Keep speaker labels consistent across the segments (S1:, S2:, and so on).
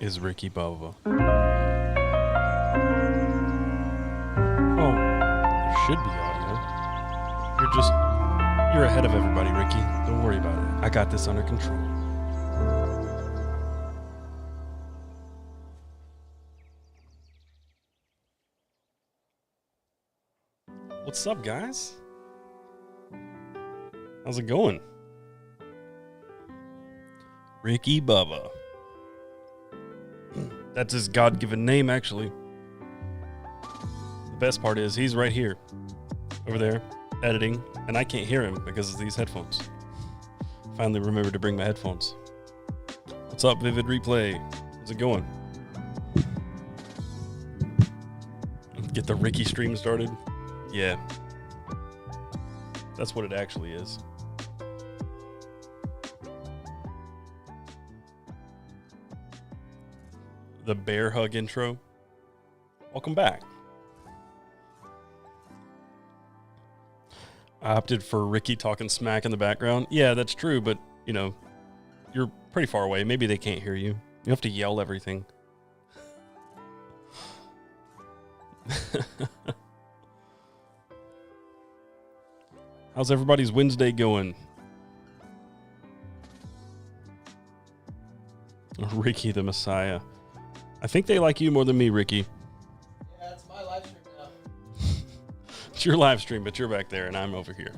S1: is Ricky Bova. Oh, there should be audio. You're ahead of everybody, Ricky. Don't worry about it. I got this under control. What's up, guys? How's it going? Ricky Bubba. That's his God-given name, actually. The best part is he's right here, over there, editing, and I can't hear him because of these headphones. Finally remembered to bring my headphones. What's up, Vivid Replay? How's it going? Get the Ricky stream started? Yeah. That's what it actually is. The bear hug intro. Welcome back. I opted for Ricky talking smack in the background. Yeah, that's true, but, you know, you're pretty far away. Maybe they can't hear you. You have to yell everything. How's everybody's Wednesday going? Ricky the Messiah. I think they like you more than me, Ricky.
S2: Yeah, it's my live stream now.
S1: It's your live stream, but you're back there and I'm over here.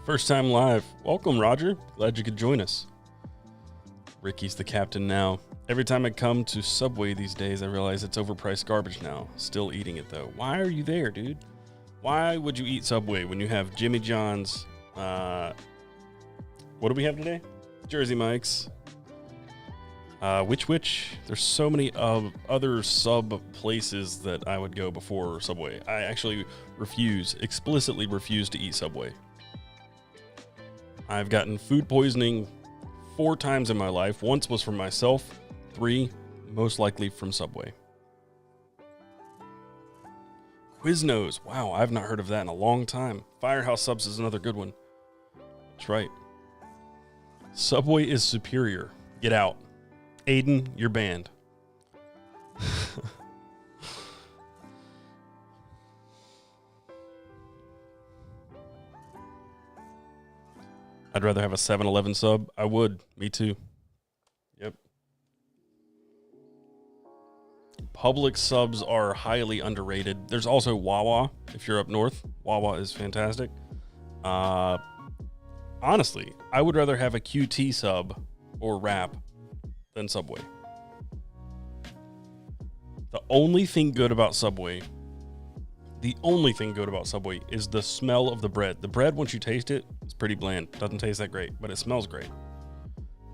S1: First time live. Welcome, Roger. Glad you could join us. Ricky's the captain now. Every time I come to Subway these days, I realize it's overpriced garbage now. Still eating it, though. Why are you there, dude? Why would you eat Subway when you have Jimmy John's? What do we have today? Jersey Mike's. Which? There's so many other sub places that I would go before Subway. I actually explicitly refuse to eat Subway. I've gotten food poisoning 4 times in my life. Once was from myself. 3, most likely from Subway. Quiznos. Wow, I've not heard of that in a long time. Firehouse Subs is another good one. That's right. Subway is superior. Get out. Aiden, you're banned. I'd rather have a 7-Eleven sub. I would. Me too. Yep. Public subs are highly underrated. There's also Wawa if you're up north. Wawa is fantastic. Honestly, I would rather have a QT sub or wrap than Subway. The only thing good about Subway is the smell of the bread. The bread, once you taste it, it's pretty bland. Doesn't taste that great, but it smells great.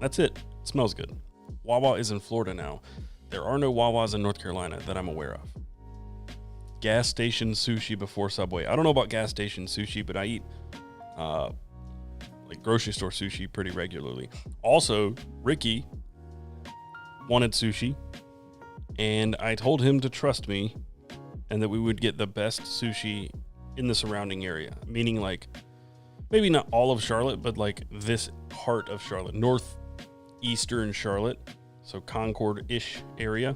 S1: That's it. It smells good. Wawa is in Florida now. There are no Wawas in North Carolina that I'm aware of. Gas station sushi before Subway. I don't know about gas station sushi, but I eat like grocery store sushi pretty regularly. Also, Ricky wanted sushi, and I told him to trust me and that we would get the best sushi in the surrounding area, meaning like maybe not all of Charlotte, but like this part of Charlotte, northeastern Charlotte, so Concord-ish area.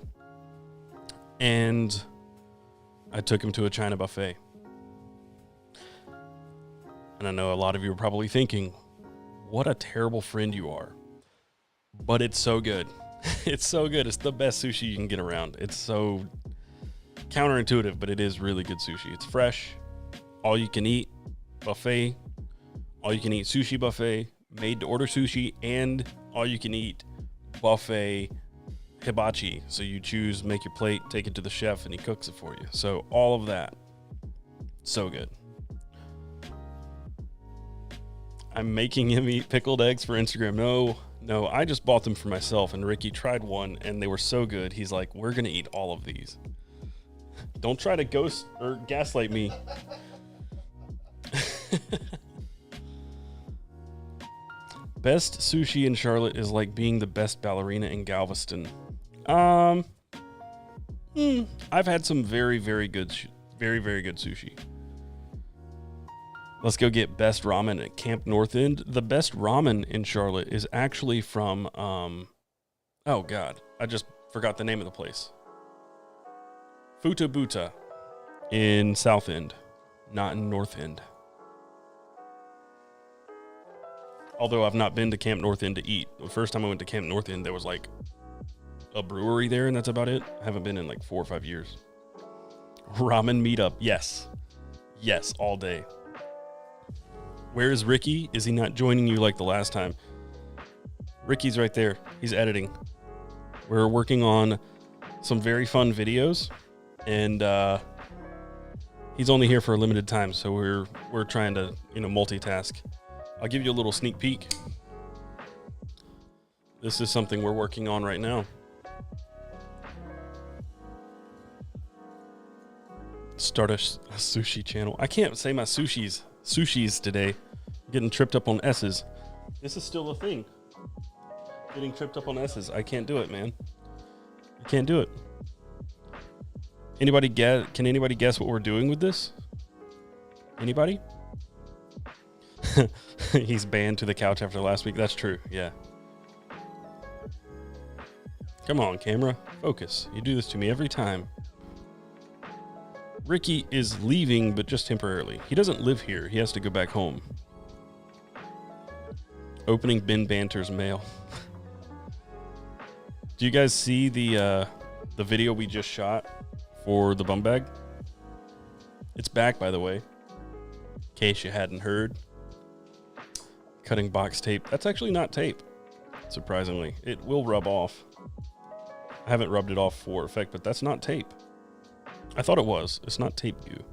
S1: And I took him to a China buffet. And I know a lot of you are probably thinking, what a terrible friend you are. But it's so good. It's so good. It's the best sushi you can get around. It's so counterintuitive, but it is really good sushi. It's fresh, all you can eat buffet, all you can eat sushi buffet, made to order sushi, and all you can eat buffet hibachi. So you choose, make your plate, take it to the chef, and he cooks it for you. So all of that, so good. I'm making him eat pickled eggs for Instagram. No, I just bought them for myself, and Ricky tried one, and they were so good. He's like, we're going to eat all of these. Don't try to ghost or gaslight me. Best sushi in Charlotte is like being the best ballerina in Galveston. I've had some very, very good sushi. Let's go get best ramen at Camp North End. The best ramen in Charlotte is actually from, oh God, I just forgot the name of the place. Futa Buta in South End, not in North End. Although I've not been to Camp North End to eat. The first time I went to Camp North End, there was like a brewery there, and that's about it. I haven't been in like 4 or 5 years. Ramen meetup, yes. Yes, all day. Where is Ricky? Is he not joining you like the last time? Ricky's right there. He's editing. We're working on some very fun videos, and he's only here for a limited time, so we're trying to, multitask. I'll give you a little sneak peek. This is something we're working on right now. Start a sushi channel. I can't say my sushis today. I'm getting tripped up on S's. This is still a thing. Getting tripped up on S's. I can't do it, man. I can't do it. Can anybody guess what we're doing with this? Anybody? He's banned to the couch after last week. That's true. Yeah. Come on, camera. Focus. You do this to me every time. Ricky is leaving, but just temporarily. He doesn't live here. He has to go back home. Opening Ben Banter's mail. Do you guys see the video we just shot for the bum bag? It's back, by the way. In case you hadn't heard. Cutting box tape. That's actually not tape, surprisingly. It will rub off. I haven't rubbed it off for effect, but that's not tape. I thought it was. It's not tape goo.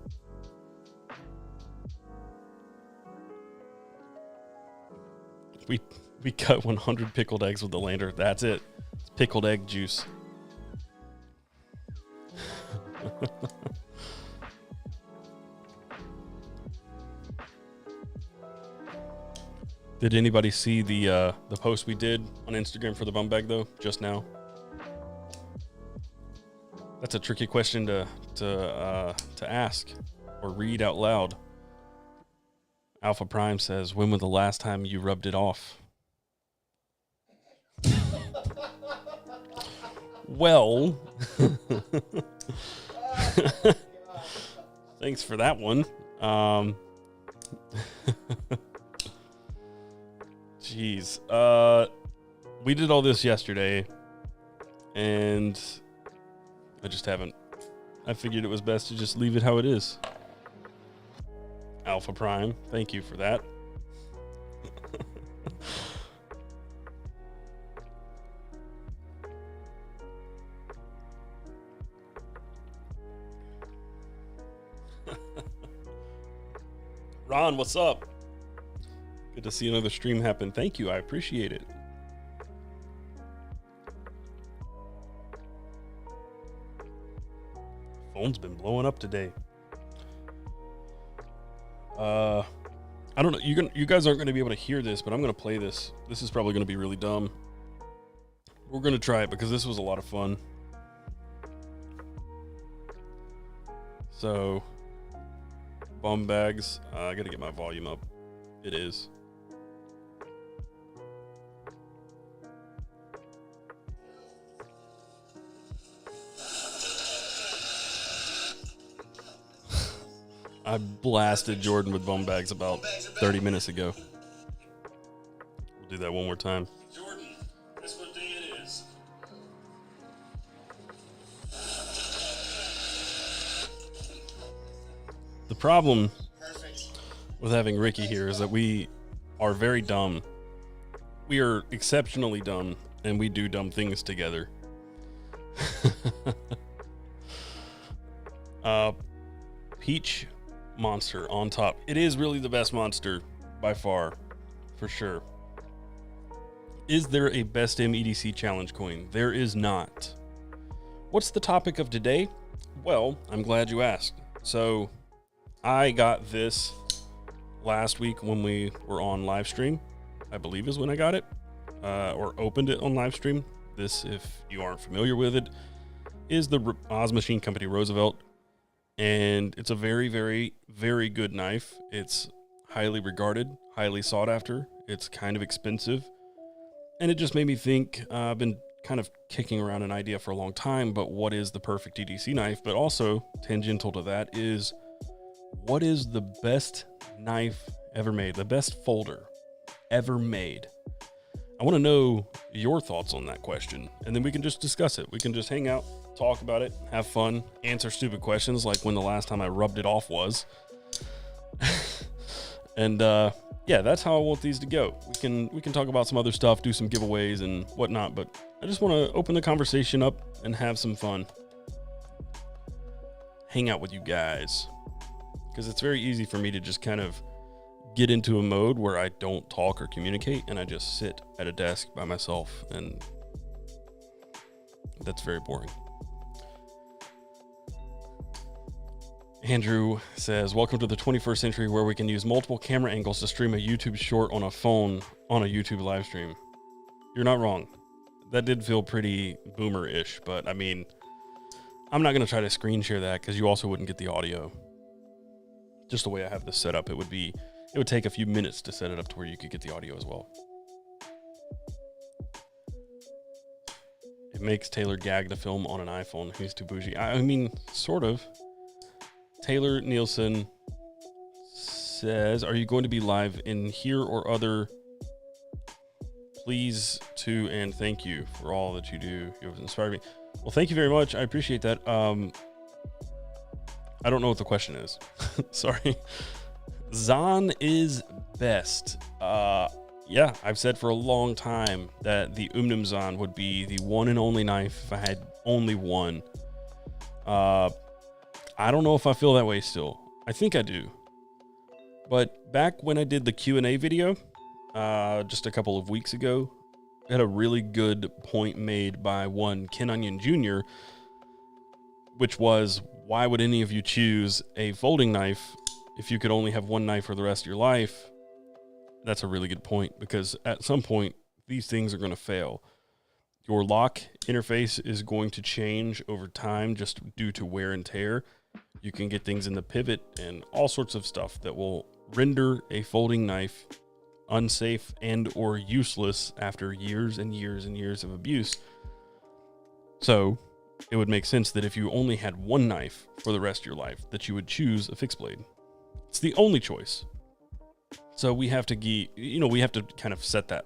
S1: We cut 100 pickled eggs with the lander. That's it. It's pickled egg juice. Did anybody see the post we did on Instagram for the bum bag though? Just now. That's a tricky question to ask or read out loud. Alpha Prime says, "When was the last time you rubbed it off?" Well, thanks for that one. Jeez. We did all this yesterday, and I figured it was best to just leave it how it is. Alpha Prime, thank you for that. Ron, what's up? Good to see another stream happen. Thank you, I appreciate it. Phone's been blowing up today. I don't know. You guys aren't going to be able to hear this, but I'm going to play this. This is probably going to be really dumb. We're going to try it because this was a lot of fun. So, bum bags. I got to get my volume up. It is. I blasted Jordan with bum bags about 30 minutes ago. We'll do that one more time. Jordan, guess what day it is? The problem with having Ricky here is that we are very dumb. We are exceptionally dumb, and we do dumb things together. Peach monster on top. It is really the best monster by far, for sure. Is there a best EDC challenge coin? There is not. What's the topic of today? Well, I'm glad you asked. So I got this last week when we were on live stream, I believe is when I got it, or opened it on live stream. This, if you aren't familiar with it, is the Oz Machine Company Roosevelt. And it's a very, very, very good knife. It's highly regarded, highly sought after. It's kind of expensive. And it just made me think, I've been kind of kicking around an idea for a long time, but what is the perfect EDC knife? But also, tangential to that is, what is the best knife ever made? The best folder ever made? I want to know your thoughts on that question, and then we can just discuss it. We can just hang out, talk about it, have fun, answer stupid questions like when the last time I rubbed it off was. And yeah, that's how I want these to go. We can talk about some other stuff, do some giveaways and whatnot, but I just want to open the conversation up and have some fun. Hang out with you guys, because it's very easy for me to just kind of get into a mode where I don't talk or communicate, and I just sit at a desk by myself, and that's very boring. Andrew says, welcome to the 21st century where we can use multiple camera angles to stream a YouTube short on a phone on a YouTube live stream. You're not wrong. That did feel pretty boomer-ish, but I mean, I'm not going to try to screen share that because you also wouldn't get the audio. Just the way I have this set up, it would take a few minutes to set it up to where you could get the audio as well. It makes Taylor gag to film on an iPhone. He's too bougie. I mean, sort of. Taylor Nielsen says, are you going to be live in here or other? Please to and thank you for all that you do. You've inspired me. Well, thank you very much. I appreciate that. I don't know what the question is. Sorry. Zahn is best. Yeah, I've said for a long time that the Umnum Zahn would be the one and only knife if I had only one. I don't know if I feel that way still. I think I do. But back when I did the Q&A video, just a couple of weeks ago, I had a really good point made by one Ken Onion Jr., which was, why would any of you choose a folding knife if you could only have one knife for the rest of your life? That's a really good point, because at some point, these things are going to fail. Your lock interface is going to change over time just due to wear and tear. You can get things in the pivot and all sorts of stuff that will render a folding knife unsafe and or useless after years and years and years of abuse. So it would make sense that if you only had one knife for the rest of your life, that you would choose a fixed blade. It's the only choice. So we have to we have to kind of set that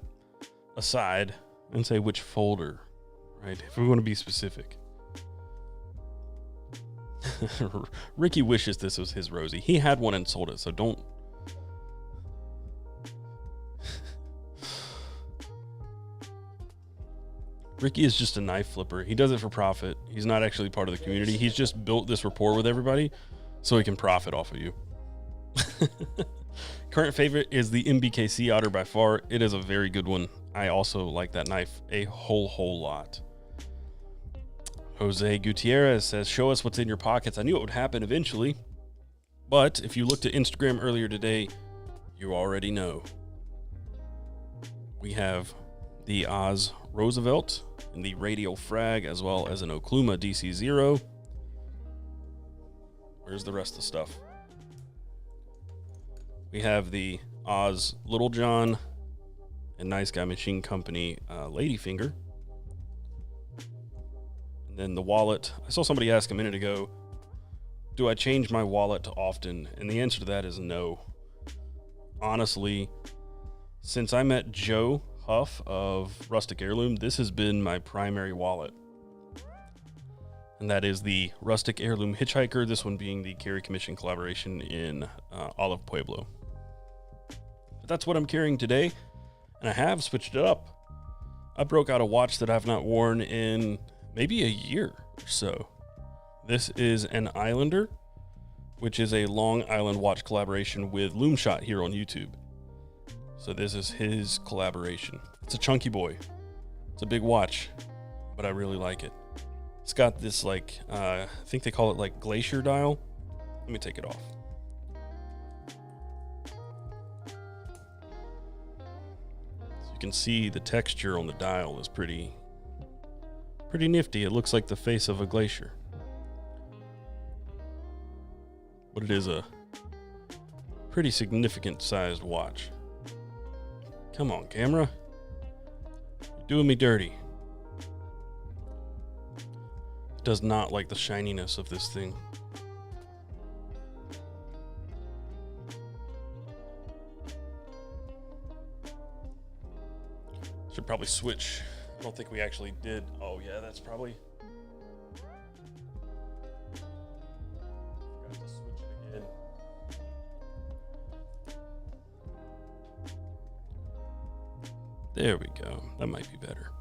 S1: aside and say which folder, right? If we want to be specific. Ricky wishes this was his Rosie. He had one and sold it, so don't. Ricky is just a knife flipper. He does it for profit. He's not actually part of the community. He's just built this rapport with everybody so he can profit off of you. Current favorite is the MBKC Otter by far. It is a very good one. I also like that knife a whole lot. Jose Gutierrez says, show us what's in your pockets. I knew it would happen eventually, but if you looked at Instagram earlier today, you already know. We have the Oz Roosevelt and the Radio Frag, as well as an Okluma DC-0. Where's the rest of the stuff? We have the Oz Little John and Nice Guy Machine Company Ladyfinger. And then the wallet. I saw somebody ask a minute ago, do I change my wallet often? And the answer to that is no. Honestly, since I met Joe Huff of Rustic Heirloom, this has been my primary wallet. And that is the Rustic Heirloom Hitchhiker, this one being the Carry Commission collaboration in Olive Pueblo. But that's what I'm carrying today, and I have switched it up. I broke out a watch that I've not worn in maybe a year or so. This is an Islander, which is a Long Island watch collaboration with Loomshot here on YouTube. So this is his collaboration. It's a chunky boy. It's a big watch, but I really like it. It's got this I think they call it like glacier dial. Let me take it off. So you can see the texture on the dial is pretty nifty. It looks like the face of a glacier. But it is a pretty significant sized watch. Come on, camera. You're doing me dirty. Does not like the shininess of this thing. Should probably switch. I don't think we actually did. Oh yeah, that's probably. Forgot to switch it again. There we go. That might be better.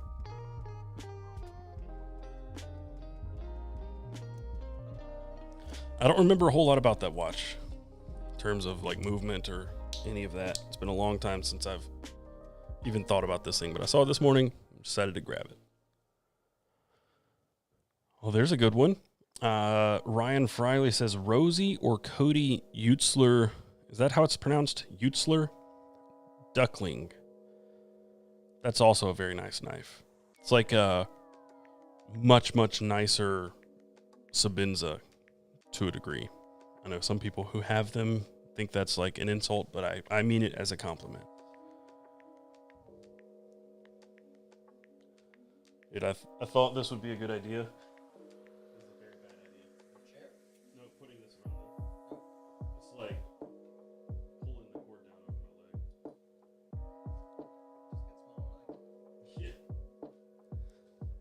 S1: I don't remember a whole lot about that watch in terms of like movement or any of that. It's been a long time since I've even thought about this thing, but I saw it this morning, decided to grab it. Well, there's a good one. Ryan Friley says Rosie or Cody Utzler. Is that how it's pronounced? Utzler? Duckling. That's also a very nice knife. It's like a much, much nicer Sabinza to a degree. I know some people who have them think that's like an insult, but I mean it as a compliment. Dude, I thought this would be a good idea. This is a very bad idea.
S2: Chair?
S1: No, putting this around there. It's like pulling the cord down over my leg. Yeah.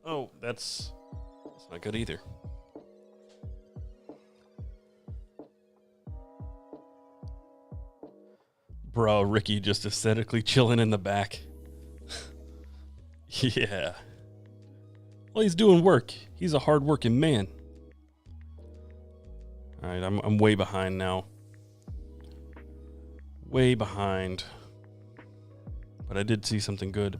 S1: Oh, that's not good either. Bro, Ricky just aesthetically chilling in the back. Yeah. Well, he's doing work. He's a hard-working man. All right, I'm way behind now. Way behind. But I did see something good.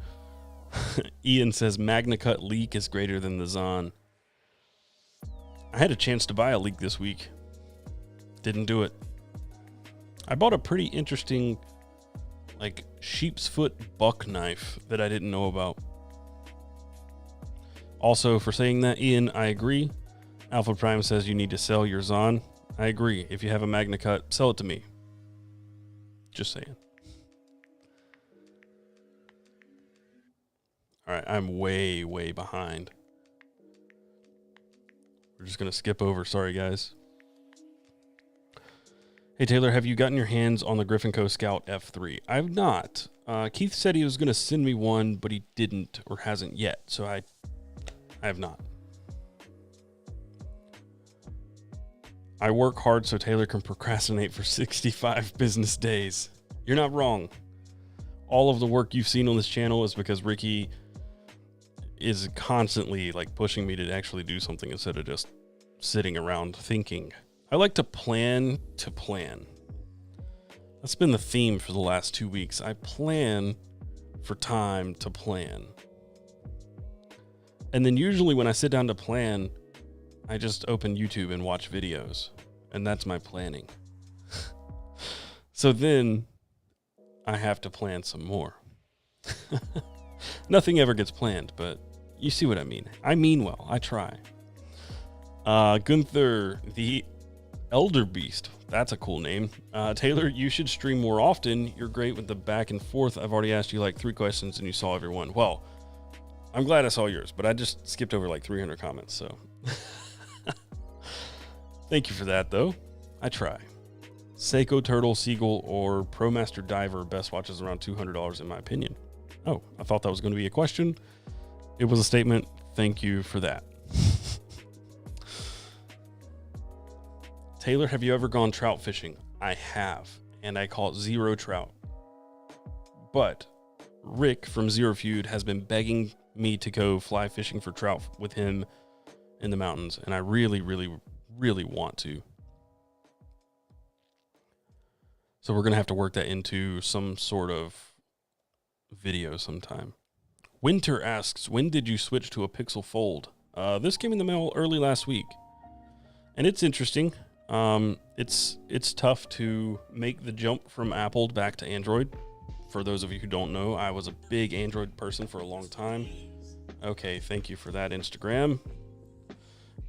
S1: Ian says MagnaCut Leak is greater than the Zon. I had a chance to buy a Leak this week. Didn't do it. I bought a pretty interesting, like, sheep's foot buck knife that I didn't know about. Also, for saying that, Ian, I agree. Alpha Prime says you need to sell your Zon. I agree. If you have a MagnaCut, sell it to me. Just saying. All right, I'm way, way behind. We're just going to skip over. Sorry, guys. Hey, Taylor, have you gotten your hands on the Griffin Co. Scout F3? I've not. Keith said he was going to send me one, but he didn't or hasn't yet, so I have not. I work hard so Taylor can procrastinate for 65 business days. You're not wrong. All of the work you've seen on this channel is because Ricky is constantly like pushing me to actually do something instead of just sitting around thinking. I like to plan to plan. That's been the theme for the last 2 weeks. I plan for time to plan. And then usually when I sit down to plan, I just open YouTube and watch videos. And that's my planning. So then I have to plan some more. Nothing ever gets planned, but you see what I mean. I mean well. I try. Gunther, the Elder Beast. That's a cool name. Taylor, you should stream more often. You're great with the back and forth. I've already asked you like 3 questions and you saw every one. Well, I'm glad I saw yours, but I just skipped over like 300 comments, so. Thank you for that, though. I try. Seiko Turtle, Seagull, or ProMaster Diver best watches around $200 in my opinion. Oh, I thought that was going to be a question. It was a statement. Thank you for that. Taylor, have you ever gone trout fishing? I have, and I caught 0 trout. But Rick from Zero Feud has been begging me to go fly fishing for trout with him in the mountains, and I really, really, really want to. So we're going to have to work that into some sort of video sometime. Winter asks, when did you switch to a Pixel Fold? This came in the mail early last week, and it's interesting. It's tough to make the jump from Apple back to Android. For those of you who don't know, I was a big Android person for a long time. Okay, thank you for that, Instagram.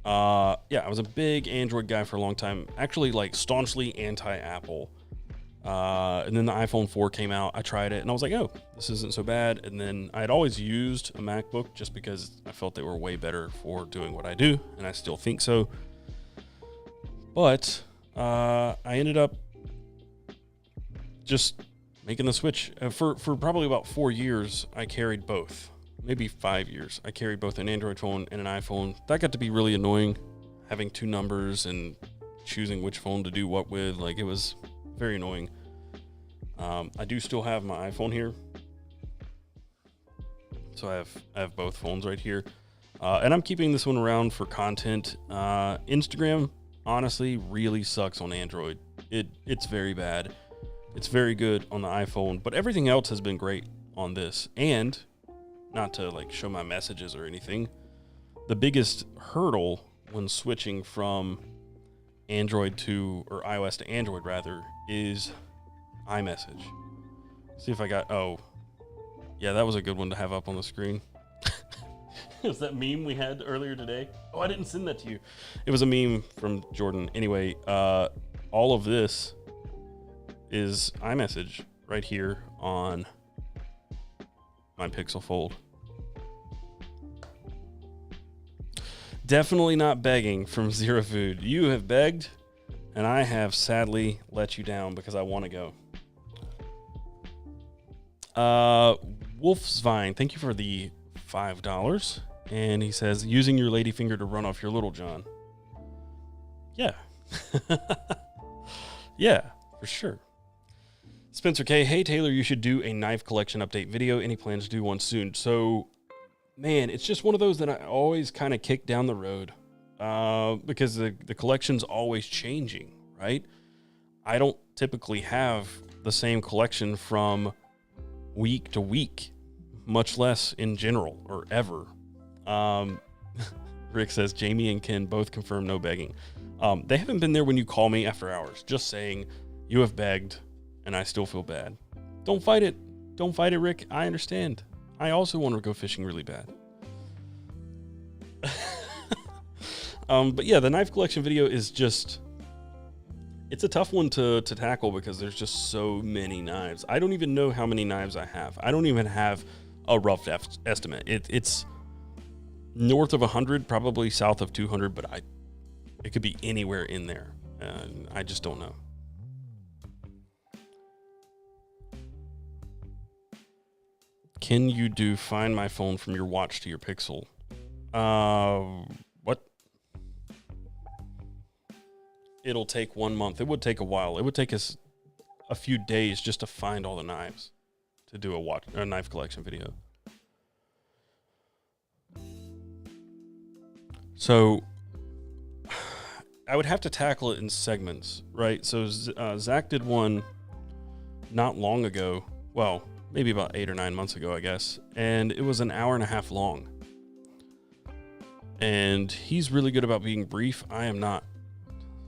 S1: Yeah, I was a big Android guy for a long time. Actually, like, staunchly anti-Apple. And then the iPhone 4 came out. I tried it and I was like, oh, this isn't so bad. And then I had always used a MacBook just because I felt they were way better for doing what I do. And I still think so. But I ended up just making the switch. For probably about 4 years, I carried both. Maybe 5 years. I carried both an Android phone and an iPhone. That got to be really annoying, having two numbers and choosing which phone to do what with. Like, it was very annoying. I do still have my iPhone here. So I have both phones right here. And I'm keeping this one around for content. Instagram, honestly, really sucks on Android. It's very bad. It's very good on the iPhone, but everything else has been great on this. And not to like show my messages or anything, the biggest hurdle when switching from Android to, or iOS to Android rather, is iMessage. See if I got, oh, yeah, that was a good one to have up on the screen. Is that meme we had earlier today? Oh, I didn't send that to you. It was a meme from Jordan. Anyway, all of this is iMessage right here on my Pixel Fold. Definitely not begging from Zero Food. You have begged, and I have sadly let you down because I want to go. Wolf's Vine, thank you for the $5. And he says, using your lady finger to run off your Little John. Yeah. Yeah, for sure. Spencer K, hey Taylor, you should do a knife collection update video. Any plans to do one soon? So, man, it's just one of those that I always kind of kick down the road because the collection's always changing, right? I don't typically have the same collection from week to week, much less in general or ever. Rick says Jamie and Ken both confirm no begging. They haven't been there when you call me after hours, just saying you have begged and I still feel bad. Don't fight it. Don't fight it, Rick. I understand. I also want to go fishing really bad. But yeah, the knife collection video is just, it's a tough one to tackle because there's just so many knives. I don't even know how many knives I have. I don't even have a rough estimate. It's north of 100, probably south of 200, but it could be anywhere in there. I just don't know. Can you do find my phone from your watch to your Pixel? What? It'll take 1 month. It would take a while. It would take us a few days just to find all the knives to do a knife collection video. So I would have to tackle it in segments, right? So Zach did one not long ago. Well, maybe about 8 or 9 months ago, I guess. And it was an hour and a half long. And he's really good about being brief. I am not.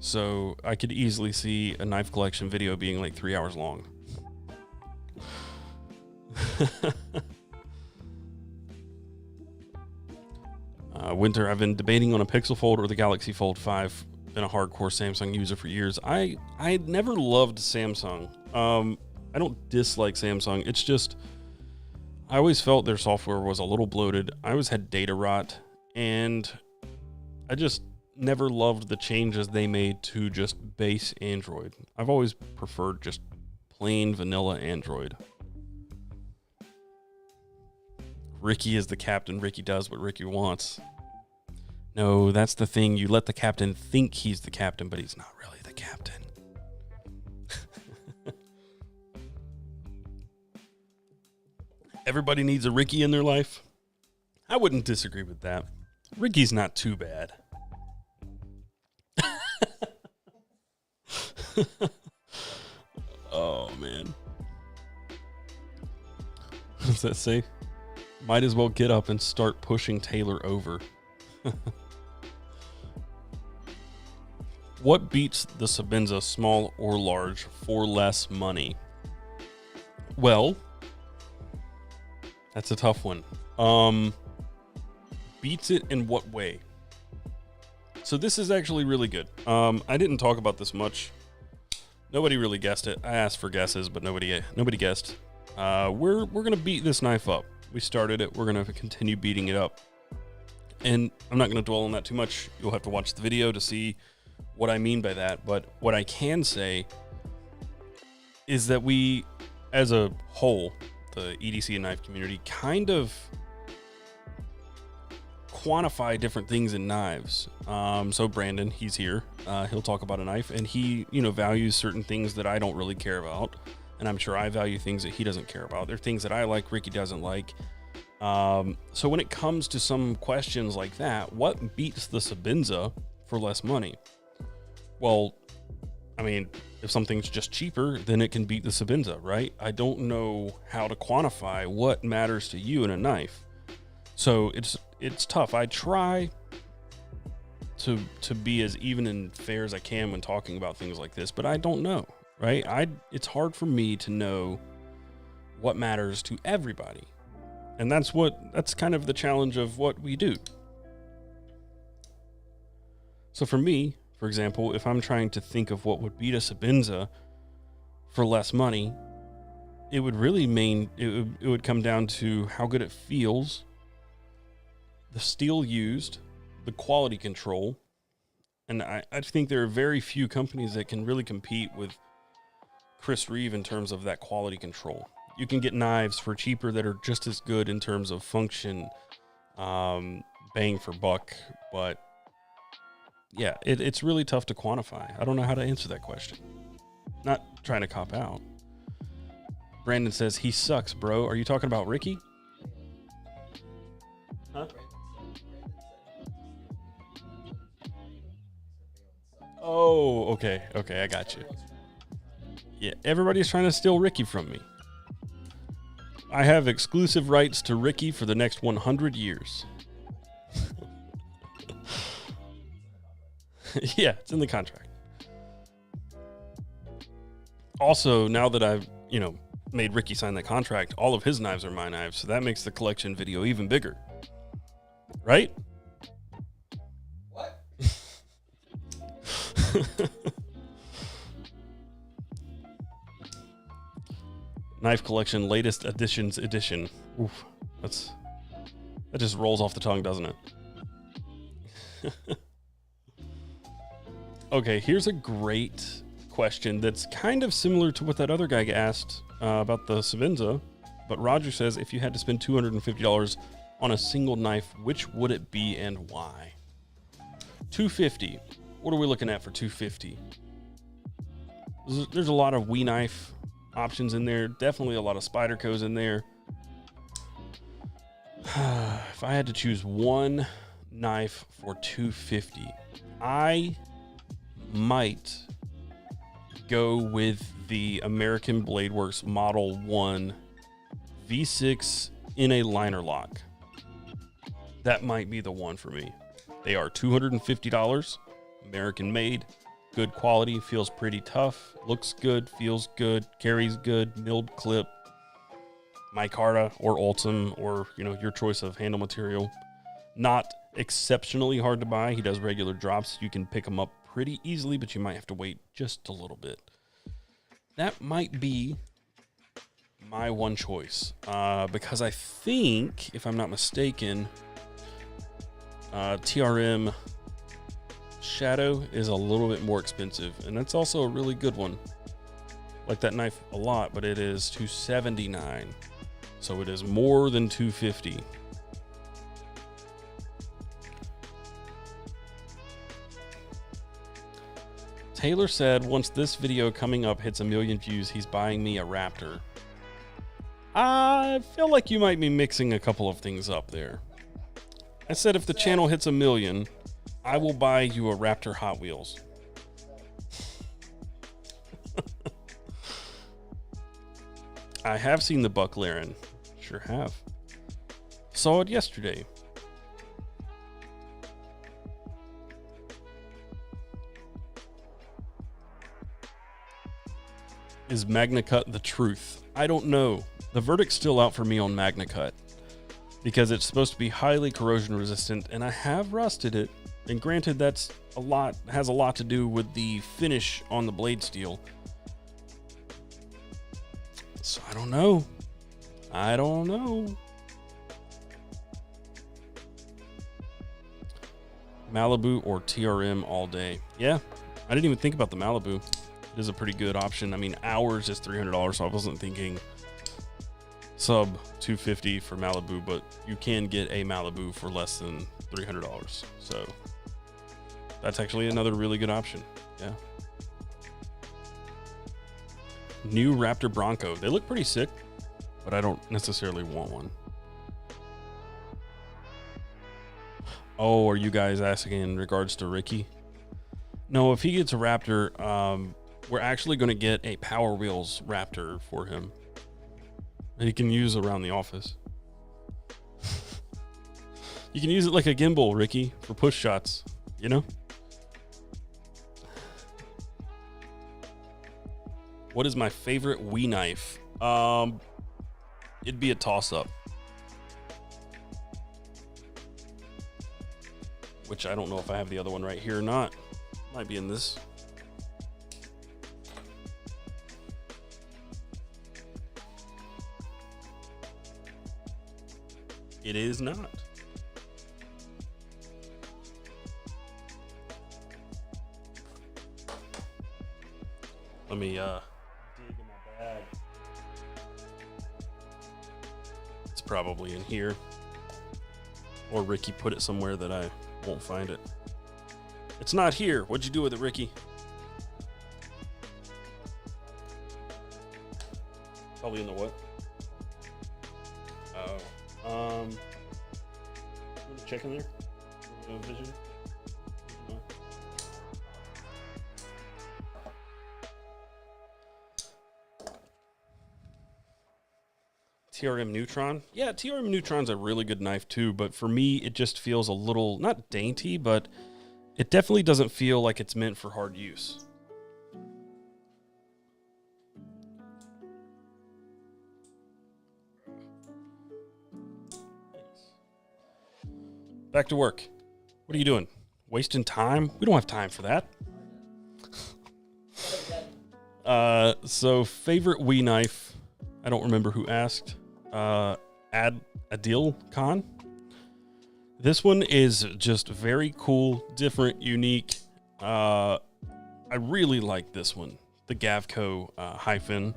S1: So I could easily see a knife collection video being like 3 hours long. Winter, I've been debating on a Pixel Fold or the Galaxy Fold 5. Been a hardcore Samsung user for years. I never loved Samsung. I don't dislike Samsung. It's just, I always felt their software was a little bloated. I always had data rot, and I just never loved the changes they made to just base Android. I've always preferred just plain vanilla Android. Ricky is the captain. Ricky does what Ricky wants. No, that's the thing. You let the captain think he's the captain, but he's not really the captain. Everybody needs a Ricky in their life. I wouldn't disagree with that. Ricky's not too bad. Oh, man. What does that say? Might as well get up and start pushing Taylor over. What beats the Sabenza small or large for less money? Well, that's a tough one. Beats it in what way? So this is actually really good. I didn't talk about this much Nobody really guessed it. I asked for guesses, but nobody guessed. We're gonna beat this knife up. We started it. We're gonna continue beating it up. And I'm not gonna dwell on that too much. You'll have to watch the video to see what I mean by that. But what I can say is that we, as a whole, the EDC and knife community, kind of quantify different things in knives. So Brandon, he's here. He'll talk about a knife, and he, values certain things that I don't really care about, and I'm sure I value things that he doesn't care about. There are things that I like, Ricky doesn't like. So when it comes to some questions like that, what beats the Sabinza for less money? Well, I mean, if something's just cheaper, then it can beat the Sabinza, right? I don't know how to quantify what matters to you in a knife. So it's tough. I try to be as even and fair as I can when talking about things like this, but I don't know, right? It's hard for me to know what matters to everybody. And that's kind of the challenge of what we do. So for me, for example, if I'm trying to think of what would beat a Sabinza for less money, it would really it would come down to how good it feels, the steel used, the quality control. And I think there are very few companies that can really compete with Chris Reeve in terms of that quality control. You can get knives for cheaper that are just as good in terms of function, bang for buck, but yeah, it's really tough to quantify. I don't know how to answer that question. Not trying to cop out. Brandon says, he sucks, bro. Are you talking about Ricky? Huh? Oh, okay, I got you. Yeah, everybody's trying to steal Ricky from me. I have exclusive rights to Ricky for the next 100 years. Yeah, it's in the contract. Also, now that I've, made Ricky sign that contract, all of his knives are my knives, so that makes the collection video even bigger. Right?
S2: What?
S1: Knife collection, latest editions edition. Oof, that just rolls off the tongue, doesn't it? Okay, here's a great question that's kind of similar to what that other guy asked about the Sabinza. But Roger says, if you had to spend $250 on a single knife, which would it be and why? $250. What are we looking at for $250? There's a lot of knife options in there. Definitely a lot of Spydercos in there. If I had to choose one knife for $250, I might go with the American Blade Works Model 1 V6 in a liner lock. That might be the one for me. They are $250, American made, good quality, feels pretty tough, looks good, feels good, carries good, milled clip, micarta or Ultim, or your choice of handle material. Not exceptionally hard to buy. He does regular drops. You can pick them up pretty easily, but you might have to wait just a little bit. That might be my one choice, because I think, if I'm not mistaken, TRM Shadow is a little bit more expensive, and that's also a really good one. Like that knife a lot, but it is $279, so it is more than $250. Taylor said, once this video coming up hits 1 million views, he's buying me a Raptor. I feel like you might be mixing a couple of things up there. I said if the channel hits 1 million, I will buy you a Raptor Hot Wheels. I have seen the Buck Laren. Sure have. Saw it yesterday. Is Magna Cut the truth? I don't know. The verdict's still out for me on Magna Cut because it's supposed to be highly corrosion resistant, and I have rusted it. And granted, has a lot to do with the finish on the blade steel. So I don't know. I don't know. Malibu or TRM all day. Yeah, I didn't even think about the Malibu. It is a pretty good option. I mean, ours is $300, so I wasn't thinking sub $250 for Malibu, but you can get a Malibu for less than $300. So that's actually another really good option. Yeah. New Raptor Bronco. They look pretty sick, but I don't necessarily want one. Oh, are you guys asking in regards to Ricky? No, if he gets a Raptor, we're actually going to get a Power Wheels Raptor for him that he can use around the office. You can use it like a gimbal, Ricky, for push shots, you know? What is my favorite Wii knife? It'd be a toss-up. Which I don't know if I have the other one right here or not. Might be in this. It is not. Let me dig in my bag. It's probably in here. Or Ricky put it somewhere that I won't find it. It's not here. What'd you do with it, Ricky? Probably in the what? Oh. Check in there. Vision. No. TRM Neutron. Yeah, TRM Neutron's a really good knife too, but for me, it just feels a little, not dainty, but it definitely doesn't feel like it's meant for hard use. Back to work. What are you doing? Wasting time? We don't have time for that. So favorite Wii knife. I don't remember who asked. Adil Khan. This one is just very cool, different, unique. I really like this one, the Gavco hyphen.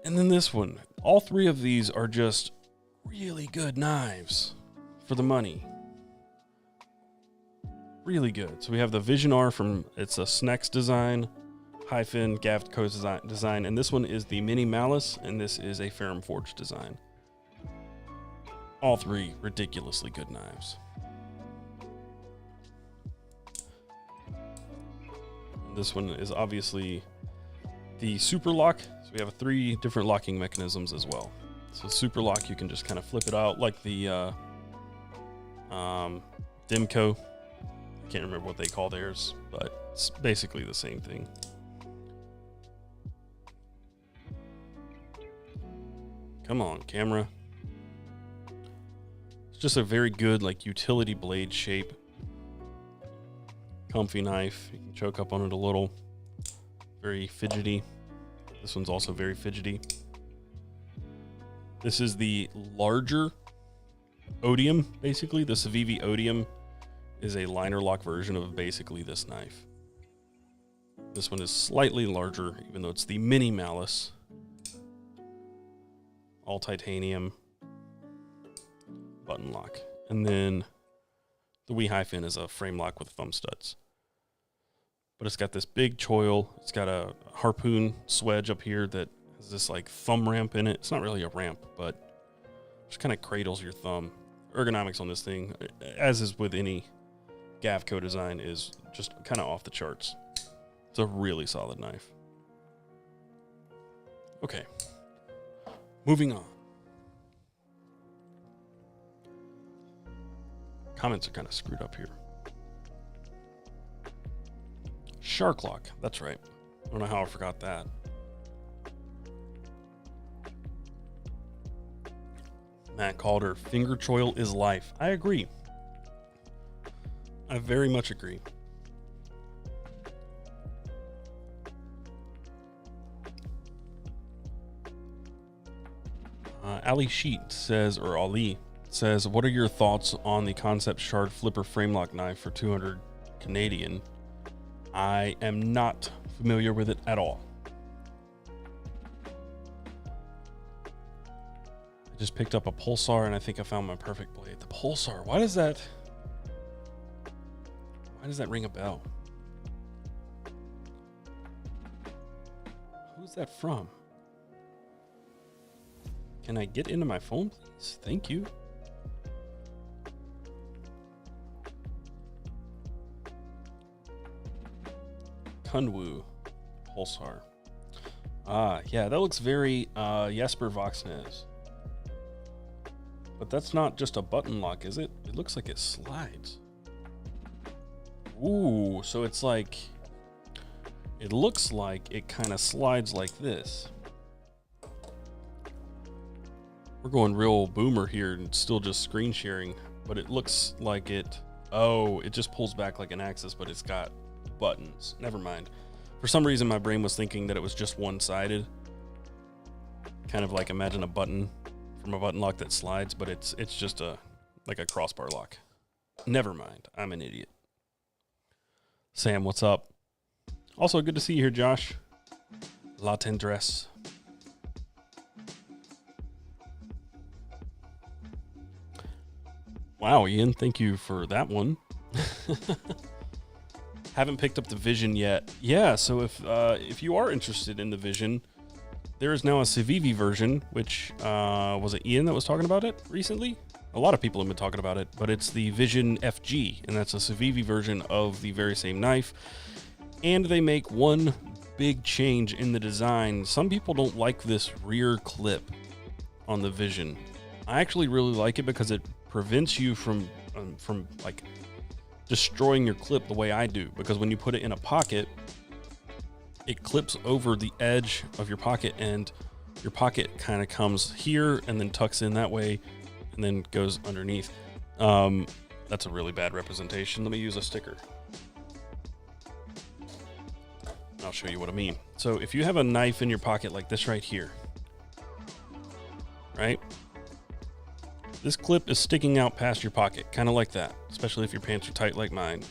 S1: And then this one. All three of these are just really good knives for the money. Really good. So we have the Vision R from, it's a Snex design, hyphen Gavco design, and this one is the Mini Malice, and this is a Ferrum Forge design. All three ridiculously good knives. And this one is obviously the Super Lock. So we have 3 different locking mechanisms as well. So Super Lock, you can just kind of flip it out like the Dimco. I can't remember what they call theirs, but it's basically the same thing. Come on, camera. It's just a very good, like, utility blade shape. Comfy knife. You can choke up on it a little. Very fidgety. This one's also very fidgety. This is the larger Odium, basically. The Civivi Odium is a liner lock version of basically this knife. This one is slightly larger, even though it's the Mini Malice. All titanium button lock. And then the Wii hyphen is a frame lock with thumb studs. But it's got this big choil. It's got a harpoon swedge up here that has this like thumb ramp in it. It's not really a ramp, but just kind of cradles your thumb. Ergonomics on this thing, as is with any Gavco design, is just kind of off the charts. It's a really solid knife. Okay. Moving on. Comments are kind of screwed up here. Shark Lock. That's right. I don't know how I forgot that. Matt Calder, finger choil is life. I agree. I very much agree. Ali Sheet says, or Ali says, what are your thoughts on the Concept Shard Flipper frame lock knife for 200 Canadian? I am not familiar with it at all. I just picked up a Pulsar and I think I found my perfect blade. The Pulsar, why does that ring a bell? Who's that from? Can I get into my phone, please? Thank you. Kunwu Pulsar. Yeah, that looks very Jesper Voxnez. But that's not just a button lock, is it? It looks like it slides. Ooh, so it's like, it looks like it kind of slides like this. We're going real boomer here and still just screen sharing, but it looks like it, oh, it just pulls back like an Axis, but it's got buttons. Never mind. For some reason, my brain was thinking that it was just one-sided. Kind of like imagine a button from a button lock that slides, but it's just like a crossbar lock. Never mind. I'm an idiot. Sam, what's up? Also, good to see you here, Josh. La tendresse. Wow, Ian, thank you for that one. Haven't picked up the Vision yet. Yeah, so if you are interested in the Vision, there is now a Civivi version, which was it Ian that was talking about it recently? A lot of people have been talking about it, but it's the Vision FG, and that's a Civivi version of the very same knife. And they make one big change in the design. Some people don't like this rear clip on the Vision. I actually really like it because it prevents you from like destroying your clip the way I do, because when you put it in a pocket, it clips over the edge of your pocket, and your pocket kind of comes here and then tucks in that way and then goes underneath. That's a really bad representation. Let me use a sticker. I'll show you what I mean. So if you have a knife in your pocket like this right here, right? This clip is sticking out past your pocket, kind of like that, especially if your pants are tight like mine.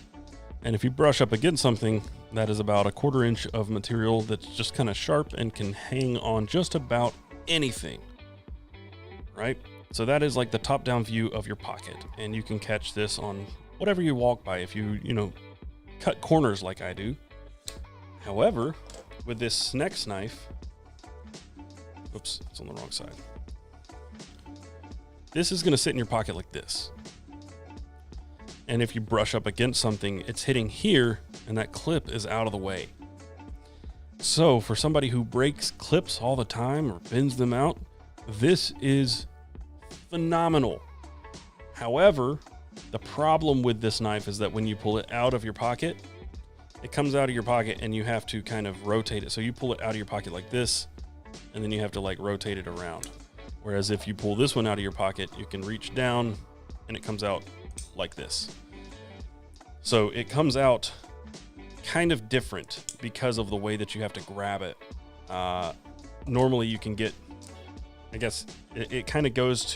S1: And if you brush up against something, that is about 1/4 inch of material that's just kind of sharp and can hang on just about anything, right? So that is like the top-down view of your pocket, and you can catch this on whatever you walk by if you cut corners like I do. However, with this next knife, oops, it's on the wrong side. This is going to sit in your pocket like this. And if you brush up against something, it's hitting here, and that clip is out of the way. So for somebody who breaks clips all the time or bends them out, this is phenomenal. However, the problem with this knife is that when you pull it out of your pocket, it comes out of your pocket and you have to kind of rotate it. So you pull it out of your pocket like this, and then you have to like rotate it around. Whereas if you pull this one out of your pocket, you can reach down and it comes out like this. So it comes out kind of different because of the way that you have to grab it. Normally you can get, I guess it kind of goes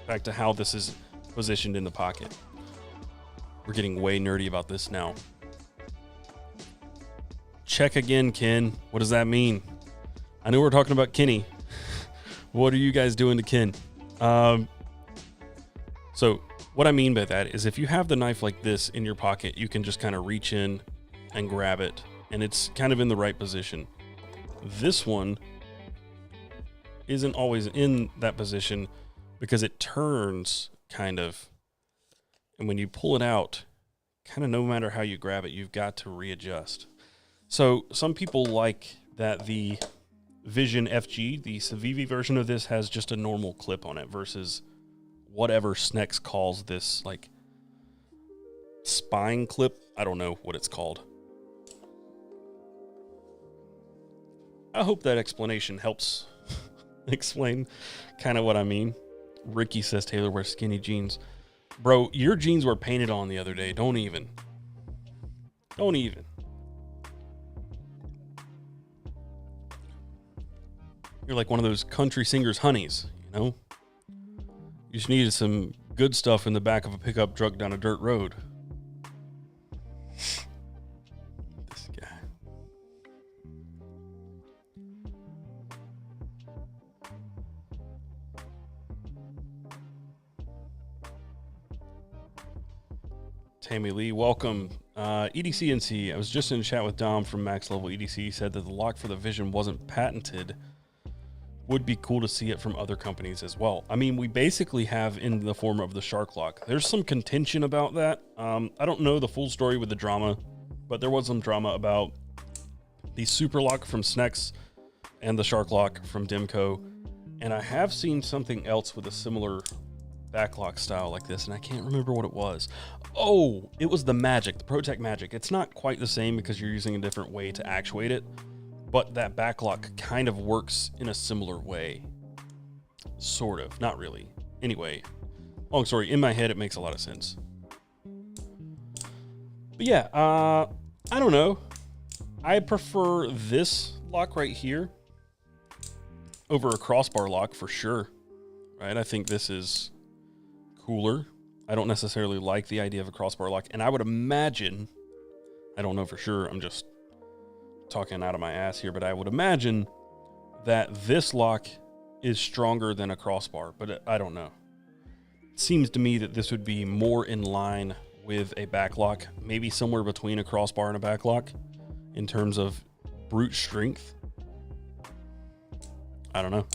S1: back to how this is positioned in the pocket. We're getting way nerdy about this now. Check again, Ken. What does that mean? I know we're talking about Kenny. What are you guys doing to Ken? So what I mean by that is if you have the knife like this in your pocket, you can just kind of reach in and grab it, and it's kind of in the right position. This one isn't always in that position because it turns kind of, and when you pull it out, kind of no matter how you grab it, you've got to readjust. So some people like that the Vision FG, the Civivi version of this, has just a normal clip on it versus whatever Snex calls this, like spine clip. I don't know what it's called. I hope that explanation helps explain kind of what I mean. Ricky says Taylor wears skinny jeans. Bro, your jeans were painted on the other day. Don't even. You're like one of those country singers' honeys, No. You just needed some good stuff in the back of a pickup truck down a dirt road. This guy. Tammy Lee, welcome. EDCNC, I was just in chat with Dom from Max Level EDC. He said that the lock for the Vision wasn't patented. Would be cool to see it from other companies as well. I mean, we basically have in the form of the Shark Lock. There's some contention about that. I don't know the full story with the drama, but there was some drama about the Super Lock from Snex and the Shark Lock from Dimco. And I have seen something else with a similar backlock style like this, and I can't remember what it was. Oh, it was the Magic, the ProTech Magic. It's not quite the same because you're using a different way to actuate it, but that backlock kind of works in a similar way. Sort of, not really. Anyway, long story, in my head it makes a lot of sense. But yeah, I don't know. I prefer this lock right here over a crossbar lock for sure, right? I think this is cooler. I don't necessarily like the idea of a crossbar lock, and I would imagine, I don't know for sure, I'm just talking out of my ass here, but I would imagine that this lock is stronger than a crossbar, but I don't know. It seems to me that this would be more in line with a backlock, maybe somewhere between a crossbar and a backlock in terms of brute strength. I don't know.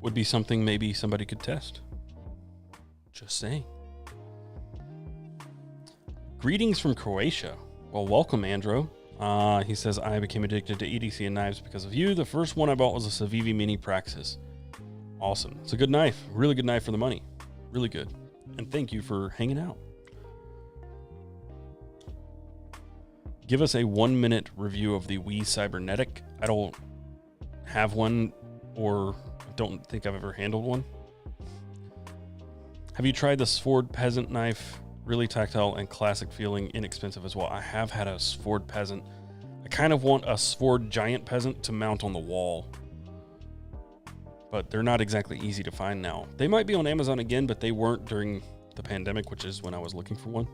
S1: Would be something maybe somebody could test. Just saying. Greetings from Croatia. Well, welcome, Andro. He says, I became addicted to EDC and knives because of you. The first one I bought was a Civivi Mini Praxis. Awesome. It's a good knife. Really good knife for the money. Really good. And thank you for hanging out. Give us a 1-minute review of the Wii Cybernetic. I don't have one, or don't think I've ever handled one. Have you tried the Sword Peasant knife? Really tactile and classic feeling, inexpensive as well. I have had a Sword Peasant. I kind of want a Sword Giant Peasant to mount on the wall, but they're not exactly easy to find now. They might be on Amazon again, but they weren't during the pandemic, which is when I was looking for one.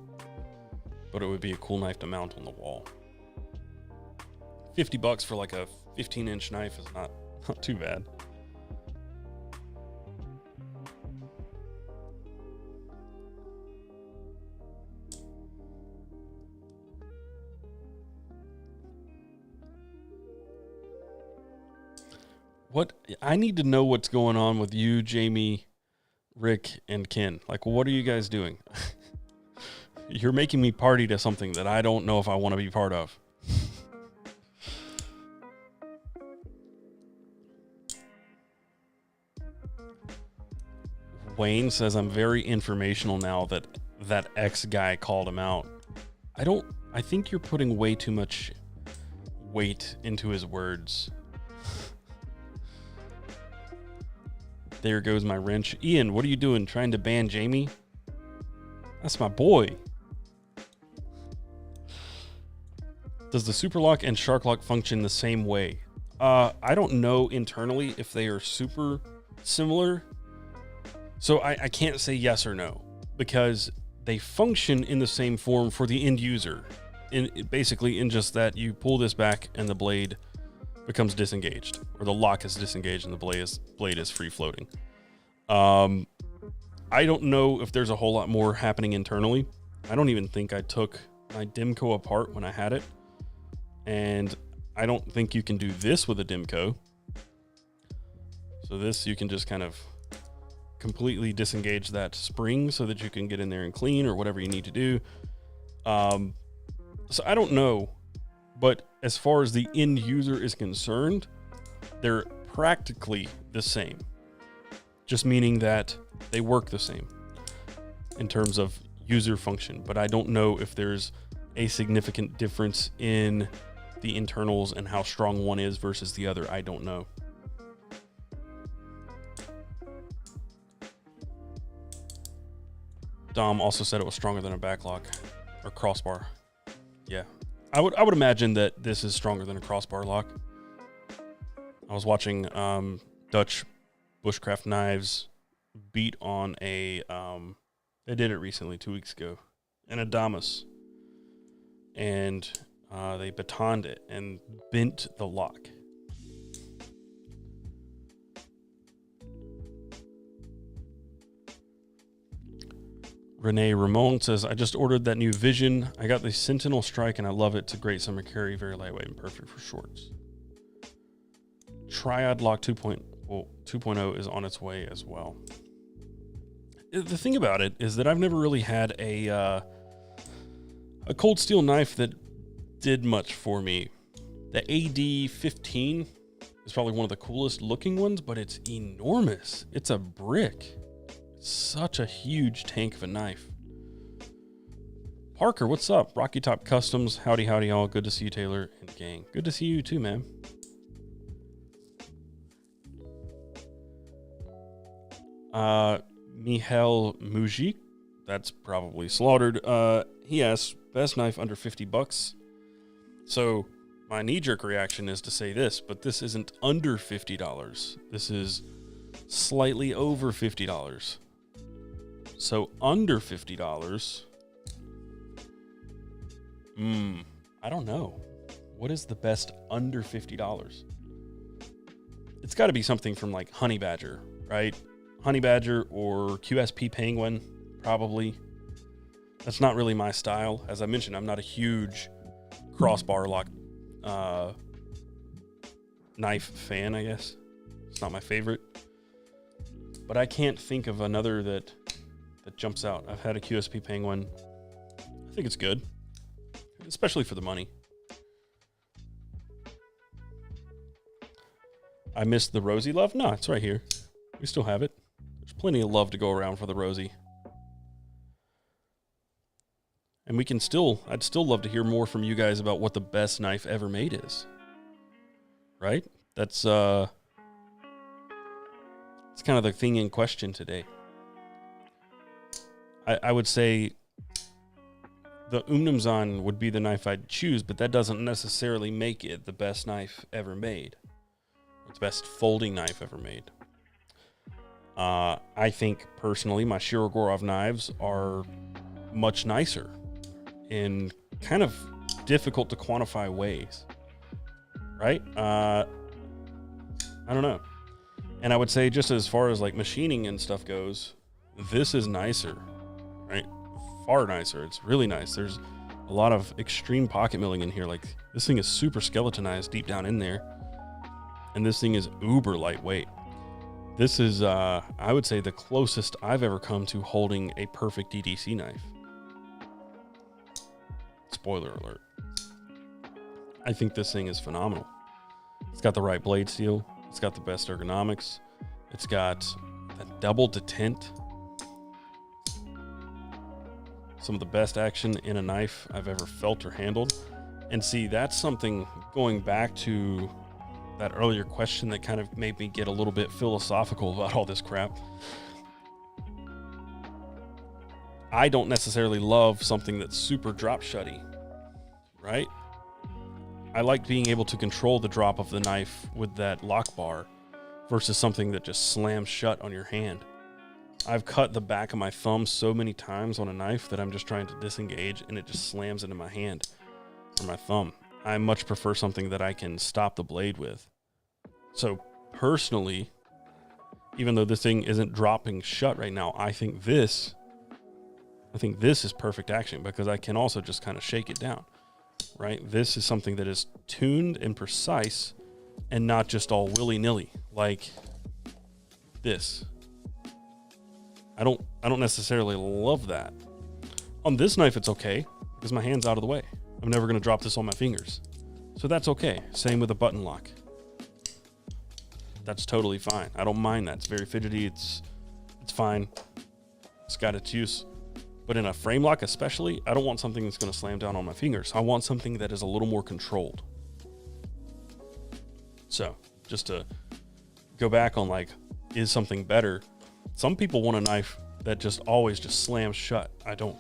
S1: But it would be a cool knife to mount on the wall. $50 for like a 15-inch knife is not too bad. What I need to know what's going on with you, Jamie, Rick, and Ken. Like, what are you guys doing? You're making me party to something that I don't know if I want to be part of. Wayne says, I'm very informational now that that X guy called him out. I think you're putting way too much weight into his words. There goes my wrench. Ian, what are you doing? Trying to ban Jamie? That's my boy. Does the Super Lock and Shark Lock function the same way? I don't know internally if they are super similar. So I can't say yes or no, because they function in the same form for the end user. Basically in just that you pull this back and the blade becomes disengaged, or the lock is disengaged and the blade is free floating. I don't know if there's a whole lot more happening internally. I don't even think I took my Dimco apart when I had it, and I don't think you can do this with a Dimco. So this, you can just kind of completely disengage that spring so that you can get in there and clean or whatever you need to do. So I don't know. But as far as the end user is concerned, they're practically the same. Just meaning that they work the same in terms of user function. But I don't know if there's a significant difference in the internals and how strong one is versus the other. I don't know. Dom also said it was stronger than a backlock or crossbar. Yeah. I would imagine that this is stronger than a crossbar lock. I was watching Dutch bushcraft knives beat on a they did it recently 2 weeks ago, an Adamas, and they batoned it and bent the lock. Renee Ramon says, I just ordered that new Vision. I got the Sentinel Strike and I love it. It's a great summer carry, very lightweight and perfect for shorts. Triad Lock 2.0 is on its way as well. The thing about it is that I've never really had a cold steel knife that did much for me. The AD-15 is probably one of the coolest looking ones, but it's enormous. It's a brick. Such a huge tank of a knife. Parker, what's up? Rocky Top Customs. Howdy, howdy, all. Good to see you, Taylor and gang. Good to see you too, man. Mihail Mujik, that's probably slaughtered. He asks, best knife under $50. So my knee-jerk reaction is to say this, but this isn't under $50. This is slightly over $50. So under $50, I don't know. What is the best under $50? It's got to be something from like Honey Badger, right? Honey Badger or QSP Penguin, probably. That's not really my style. As I mentioned, I'm not a huge crossbar lock knife fan, I guess. It's not my favorite. But I can't think of another that jumps out. I've had a QSP Penguin. I think it's good, especially for the money. I missed the Rosie love? No, it's right here. We still have it. There's plenty of love to go around for the Rosie. And we can I'd still love to hear more from you guys about what the best knife ever made is. Right? That's it's kind of the thing in question today. I would say the Umnumzan would be the knife I'd choose, but that doesn't necessarily make it the best knife ever made. Or the best folding knife ever made. I think, personally, my Shirogorov knives are much nicer in kind of difficult to quantify ways. Right? I don't know. And I would say just as far as like machining and stuff goes, this is nicer. Right? Far nicer. It's really nice. There's a lot of extreme pocket milling in here. Like, this thing is super skeletonized deep down in there. And this thing is uber lightweight. This is, I would say, the closest I've ever come to holding a perfect EDC knife. Spoiler alert. I think this thing is phenomenal. It's got the right blade steel. It's got the best ergonomics. It's got a double detent. Some of the best action in a knife I've ever felt or handled. And see, that's something going back to that earlier question that kind of made me get a little bit philosophical about all this crap. I don't necessarily love something that's super drop shutty, right? I like being able to control the drop of the knife with that lock bar versus something that just slams shut on your hand. I've cut the back of my thumb so many times on a knife that I'm just trying to disengage and it just slams into my hand or my thumb. I much prefer something that I can stop the blade with. So personally, even though this thing isn't dropping shut right now, I think this is perfect action because I can also just kind of shake it down, right? This is something that is tuned and precise and not just all willy-nilly like this. I don't necessarily love that. On this knife, it's okay because my hand's out of the way. I'm never going to drop this on my fingers. So that's okay. Same with a button lock. That's totally fine. I don't mind that. It's very fidgety. It's fine. It's got its use. But in a frame lock especially, I don't want something that's going to slam down on my fingers. I want something that is a little more controlled. So, just to go back on like, is something better? Some people want a knife that just always just slams shut. I don't.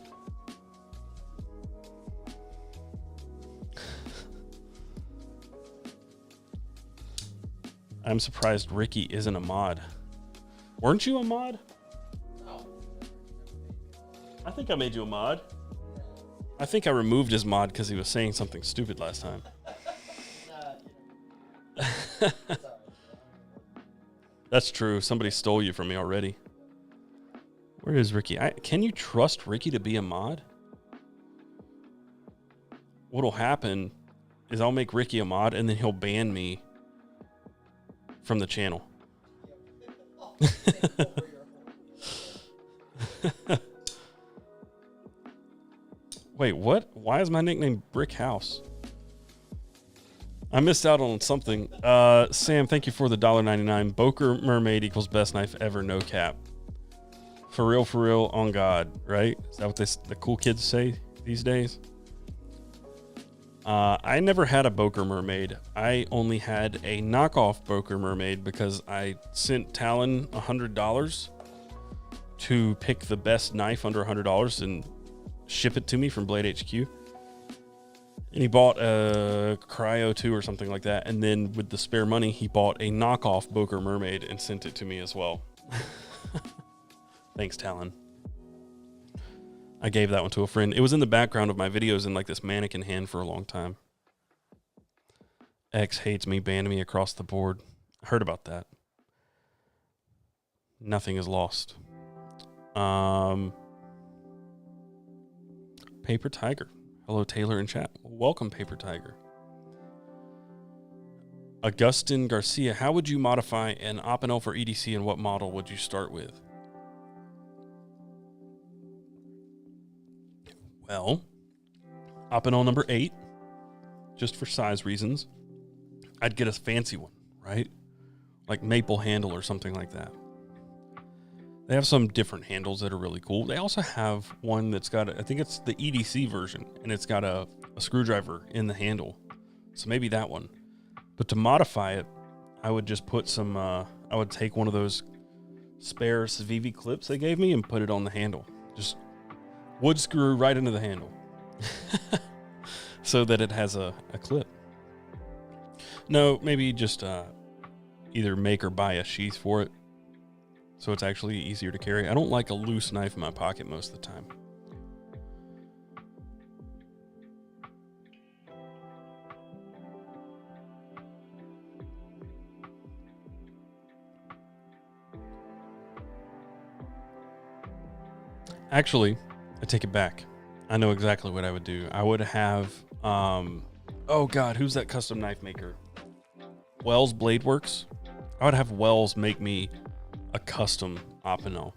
S1: I'm surprised Ricky isn't a mod. Weren't you a mod?
S2: No.
S1: I think I made you a mod. I think I removed his mod because he was saying something stupid last time. That's true. Somebody stole you from me already. Where is Ricky? Can you trust Ricky to be a mod? What'll happen is I'll make Ricky a mod and then he'll ban me from the channel. Wait, what? Why is my nickname Brick House? I missed out on something. Sam, thank you for the $1.99. Boker Mermaid equals best knife ever, no cap. For real, on God, right? Is that what the cool kids say these days? I never had a Boker Mermaid. I only had a knockoff Boker Mermaid because I sent Talon $100 to pick the best knife under $100 and ship it to me from Blade HQ. And he bought a Cryo 2 or something like that. And then with the spare money, he bought a knockoff Boker Mermaid and sent it to me as well. Thanks, Talon. I gave that one to a friend. It was in the background of my videos in like this mannequin hand for a long time. X hates me, banned me across the board. I heard about that. Nothing is lost. Paper Tiger. Hello, Taylor in chat. Welcome, Paper Tiger. Augustin Garcia. How would you modify an Opinel for EDC and what model would you start with? Well, Opinel number 8, just for size reasons. I'd get a fancy one, right? Like maple handle or something like that. They have some different handles that are really cool. They also have one that's got, I think it's the EDC version, and it's got a screwdriver in the handle. So maybe that one. But to modify it, I would just put some, I would take one of those spare Civivi clips they gave me and put it on the handle. Just wood screw right into the handle so that it has a clip. No, maybe just either make or buy a sheath for it so it's actually easier to carry. I don't like a loose knife in my pocket most of the time. Actually, I take it back. I know exactly what I would do. I would have, oh God, who's that custom knife maker? Wells Blade Works. I would have Wells make me a custom Opinel.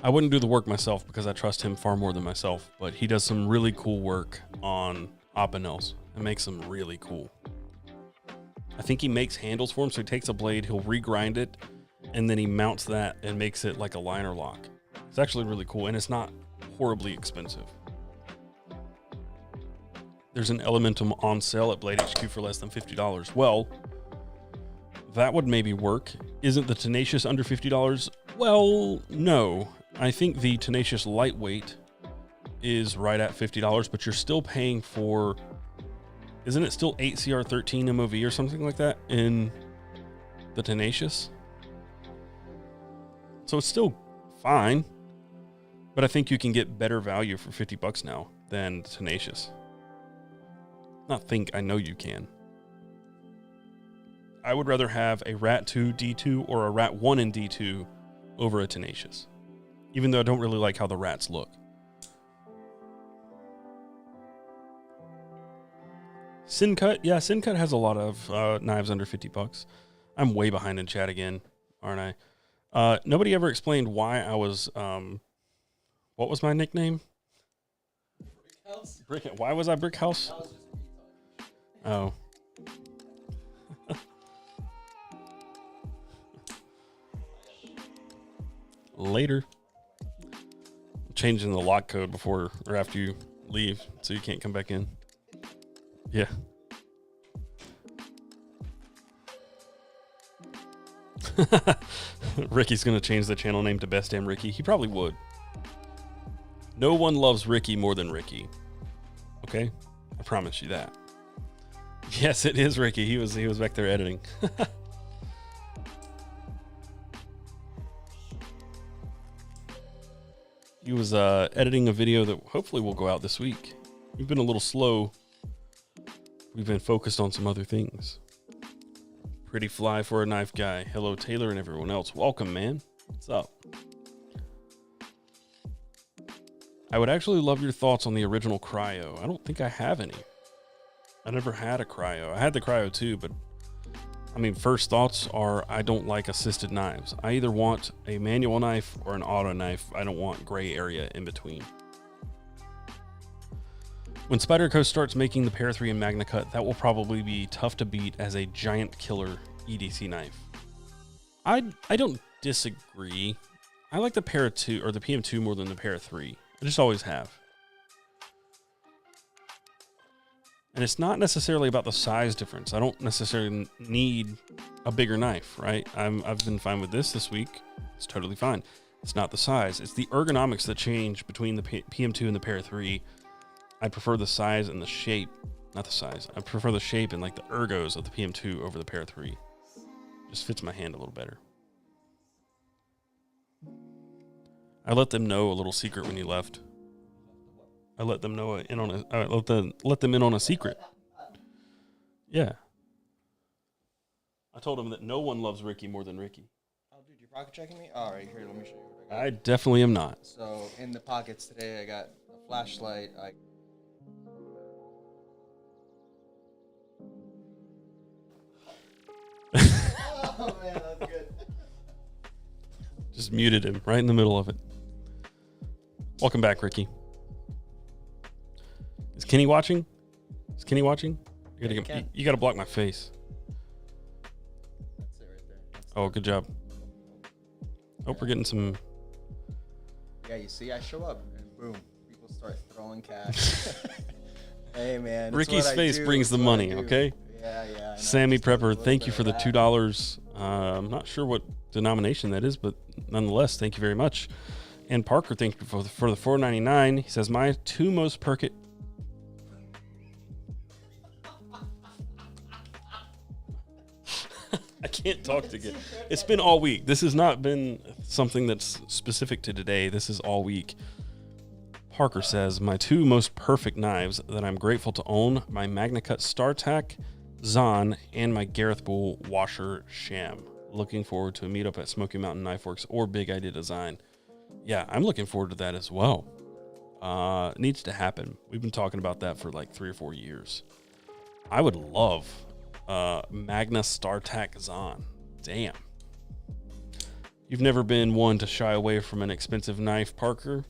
S1: I wouldn't do the work myself because I trust him far more than myself, but he does some really cool work on Opinels and makes them really cool. I think he makes handles for him, so he takes a blade, he'll regrind it, and then he mounts that and makes it like a liner lock. It's actually really cool, and it's not horribly expensive. There's an Elementum on sale at Blade HQ for less than $50. Well, that would maybe work. Isn't the Tenacious under $50? Well, no. I think the Tenacious Lightweight is right at $50, but you're still paying for, isn't it still 8CR13 MOV or something like that in the Tenacious? So it's still fine, but I think you can get better value for $50 now than Tenacious. Not think, I know you can. I would rather have a Rat 2 D2 or a Rat 1 in D2 over a Tenacious, even though I don't really like how the Rats look. Sincut, yeah, Sincut has a lot of knives under $50. I'm way behind in chat again, aren't I? Nobody ever explained why I was, what was my nickname?
S2: Brick House?
S1: Why was I Brick House?
S2: That was just a
S1: Oh. Later. Changing the lock code before or after you leave so you can't come back in. Yeah. Ricky's going to change the channel name to Best Damn Ricky. He probably would. No one loves Ricky more than Ricky. Okay? I promise you that. Yes, it is Ricky. He was back there editing. He was editing a video that hopefully will go out this week. We've been a little slow. We've been focused on some other things. Pretty fly for a knife guy. Hello, Taylor, and everyone else. Welcome, man. What's up? I would actually love your thoughts on the original cryo. I don't think I have any. I never had a cryo. I had the cryo too, but I mean, first thoughts are I don't like assisted knives. I either want a manual knife or an auto knife. I don't want gray area in between. When Spyderco starts making the Para 3 and Magna Cut, that will probably be tough to beat as a giant killer EDC knife. I don't disagree. I like the Para 2 or the PM2 more than the Para 3. I just always have. And it's not necessarily about the size difference. I don't necessarily need a bigger knife, right? I've been fine with this week. It's totally fine. It's not the size. It's the ergonomics that change between the PM2 and the Para 3. I prefer the size and the shape, not the size. I prefer the shape and like the ergos of the PM2 over the Para 3. Just fits my hand a little better. I let them know a little secret when you left. I let them know let them in on a secret. Yeah. I told them that no one loves Ricky more than Ricky.
S2: Oh, dude, you're pocket checking me? All right, here, let me show you what I got.
S1: I definitely am not.
S2: So, in the pockets today, I got a flashlight. Oh, man, that's good.
S1: Just muted him right in the middle of it. Welcome back, Ricky. Is Kenny watching? Is Kenny watching? You gotta block my face.
S2: That's it right there.
S1: Oh, good job. Hope we're getting some.
S2: Yeah, you see, I show up and boom, people start throwing cash. Hey, man.
S1: Ricky's face brings the money, okay?
S2: Yeah.
S1: Sammy Prepper, thank you for the $2. I'm not sure what denomination that is, but nonetheless, thank you very much. And Parker, thank you for the $4.99. He says, my two most perfect. I can't talk to get. It's been all week. This has not been something that's specific to today. This is all week. Parker says, my two most perfect knives that I'm grateful to own, my Magna Cut StarTac Zahn and my Gareth Bull Washer Sham. Looking forward to a meetup at Smoky Mountain Knife Works or Big Idea Design. Yeah, I'm looking forward to that as well. It needs to happen. We've been talking about that for like 3 or 4 years. I would love Magna StarTac Zahn. Damn. You've never been one to shy away from an expensive knife, Parker?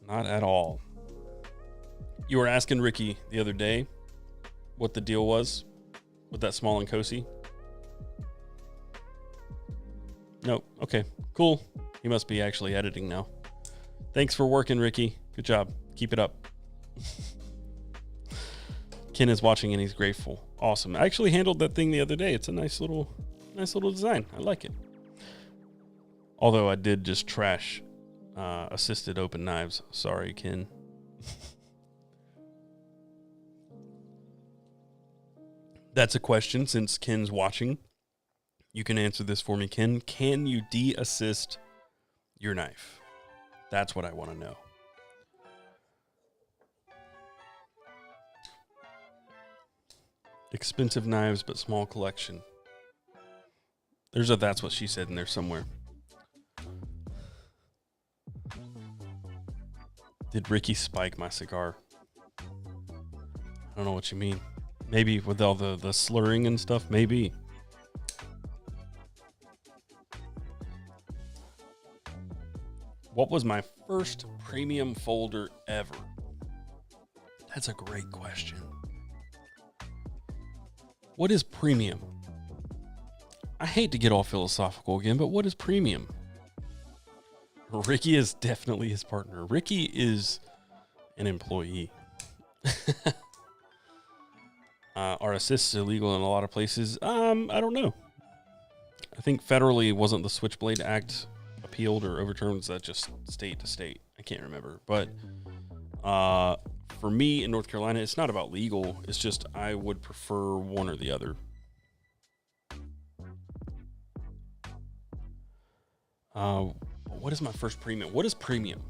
S1: Not at all. You were asking Ricky the other day what the deal was with that Small & Cosi. Nope. Okay, cool. He must be actually editing now. Thanks for working, Ricky. Good job. Keep it up. Ken is watching and he's grateful. Awesome. I actually handled that thing the other day. It's a nice little design. I like it. Although I did just trash assisted open knives. Sorry, Ken. That's a question since Ken's watching. You can answer this for me, Ken. Can you de-assist your knife? That's what I want to know. Expensive knives, but small collection. There's a that's what she said in there somewhere. Did Ricky spike my cigar? I don't know what you mean. Maybe with all the slurring and stuff, maybe. What was my first premium folder ever? That's a great question. What is premium? I hate to get all philosophical again, but what is premium? Ricky is definitely his partner. Ricky is an employee. Are assists illegal in a lot of places? I don't know. I think federally wasn't the Switchblade Act appealed or overturned. Was that just state to state? I can't remember. But for me in North Carolina, it's not about legal. It's just I would prefer one or the other. what is my first premium? What is premium?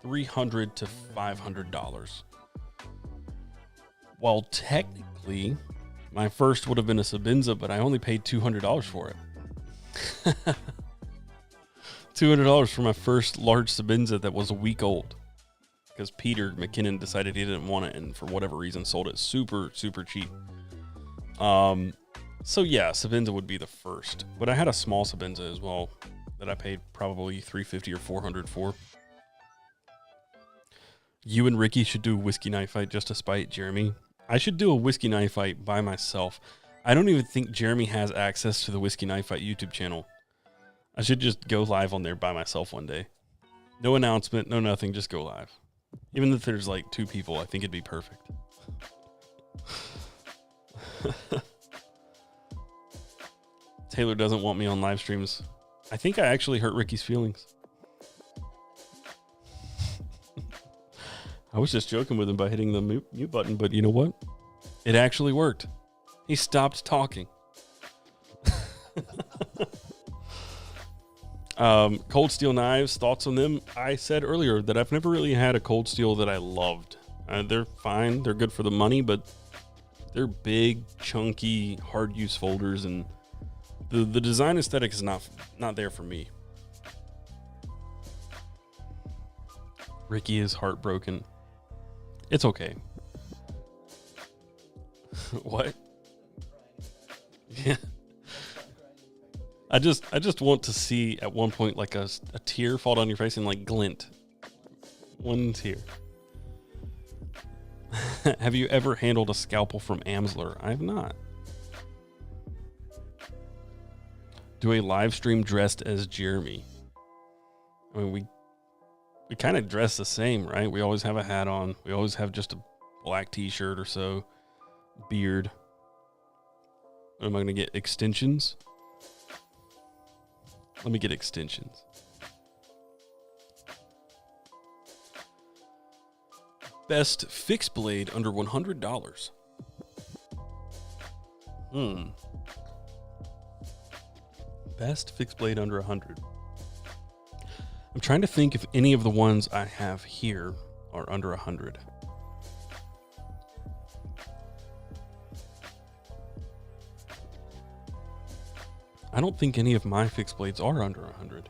S1: $300 to $500. Well, technically, my first would have been a Sabinza, but I only paid $200 for it. $200 for my first large Sabinza that was a week old. Because Peter McKinnon decided he didn't want it and for whatever reason sold it super, super cheap. So yeah, Sabinza would be the first. But I had a small Sabinza as well that I paid probably $350 or $400 for. You and Ricky should do a whiskey knife fight just to spite Jeremy. I should do a whiskey knife fight by myself. I don't even think Jeremy has access to the Whiskey Knife Fight YouTube channel. I should just go live on there by myself one day. No announcement, no nothing, just go live. Even if there's like 2 people, I think it'd be perfect. Taylor doesn't want me on live streams. I think I actually hurt Ricky's feelings. I was just joking with him by hitting the mute button, but you know what? It actually worked. He stopped talking. Cold steel knives, thoughts on them? I said earlier that I've never really had a cold steel that I loved. They're fine. They're good for the money, but they're big, chunky, hard use folders, and the design aesthetic is not there for me. Ricky is heartbroken. It's okay. What? Yeah. I just want to see at one point like a tear fall down your face and like glint. One tear. Have you ever handled a scalpel from Amsler? I have not. Do a live stream dressed as Jeremy. I mean, we kind of dress the same, right? We always have a hat on. We always have just a black t-shirt or so. Beard. Am I going to get extensions? Let me get extensions. Best fixed blade under $100. Best fixed blade under 100. I'm trying to think if any of the ones I have here are under 100. I don't think any of my fixed blades are under 100.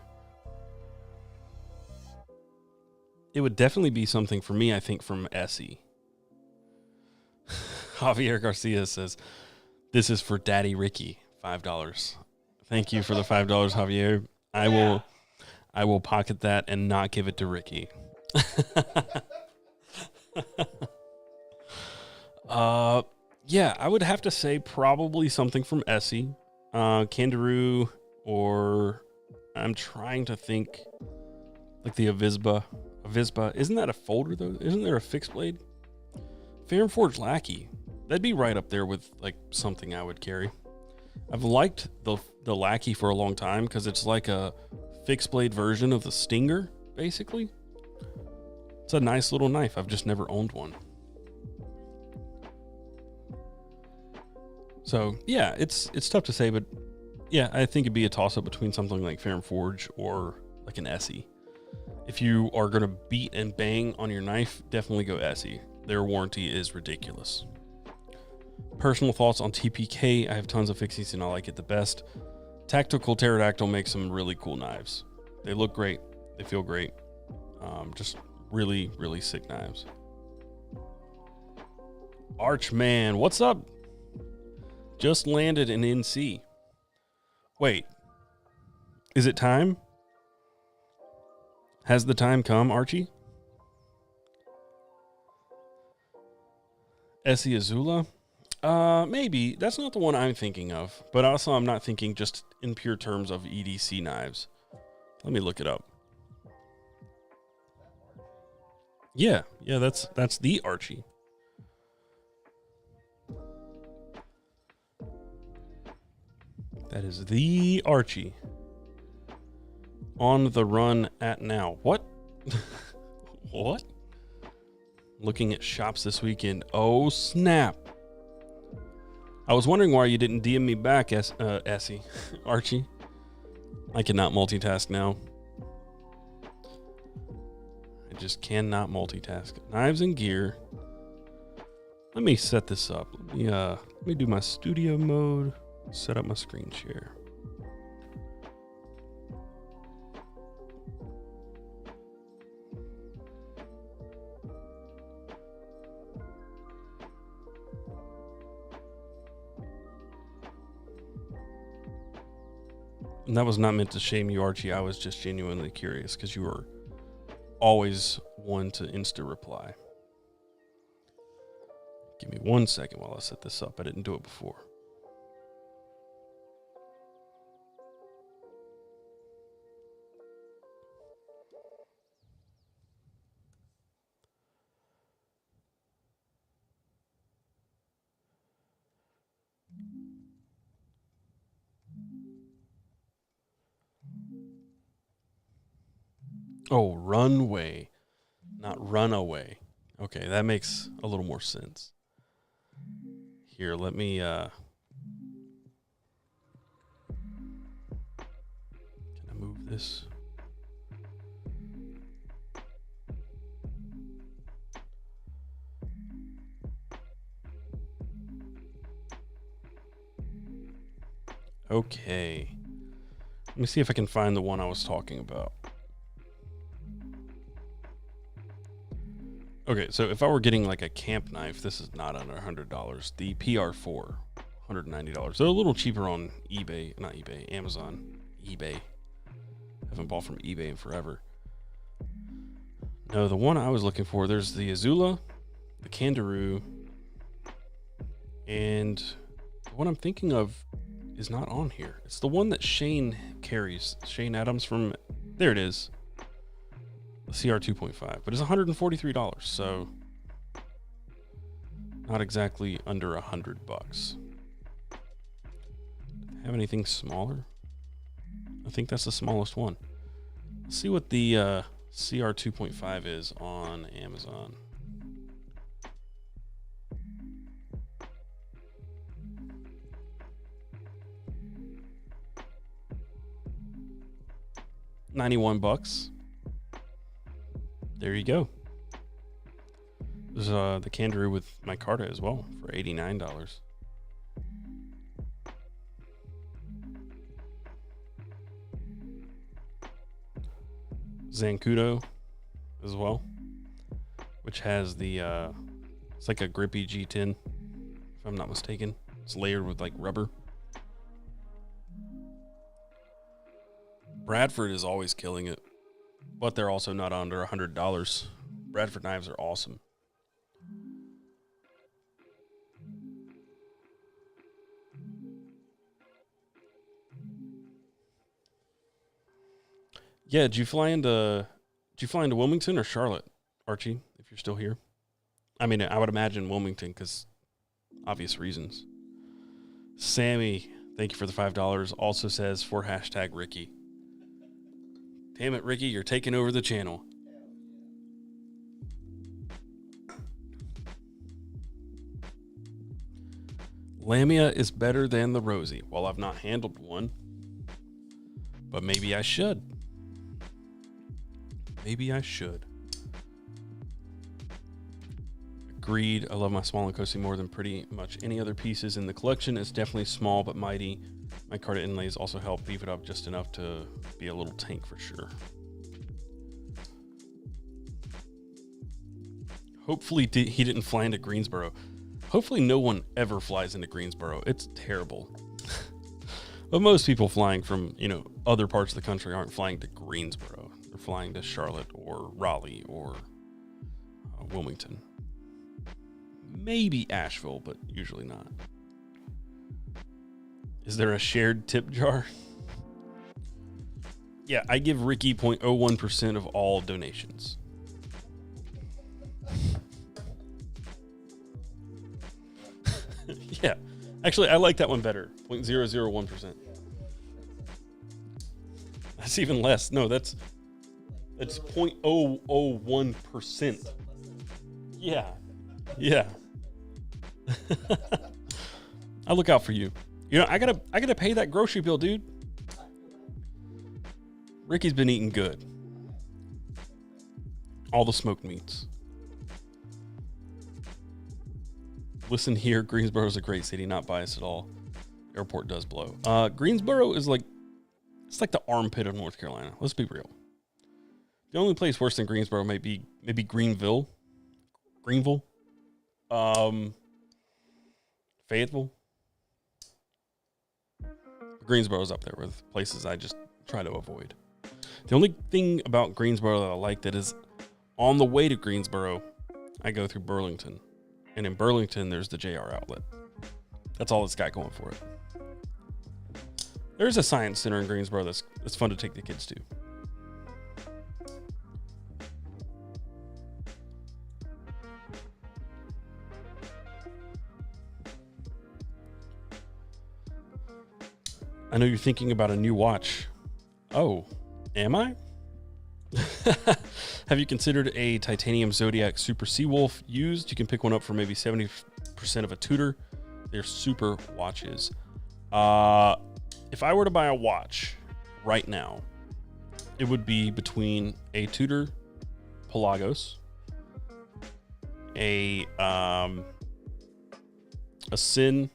S1: It would definitely be something for me, I think, from Essie. Javier Garcia says, "This is for Daddy Ricky, $5. Thank you for the $5, Javier. I will pocket that and not give it to Ricky. Yeah, I would have to say probably something from Essie, Kangaroo, or I'm trying to think like the Avispa. Isn't that a folder though? Isn't there a fixed blade? Fair and Forge Lackey. That'd be right up there with like something I would carry. I've liked the Lackey for a long time because it's like a fixed blade version of the Stinger, basically. It's a nice little knife. I've just never owned one. So yeah, it's tough to say, but yeah, I think it'd be a toss up between something like Fair and Forge or like an Essie. If you are gonna beat and bang on your knife, definitely go Essie. Their warranty is ridiculous. Personal thoughts on TPK. I have tons of fixies and I like it the best. Tactical Pterodactyl makes some really cool knives. They look great. They feel great. Just really, really sick knives. Archman, what's up? Just landed in NC. Wait, is it time? Has the time come, Archie? Essie Azula? Maybe. That's not the one I'm thinking of. But also I'm not thinking just in pure terms of EDC knives. Let me look it up. Yeah, that's the Archie. That is the Archie. On the run at now. What? What? Looking at shops this weekend. Oh, snap. I was wondering why you didn't DM me back, Essie. Archie. I cannot multitask now. I just cannot multitask. Knives and gear. Let me set this up. Let me do my studio mode. Set up my screen share. And that was not meant to shame you, Archie. I was just genuinely curious because you were always one to insta reply. Give me 1 second while I set this up. I didn't do it before. Oh, runway, not runaway. Okay, that makes a little more sense. Here, let me, can I move this? Okay. Let me see if I can find the one I was talking about. Okay, so if I were getting like a camp knife, this is not under $100. The PR4, $190. They're a little cheaper on eBay, not eBay, Amazon, eBay. Haven't bought from eBay in forever. No, the one I was looking for, there's the Azula, the Kangaroo, and the one I'm thinking of is not on here. It's the one that Shane carries. Shane Adams from, there it is. The CR 2.5, but it's $143, so not exactly under $100. Have anything smaller? I think that's the smallest one. Let's see what the CR 2.5 is on Amazon. $91. There you go. There's the Kangaroo with micarta as well for $89. Zancudo as well, which has the it's like a grippy G10, if I'm not mistaken. It's layered with like rubber. Bradford is always killing it, but they're also not under $100. Bradford knives are awesome. Yeah, did you fly into Wilmington or Charlotte, Archie, if you're still here? I mean, I would imagine Wilmington because obvious reasons. Sammy, thank you for the $5. Also says for hashtag Ricky. Damn it, Ricky, you're taking over the channel. Lamia is better than the Rosie. Well, I've not handled one, but maybe I should. Maybe I should. Agreed. I love my small Nkosi more than pretty much any other pieces in the collection. It's definitely small but mighty. Micarta inlays also help beef it up just enough to be a little tank for sure. Hopefully he didn't fly into Greensboro. Hopefully no one ever flies into Greensboro. It's terrible. But most people flying from, other parts of the country aren't flying to Greensboro. They're flying to Charlotte or Raleigh or Wilmington. Maybe Asheville, but usually not. Is there a shared tip jar? Yeah, I give Ricky 0.01% of all donations. Yeah, actually, I like that one better. 0.001%. That's even less. No, that's 0.001%. Yeah. I'll look out for you. I gotta pay that grocery bill, dude. Ricky's been eating good. All the smoked meats. Listen here, Greensboro is a great city, not biased at all. Airport does blow. Greensboro is like, it's like the armpit of North Carolina. Let's be real. The only place worse than Greensboro might be maybe Greenville. Fayetteville. Greensboro's up there with places I just try to avoid. The only thing about Greensboro that I like that is on the way to Greensboro, I go through Burlington. And in Burlington, there's the JR outlet. That's all it's got going for it. There's a science center in Greensboro that's fun to take the kids to. I know you're thinking about a new watch. Oh, am I? Have you considered a titanium Zodiac Super Seawolf used? You can pick one up for maybe 70% of a Tudor. They're super watches. If I were to buy a watch right now, it would be between a Tudor Pelagos, a Sin,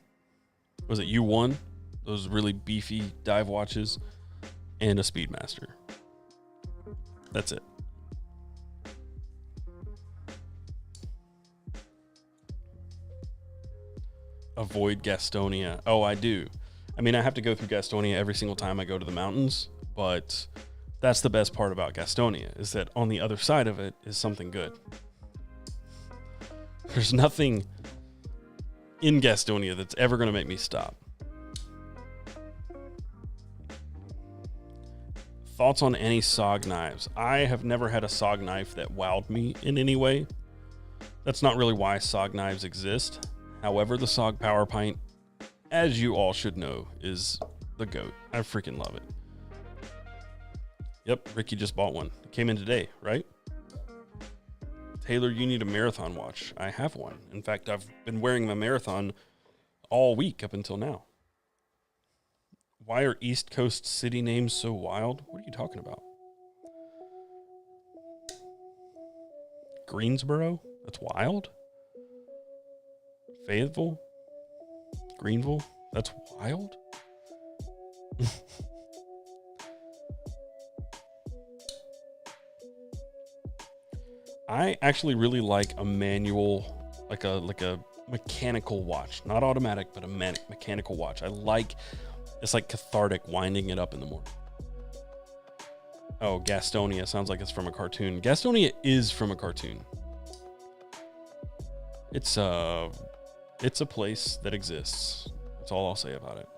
S1: was it U1? Those really beefy dive watches, and a Speedmaster. That's it. Avoid Gastonia. Oh, I do. I mean, I have to go through Gastonia every single time I go to the mountains, but that's the best part about Gastonia, is that on the other side of it is something good. There's nothing in Gastonia that's ever going to make me stop. Thoughts on any SOG knives? I have never had a SOG knife that wowed me in any way. That's not really why SOG knives exist. However, the SOG Power Pint, as you all should know, is the GOAT. I freaking love it. Yep, Ricky just bought one. It came in today, right? Taylor, you need a marathon watch. I have one. In fact, I've been wearing my marathon all week up until now. Why are East Coast city names so wild? What are you talking about? Greensboro? That's wild? Fayetteville? Greenville? That's wild? I actually really like a manual, like a mechanical watch. Not automatic, but a mechanical watch. It's like cathartic winding it up in the morning. Oh, Gastonia sounds like it's from a cartoon. Gastonia is from a cartoon. It's a place that exists. That's all I'll say about it.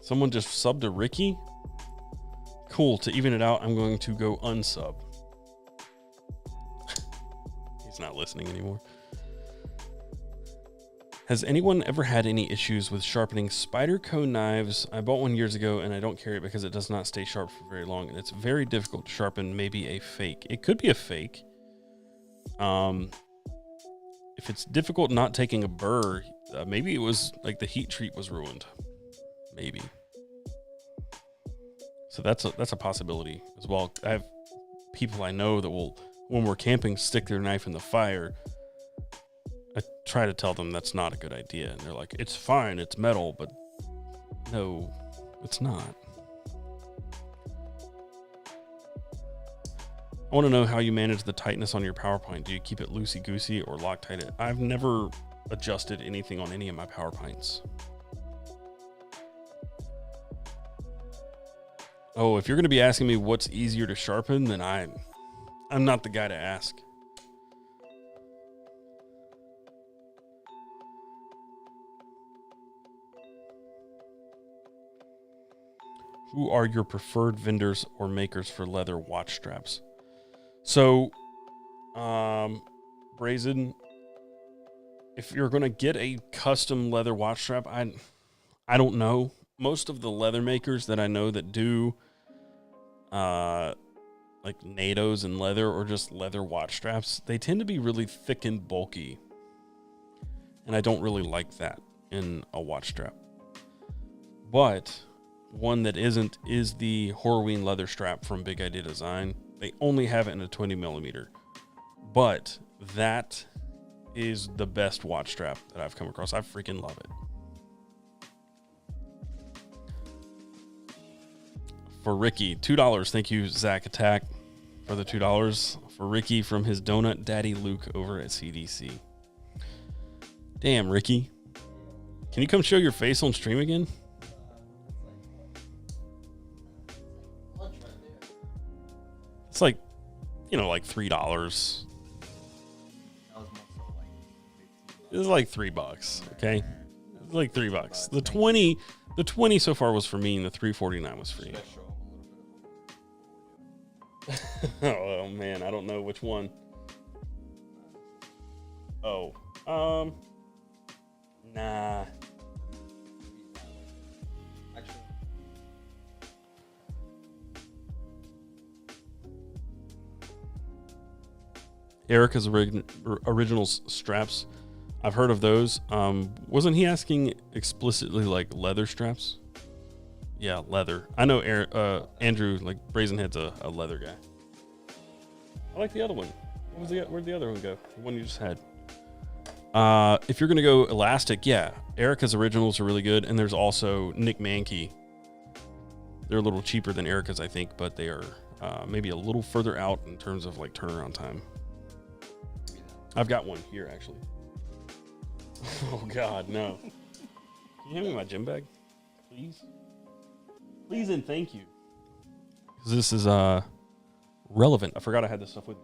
S1: Someone just subbed to Ricky? Cool, to even it out, I'm going to go unsub. He's not listening anymore. Has anyone ever had any issues with sharpening Spyderco knives? I bought one years ago and I don't carry it because it does not stay sharp for very long, and it's very difficult to sharpen. Maybe a fake. It could be a fake. If it's difficult not taking a burr, maybe it was like the heat treat was ruined. Maybe. So that's a possibility as well. I have people I know that will, when we're camping, stick their knife in the fire. I try to tell them that's not a good idea, and they're like, it's fine, it's metal, but no, it's not. I want to know how you manage the tightness on your PowerPoint. Do you keep it loosey-goosey or Loctite it? I've never adjusted anything on any of my PowerPoints. Oh, if you're going to be asking me what's easier to sharpen, then I'm not the guy to ask. Who are your preferred vendors or makers for leather watch straps? So, Brazen, if you're going to get a custom leather watch strap, I don't know. Most of the leather makers that I know that do like NATOs and leather or just leather watch straps, they tend to be really thick and bulky. And I don't really like that. in a watch strap. But one that isn't is the Horween leather strap from Big Idea Design. They only have it in a 20 millimeter, but that is the best watch strap that I've come across. I freaking love it. For Ricky, $2. Thank you, Zach Attack, for the $2 for Ricky from his Donut Daddy Luke over at CDC. Damn, Ricky. Can you come show your face on stream again? It's like, you know, like $3. It was like $3, okay? It was like $3. The 20 so far was for me, and the $3.49 was for you. Oh man, I don't know which one. Oh, nah. Erica's originals straps. I've heard of those. Wasn't he asking explicitly like leather straps? Yeah, leather. I know Andrew, like Brazenhead's a leather guy. I like the other one. Where'd the other one go? The one you just had. If you're going to go elastic, yeah, Erica's originals are really good. And there's also Nick Mankey. They're a little cheaper than Erica's, I think, but they are maybe a little further out in terms of like turnaround time. I've got one here, actually. Oh, God, no. Can you hand me my gym bag, please? Please and thank you. Because this is relevant. I forgot I had this stuff with me.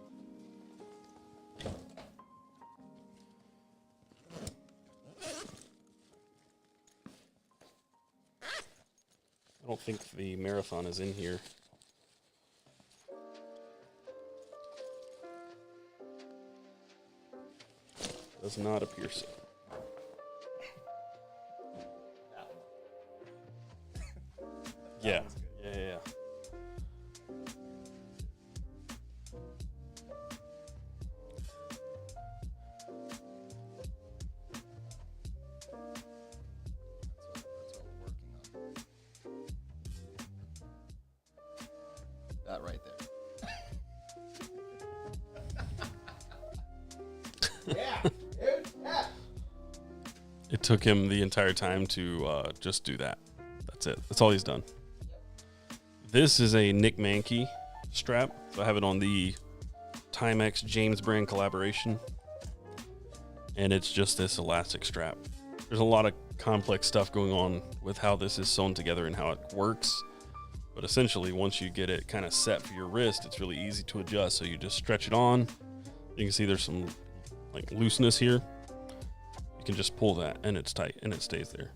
S1: I don't think the marathon is in here. Does not appear so. Yeah.
S2: That right there. Yeah, dude. Yeah.
S1: It took him the entire time to just do that. That's it. That's all he's done. This is a Nick Mankey strap. So I have it on the Timex James brand collaboration. And it's just this elastic strap. There's a lot of complex stuff going on with how this is sewn together and how it works. But essentially, once you get it kind of set for your wrist, it's really easy to adjust. So you just stretch it on. You can see there's some like looseness here. You can just pull that and it's tight and it stays there.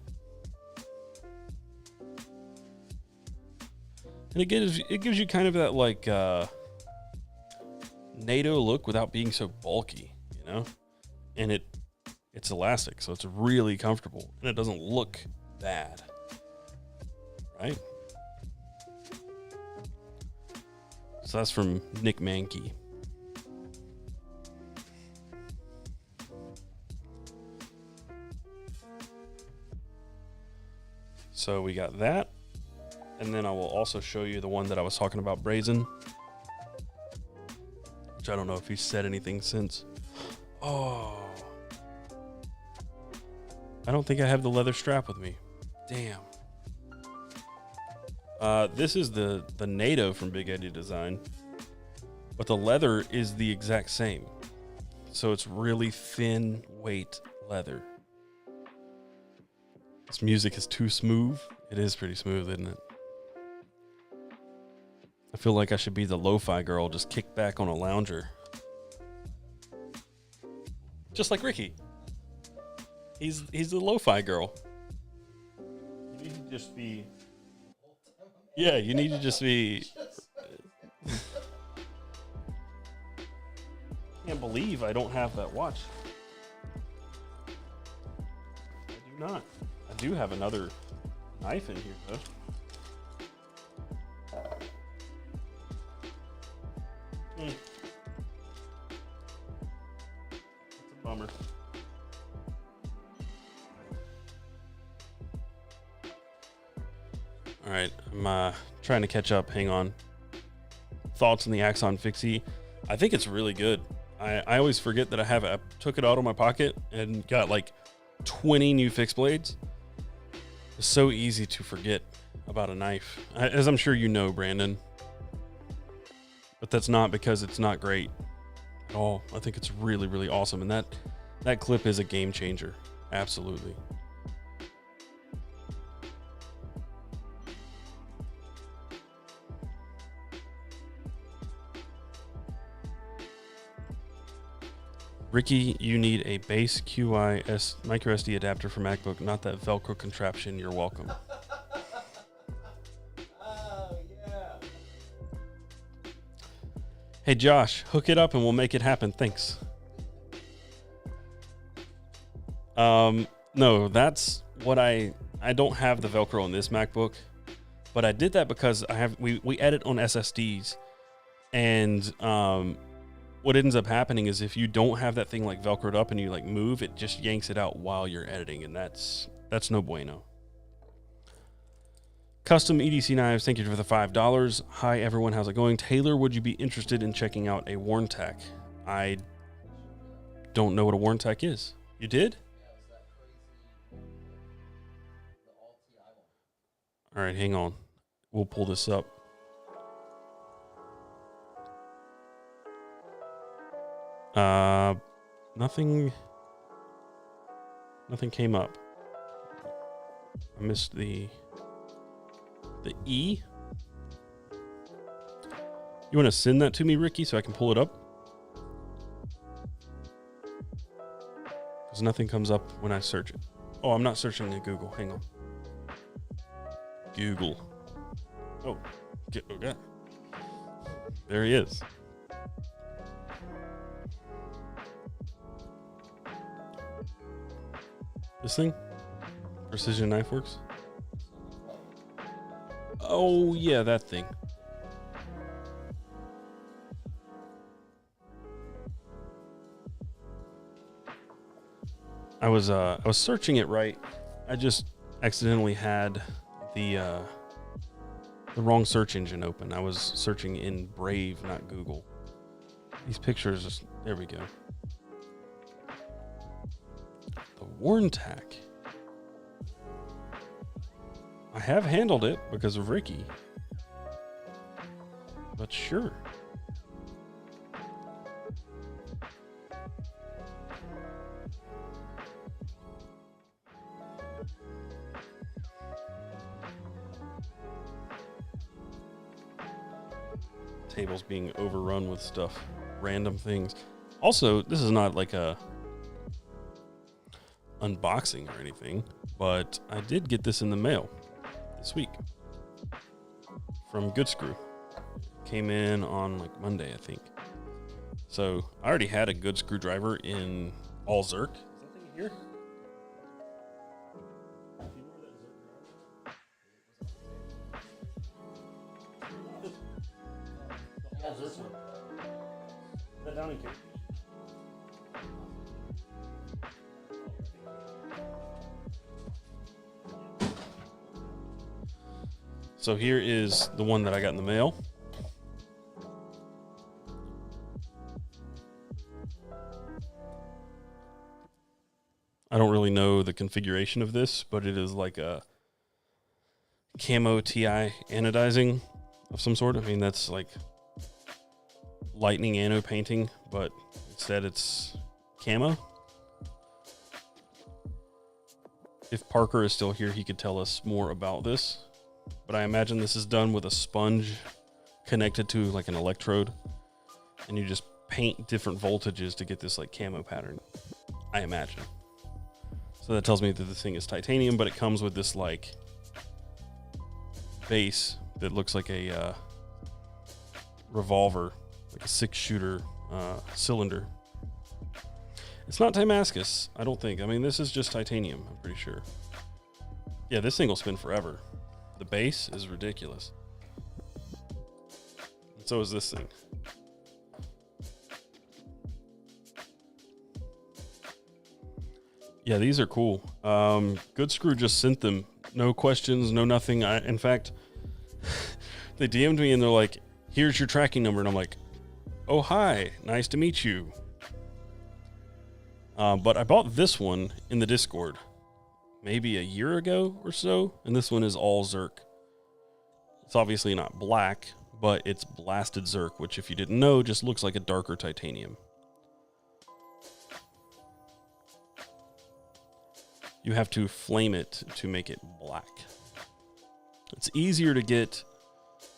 S1: And it gives you kind of that like NATO look without being so bulky, you know? And it's elastic, so it's really comfortable and it doesn't look bad. Right? So that's from Nick Mankey. So we got that. And then I will also show you the one that I was talking about, Brazen. Which I don't know if he's said anything since. Oh. I don't think I have the leather strap with me. Damn. This is the NATO from Big Idea Design. But the leather is the exact same. So it's really thin weight leather. This music is too smooth. It is pretty smooth, isn't it? I feel like I should be the lo-fi girl, just kick back on a lounger. Just like Ricky. He's the lo-fi girl. You need to just be... Yeah, you need to just be... I can't believe I don't have that watch. I do not. I do have another knife in here, though. That's a bummer. All right, I'm trying to catch up. Hang on. Thoughts on the Axon Fixie? I think it's really good. I always forget that I took it out of my pocket and got like 20 new fixed blades. It's so easy to forget about a knife, as I'm sure you know, Brandon. But that's not because it's not great at all. I think it's really, really awesome. And that clip is a game changer. Absolutely. Ricky, you need a base QI micro SD adapter for MacBook, not that Velcro contraption. You're welcome.
S2: Oh, yeah.
S1: Hey, Josh, hook it up and we'll make it happen. Thanks. No, that's what I don't have the Velcro on this MacBook, but I did that because we edit on SSDs, and what ends up happening is if you don't have that thing like Velcroed up and you like move, it just yanks it out while you're editing, and that's no bueno. Custom EDC knives, thank you for the $5. Hi everyone, how's it going? Taylor, would you be interested in checking out a Warntech? I don't know what a Warntech is. You did? All right, hang on. We'll pull this up. Nothing came up. I missed the E. You want to send that to me, Ricky, so I can pull it up? Because nothing comes up when I search it. Oh, I'm not searching in Google. Hang on. Google. Oh, okay. There he is. This thing? Precision Knife Works? Oh, yeah, that thing. I was searching it right. I just accidentally had the wrong search engine open. I was searching in Brave, not Google. These pictures, there we go. The Warntech. I have handled it because of Ricky. But sure. Table's being overrun with stuff. Random things. Also, this is not like a unboxing or anything, but I did get this in the mail this week from Good Screw. Came in on like Monday, I think. So I already had a good screwdriver in all Zerk. Is that thing here? Is that down in here? So here is the one that I got in the mail. I don't really know the configuration of this, but it is like a camo TI anodizing of some sort. I mean, that's like lightning anode painting, but instead it's camo. If Parker is still here, he could tell us more about this. But I imagine this is done with a sponge connected to like an electrode, and you just paint different voltages to get this like camo pattern, I imagine. So that tells me that this thing is titanium, but it comes with this like base that looks like a revolver, like a 6-shooter cylinder. It's not Damascus, I don't think. I mean, this is just titanium, I'm pretty sure. Yeah, this thing will spin forever. The base is ridiculous. And so is this thing. Yeah, these are cool. Good Screw just sent them No questions, no nothing. In fact, they DM'd me and they're like, here's your tracking number. And I'm like, oh, hi, nice to meet you. But I bought this one in the Discord maybe a year ago or so, and this one is all Zerk. It's obviously not black, but it's blasted Zerk, which if you didn't know, just looks like a darker titanium. You have to flame it to make it black. It's easier to get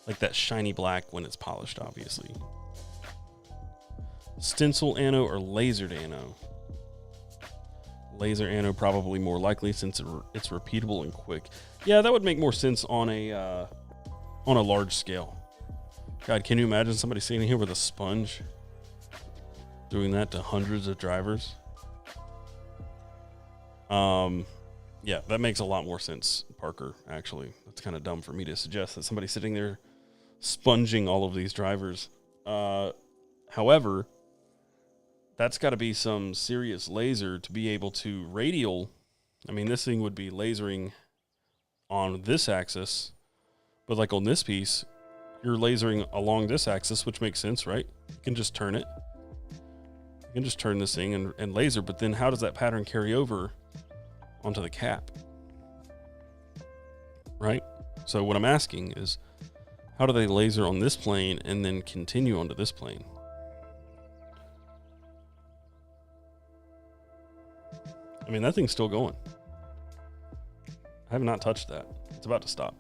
S1: like that shiny black when it's polished, obviously. Stencil anno or lasered anno? Laser anno probably more likely since it's repeatable and quick. Yeah, that would make more sense on a large scale. God, can you imagine somebody sitting here with a sponge doing that to hundreds of drivers? Yeah, that makes a lot more sense, Parker, actually. That's kind of dumb for me to suggest that somebody's sitting there sponging all of these drivers. However, that's got to be some serious laser to be able to radial. I mean, this thing would be lasering on this axis, but like on this piece, you're lasering along this axis, which makes sense, right? You can just turn it. You can just turn this thing and laser, but then how does that pattern carry over onto the cap? Right? So what I'm asking is, how do they laser on this plane and then continue onto this plane? I mean, that thing's still going. I have not touched that. It's about to stop.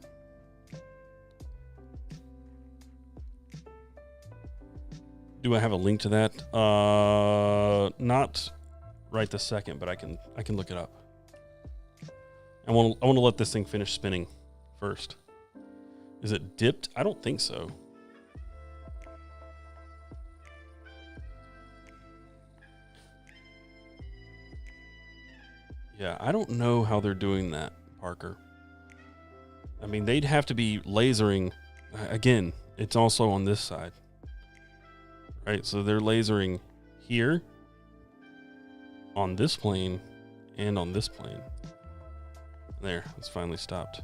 S1: Do I have a link to that? Not right this second, but I can look it up. I want to let this thing finish spinning first. Is it dipped? I don't think so. Yeah, I don't know how they're doing that, Parker. I mean, they'd have to be lasering. Again, it's also on this side. Right, so they're lasering here, on this plane, and on this plane. There, it's finally stopped.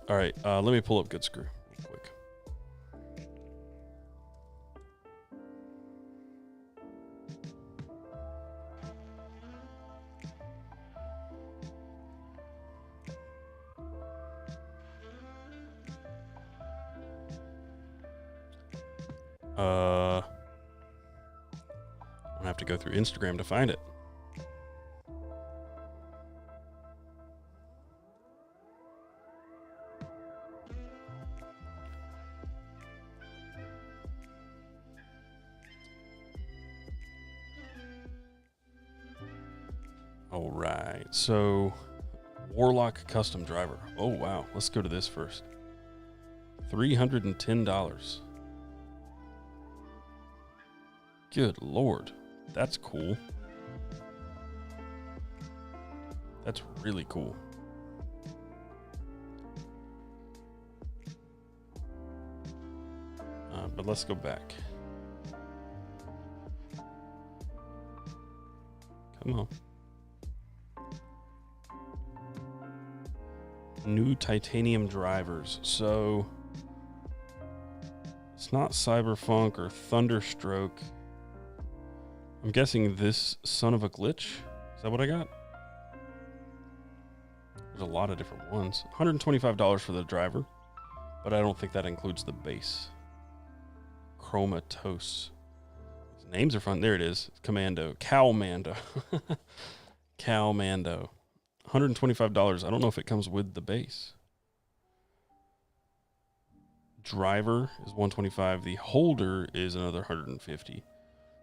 S1: All right, let me pull up Good Screw real quick. I'm gonna have to go through Instagram to find it. All right, so Warlock custom driver. Oh wow, let's go to this first. $310. Good Lord, that's cool. That's really cool. But let's go back. Come on. New titanium drivers. So it's not Cyberfunk or Thunderstroke. I'm guessing this son of a glitch. Is that what I got? There's a lot of different ones. $125 for the driver, but I don't think that includes the base. Chromatose. His names are fun. There it is. Commando. Cowmando. Cowmando. $125. I don't know if it comes with the base. Driver is $125. The holder is another $150.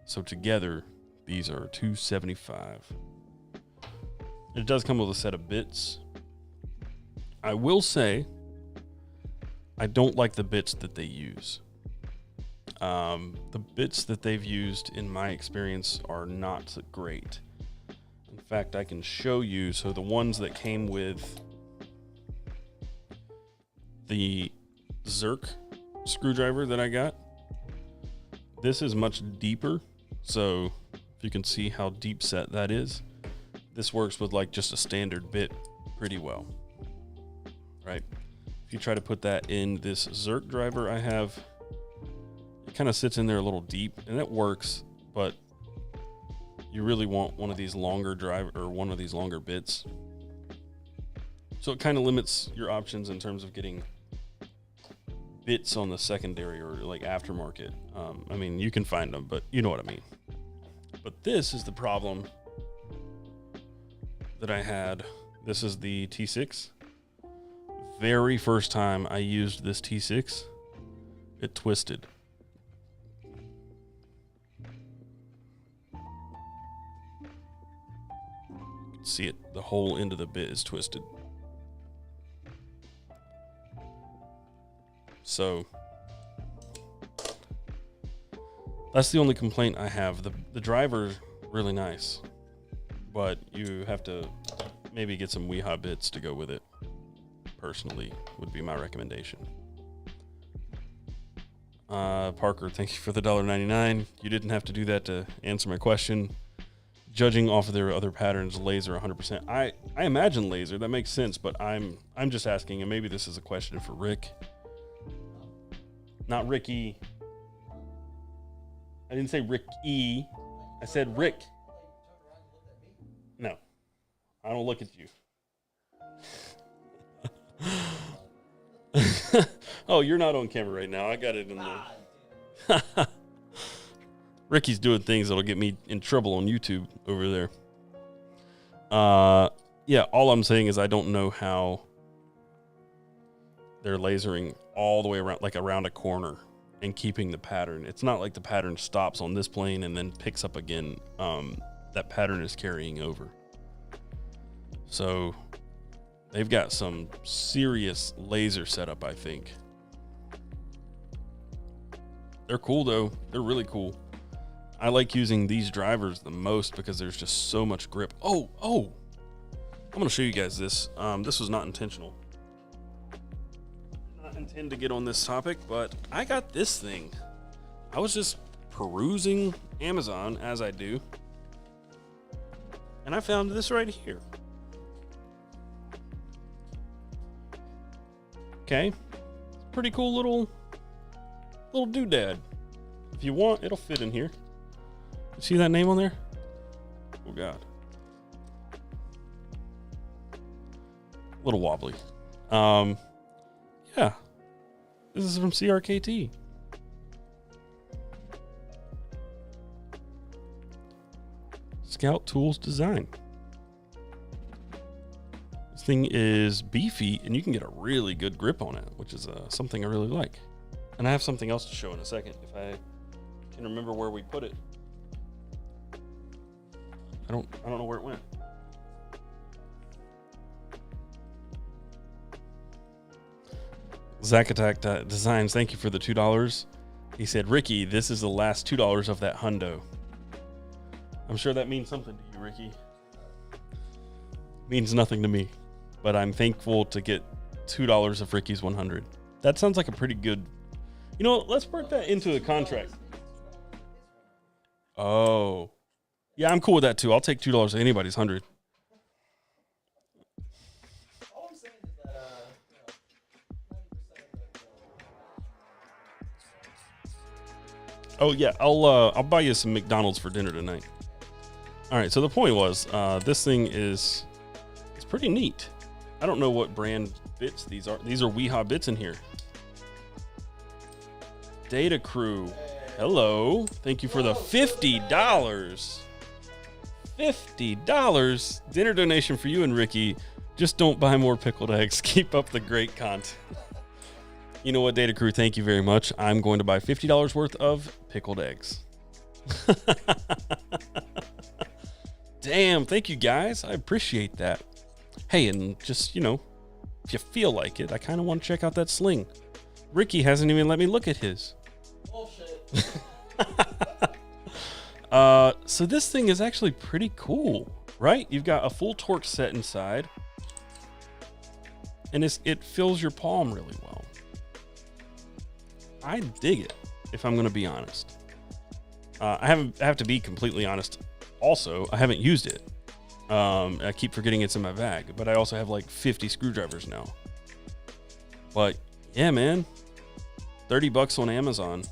S1: So together, these are $275. It does come with a set of bits. I will say, I don't like the bits that they use. The bits that they've used, in my experience, are not great. In fact, I can show you. So the ones that came with the Zerk screwdriver that I got. This is much deeper, so if you can see how deep set that is, this works with like just a standard bit pretty well, right? If you try to put that in this Zerk driver I have, it kind of sits in there a little deep, and it works, but you really want one of these longer longer bits. So it kind of limits your options in terms of getting bits on the secondary or like aftermarket. I mean, you can find them, but you know what I mean. But this is the problem that I had. This is the T6. Very first time I used this T6, it twisted. See it, the whole end of the bit is twisted. So that's the only complaint I have. The driver's really nice, but you have to maybe get some Weehaw bits to go with it. Personally, would be my recommendation. Parker, thank you for the $1.99. You didn't have to do that to answer my question. Judging off of their other patterns, laser 100%. I imagine laser. That makes sense, but I'm just asking, and maybe this is a question for Rick. Not Ricky. I didn't say Ricky. I said Rick. No, I don't look at you. Oh, you're not on camera right now. I got it in there. Ricky's doing things that'll get me in trouble on YouTube over there. Yeah, all I'm saying is I don't know how they're lasering all the way around, like around a corner, and keeping the pattern. It's not like the pattern stops on this plane and then picks up again. That pattern is carrying over. So they've got some serious laser setup, I think. They're cool though. They're really cool. I like using these drivers the most because there's just so much grip. Oh, I'm gonna show you guys this. This was not intentional. Did not intend to get on this topic, but I got this thing. I was just perusing Amazon, as I do, and I found this right here. Okay, pretty cool little doodad. If you want, it'll fit in here. See that name on there? Oh God. A little wobbly. Yeah. This is from CRKT. Scout Tools Design. This thing is beefy, and you can get a really good grip on it, which is something I really like. And I have something else to show in a second if I can remember where we put it. I don't know where it went. Zack Attack Designs, thank you for the $2. He said, Ricky, this is the last $2 of that hundo. I'm sure that means something to you, Ricky. Means nothing to me, but I'm thankful to get $2 of Ricky's 100. That sounds like a pretty good. You know, let's work that into the contract. Oh. Yeah, I'm cool with that too. I'll take $2 of anybody's 100.
S2: All I'm saying is that, 90%
S1: Oh yeah, I'll buy you some McDonald's for dinner tonight. All right, so the point was, this thing it's pretty neat. I don't know what brand bits these are. These are Weehaw bits in here. Data Crew, hello. Thank you for the $50. $50 dinner donation for you and Ricky. Just don't buy more pickled eggs. Keep up the great content. You know what, Data Crew, thank you very much. I'm going to buy $50 worth of pickled eggs. Damn, thank you guys. I appreciate that. Hey, and just, you know, if you feel like it, I kind of want to check out that sling. Ricky hasn't even let me look at his.
S2: bullshit.
S1: So this thing is actually pretty cool, right? You've got a full torque set inside, and it fills your palm really well. I dig it, if I'm going to be honest. I have to be completely honest. Also, I haven't used it. I keep forgetting it's in my bag, but I also have like 50 screwdrivers now. But yeah, man, $30 on Amazon.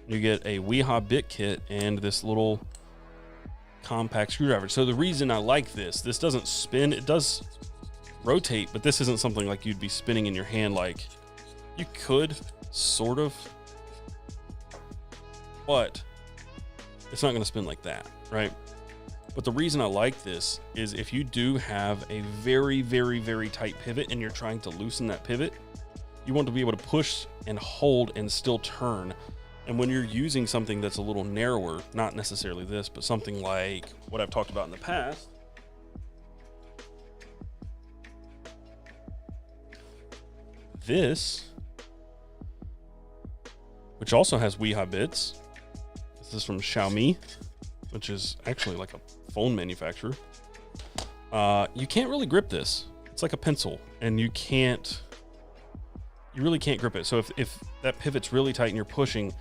S1: You get a Weehaw bit kit and this little compact screwdriver. So the reason I like this doesn't spin. It does rotate, but this isn't something like you'd be spinning in your hand. Like you could sort of, but it's not going to spin like that, right? But the reason I like this is if you do have a very, very, very tight pivot and you're trying to loosen that pivot, you want to be able to push and hold and still turn. And when you're using something that's a little narrower, not necessarily this, but something like what I've talked about in the past, this, which also has Weehaw bits. This is from Xiaomi, which is actually like a phone manufacturer. You can't really grip this. It's like a pencil, and you really can't grip it. So if that pivot's really tight and you're pushing,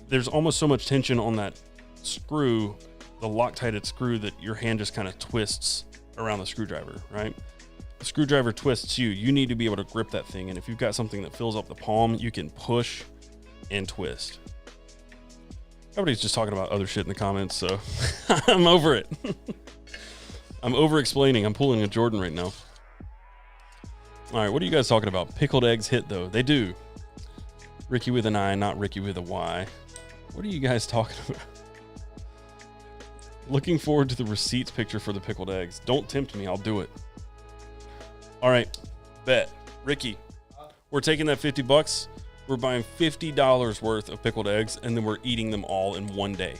S1: there's almost so much tension on that screw, the Loctited screw, that your hand just kind of twists around the screwdriver, right? The screwdriver twists you. You need to be able to grip that thing. And if you've got something that fills up the palm, you can push and twist. Everybody's just talking about other shit in the comments, so I'm over it. I'm over explaining. I'm pulling a Jordan right now. All right, what are you guys talking about? Pickled eggs hit, though. They do. Ricky with an I, not Ricky with a Y. What are you guys talking about? Looking forward to the receipts picture for the pickled eggs. Don't tempt me. I'll do it. All right, bet. Ricky, we're taking that $50. We're buying $50 worth of pickled eggs, and then we're eating them all in one day.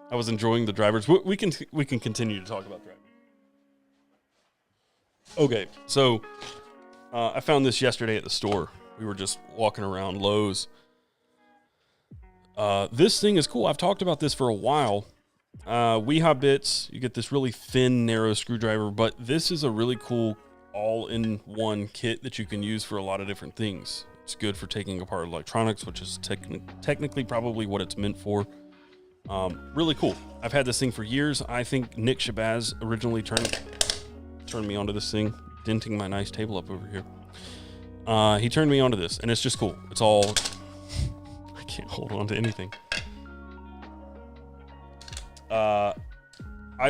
S1: I was enjoying the drivers. We can continue to talk about drivers. Okay, so I found this yesterday at the store. We were just walking around Lowe's. This thing is cool. I've talked about this for a while. Weehaw bits. You get this really thin, narrow screwdriver, but this is a really cool all-in-one kit that you can use for a lot of different things. It's good for taking apart electronics, which is technically probably what it's meant for. Really cool. I've had this thing for years. I think Nick Shabazz originally turned me onto this thing, denting my nice table up over here. He turned me onto this, and it's just cool. It's all... I can't hold on to anything. I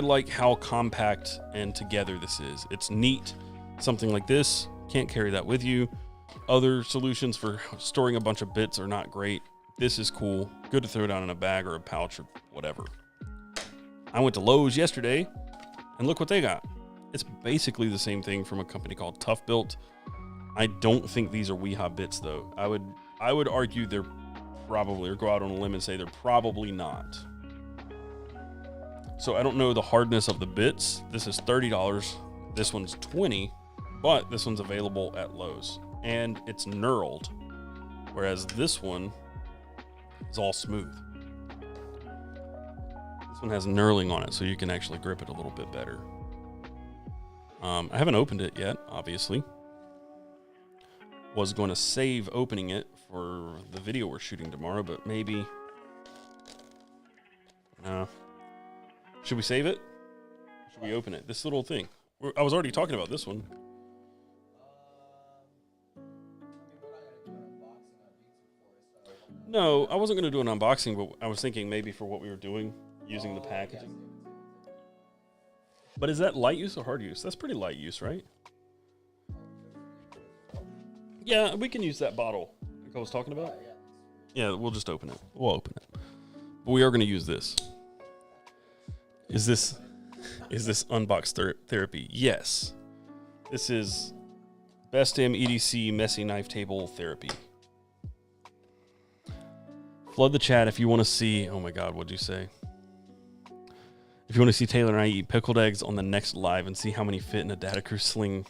S1: like how compact and together this is. It's neat. Something like this, can't carry that with you. Other solutions for storing a bunch of bits are not great. This is cool. Good to throw down in a bag or a pouch or whatever. I went to Lowe's yesterday, and look what they got. It's basically the same thing from a company called Tough Built. I don't think these are Weehaw bits, though. I would argue they're probably, or go out on a limb and say they're probably not. So I don't know the hardness of the bits. This is $30. This one's $20, but this one's available at Lowe's, and it's knurled, whereas this one is all smooth. This one has knurling on it, so you can actually grip it a little bit better. I haven't opened it yet, obviously. Was going to save opening it for the video we're shooting tomorrow, but maybe... No. Should we save it? Should we open it? This little thing. I was already talking about this one. No, I wasn't going to do an unboxing, but I was thinking maybe for what we were doing, using the packaging. But is that light use or hard use? That's pretty light use, right? Yeah, we can use that bottle like I was talking about. Yeah, we'll just open it. We'll open it. But we are going to use this. Is this unbox therapy? Yes. This is Best Damn EDC Messy Knife Table Therapy. Flood the chat if you want to see... Oh my God, what'd you say? If you want to see Taylor and I eat pickled eggs on the next live and see how many fit in a Data Crew sling.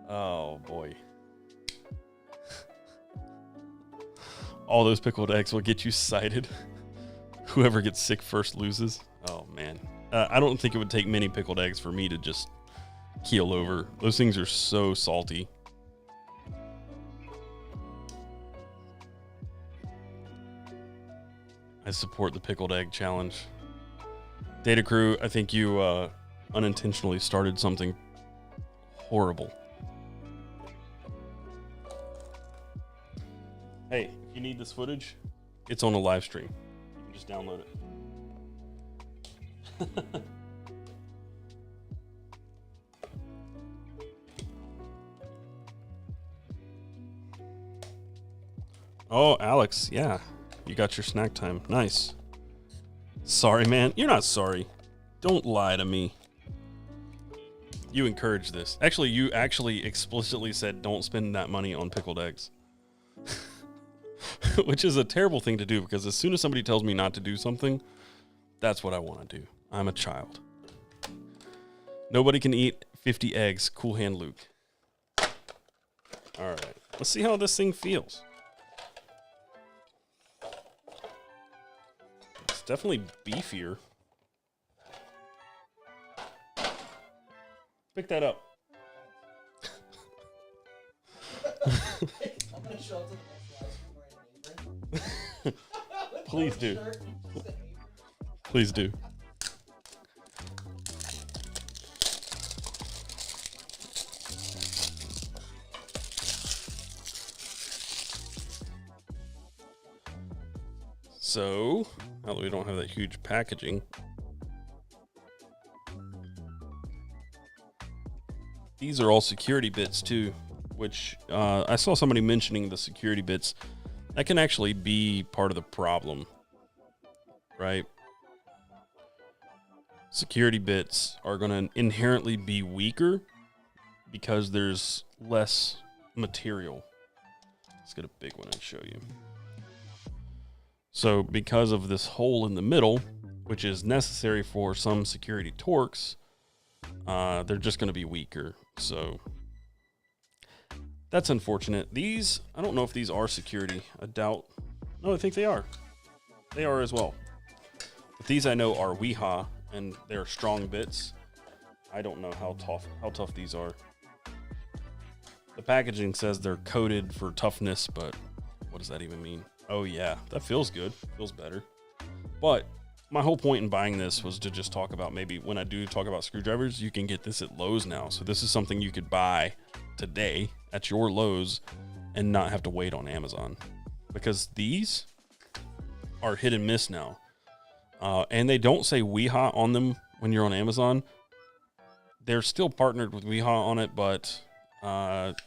S1: Oh, boy. All those pickled eggs will get you cited. Whoever gets sick first loses. Oh, man. I don't think it would take many pickled eggs for me to just keel over. Those things are so salty. I support the pickled egg challenge. Data Crew, I think you unintentionally started something horrible. Hey, if you need this footage, it's on a live stream. You can just download it. Oh, Alex, yeah. You got your snack time. Nice. Sorry, man. You're not sorry. Don't lie to me. You encouraged this. Actually, you actually explicitly said don't spend that money on pickled eggs. Which is a terrible thing to do because as soon as somebody tells me not to do something, that's what I want to do. I'm a child. Nobody can eat 50 eggs. Cool hand, Luke. All right. Let's see how this thing feels. It's definitely beefier. Pick that up.
S2: I'm gonna show up to the next live stream wearing an apron.
S1: Please do. Please do. So, now that we don't have that huge packaging, these are all security bits too, which I saw somebody mentioning the security bits. That can actually be part of the problem, right? Security bits are going to inherently be weaker because there's less material. Let's get a big one and show you. So because of this hole in the middle, which is necessary for some security torques, they're just going to be weaker. So that's unfortunate. These, I don't know if these are security. I doubt. No, I think they are. They are as well. But these I know are Weeha, and they're strong bits. I don't know how tough these are. The packaging says they're coated for toughness, but what does that even mean? Oh yeah, that feels good. Feels better. But my whole point in buying this was to just talk about, maybe when I do talk about screwdrivers, you can get this at Lowe's now. So this is something you could buy today at your Lowe's and not have to wait on Amazon, because these are hit and miss now. And they don't say Weeha on them when you're on Amazon. They're still partnered with Weeha on it, but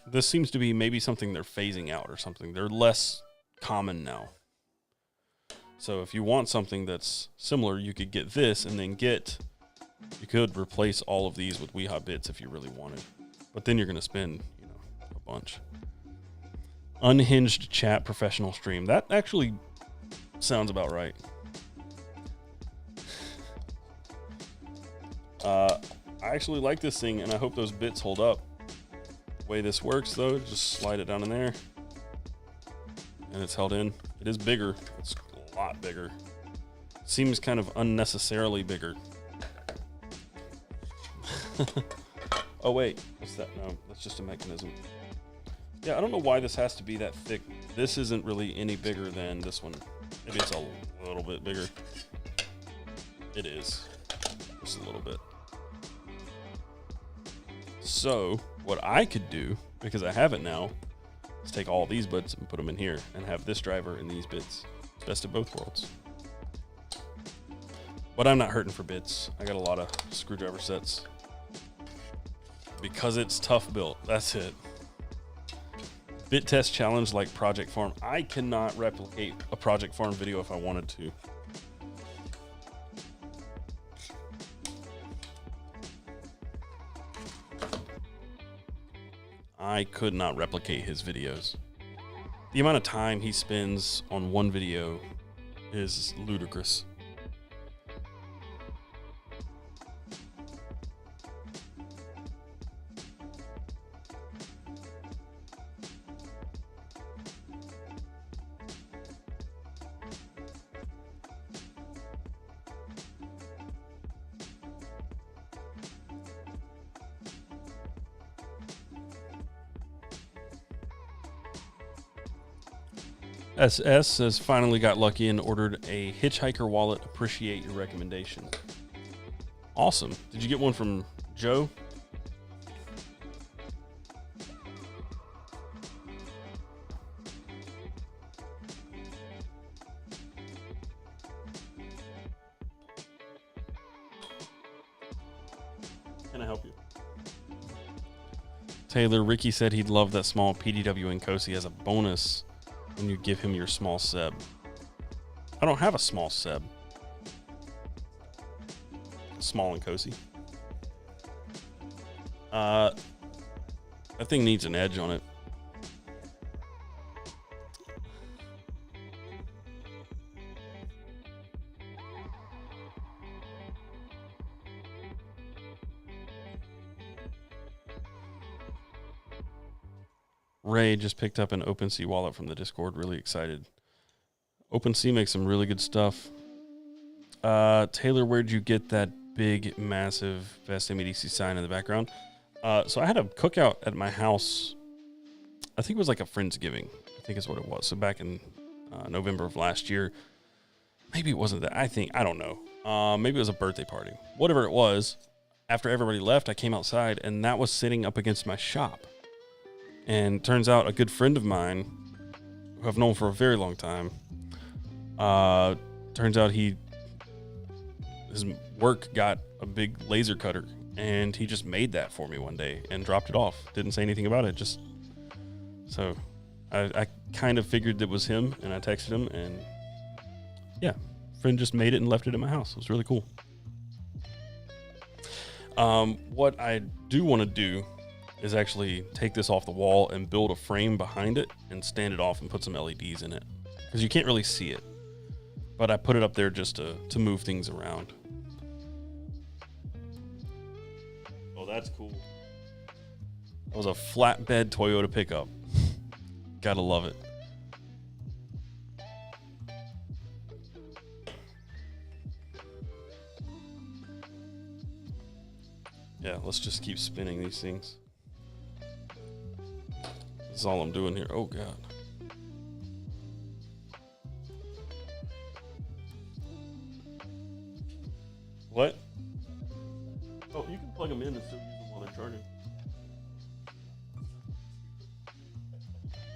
S1: this seems to be maybe something they're phasing out or something. They're less common now. So if you want something that's similar, you could get this and then you could replace all of these with Weeha bits if you really wanted. But then you're going to spend, a bunch. Unhinged chat professional stream. That actually sounds about right. I actually like this thing, and I hope those bits hold up. The way this works, though, just slide it down in there, and it's held in. It is bigger. It's a lot bigger. Seems kind of unnecessarily bigger. Oh, wait. What's that? No, that's just a mechanism. Yeah, I don't know why this has to be that thick. This isn't really any bigger than this one. Maybe it's a little bit bigger. It is. Just a little bit. So, what I could do, because I have it now, is take all these bits and put them in here and have this driver and these bits. Best of both worlds. But I'm not hurting for bits. I got a lot of screwdriver sets. Because it's tough built. That's it. Bit test challenge like Project Farm. I cannot replicate a Project Farm video if I wanted to. I could not replicate his videos. The amount of time he spends on one video is ludicrous. SS has finally got lucky and ordered a hitchhiker wallet. Appreciate your recommendation. Awesome. Did you get one from Joe? Can I help you? Taylor, Ricky said he'd love that small PDW in Cosi as a bonus when you give him your small seb. I don't have a small seb. Small and Cosi. That thing needs an edge on it. Ray just picked up an OpenSea wallet from the Discord. Really excited. OpenSea makes some really good stuff. Taylor, where'd you get that big, massive Damn EDC sign in the background? So I had a cookout at my house. I think it was like a Friendsgiving. I think is what it was. So back in November of last year. Maybe it wasn't that. I don't know. Maybe it was a birthday party. Whatever it was, after everybody left, I came outside, and that was sitting up against my shop. And turns out a good friend of mine, who I've known for a very long time, turns out his work got a big laser cutter, and he just made that for me one day and dropped it off. Didn't say anything about it. So I kind of figured it was him, and I texted him, and yeah, friend just made it and left it in my house. It was really cool. What I do want to do is actually take this off the wall and build a frame behind it and stand it off and put some LEDs in it, because you can't really see it. But I put it up there just to move things around. Oh, that's cool. That was a flatbed Toyota pickup. Gotta love it. Yeah, let's just keep spinning these things. That's all I'm doing here. Oh, God. What? Oh, you can plug them in and still use them while they're charging.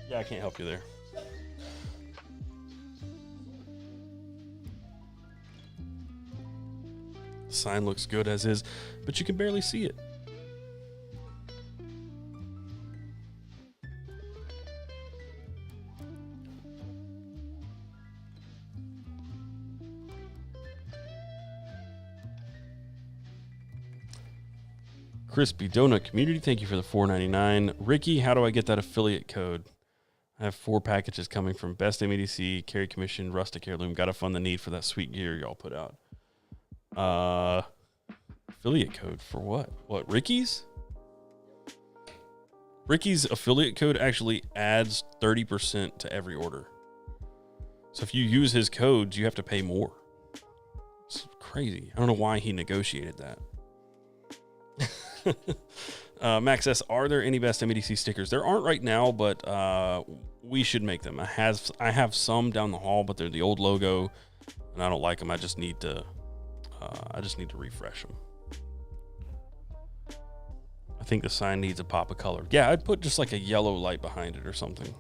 S1: Yeah, I can't help you there. The sign looks good as is, but you can barely see it. Crispy Donut Community, thank you for the $4.99. Ricky, how do I get that affiliate code? I have 4 packages coming from Best MEDC, Carry Commission, Rustic Heirloom. Got to fund the need for that sweet gear y'all put out. Affiliate code for what? What, Ricky's? Ricky's affiliate code actually adds 30% to every order. So if you use his codes, you have to pay more. It's crazy. I don't know why he negotiated that. Max S, are there any Best MEDC stickers? There aren't right now, but we should make them. I have some down the hall, but they're the old logo, and I don't like them. I just need to refresh them. I think the sign needs a pop of color. Yeah, I'd put just like a yellow light behind it or something.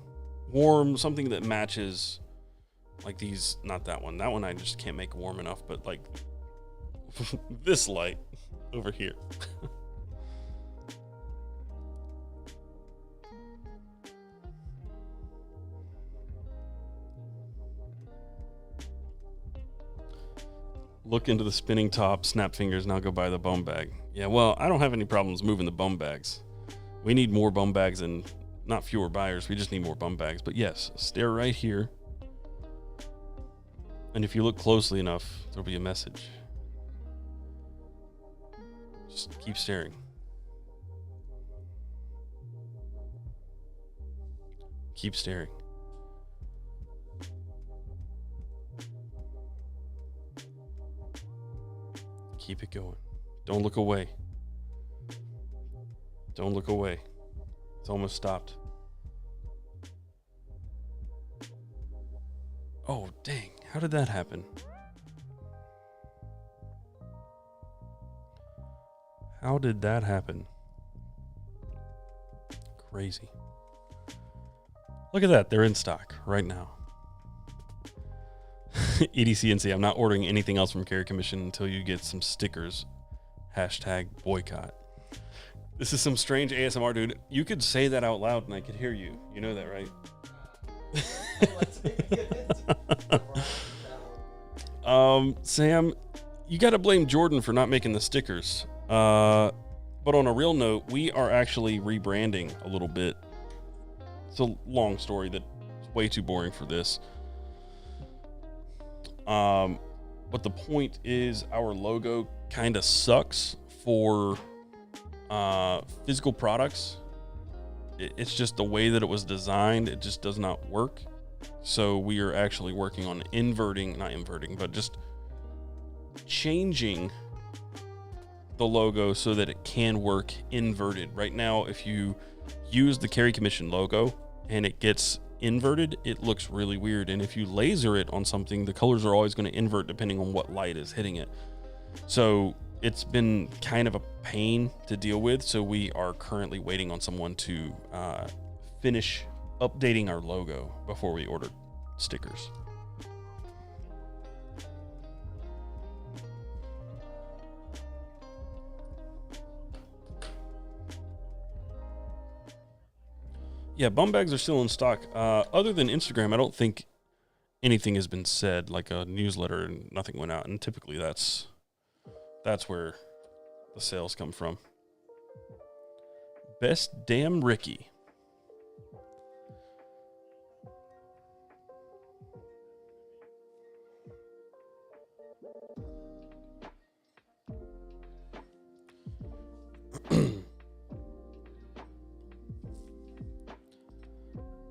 S1: Warm, something that matches like these. Not that one. That one I just can't make warm enough, but like this light over here. Look into the spinning top, snap fingers, now go buy the bum bag. Yeah, well, I don't have any problems moving the bum bags. We need more bum bags and not fewer buyers. We just need more bum bags. But yes, stare right here. And if you look closely enough, there'll be a message. Just keep staring. Keep staring. Keep it going. Don't look away. Don't look away. It's almost stopped. Oh, dang. How did that happen? How did that happen? Crazy. Look at that. They're in stock right now. EDCNC, I'm not ordering anything else from Carry Commission until you get some stickers. Hashtag boycott. This is some strange ASMR, dude. You could say that out loud and I could hear you. You know that, right? Sam, you got to blame Jordan for not making the stickers. But on a real note, we are actually rebranding a little bit. It's a long story that's way too boring for this. But the point is our logo kind of sucks for physical products. It's just the way that it was designed. It just does not work. So we are actually working on just changing the logo so that it can work inverted. Right now, if you use the Carry Commission logo and it gets inverted, it looks really weird. And if you laser it on something, the colors are always going to invert depending on what light is hitting it. So it's been kind of a pain to deal with. So we are currently waiting on someone to finish updating our logo before we order stickers. Yeah, bum bags are still in stock. Other than Instagram, I don't think anything has been said, like a newsletter, and nothing went out. And typically that's where the sales come from. Best damn Ricky.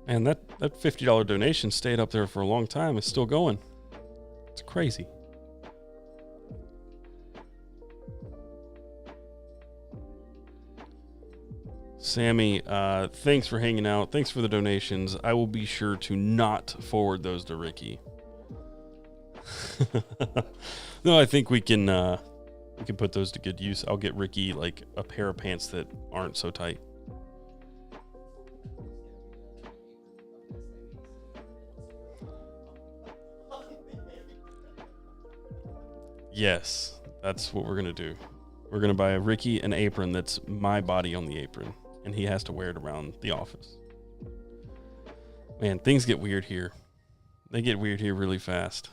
S1: Man, that $50 donation stayed up there for a long time. It's still going. It's crazy. Sammy, thanks for hanging out. Thanks for the donations. I will be sure to not forward those to Ricky. No, I think we can put those to good use. I'll get Ricky like a pair of pants that aren't so tight. Yes, that's what we're going to do. We're going to buy Ricky an apron that's my body on the apron, and he has to wear it around the office. Man, things get weird here. They get weird here really fast.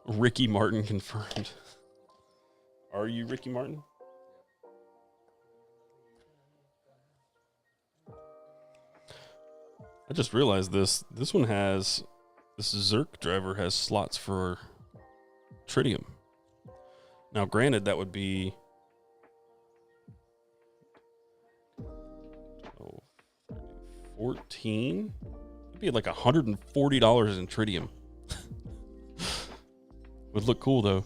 S1: Ricky Martin confirmed. Are you Ricky Martin? I just realized this. This Zerk driver has slots for tritium. Now, granted, that would be 14. It'd be like $140 in tritium. Would look cool though.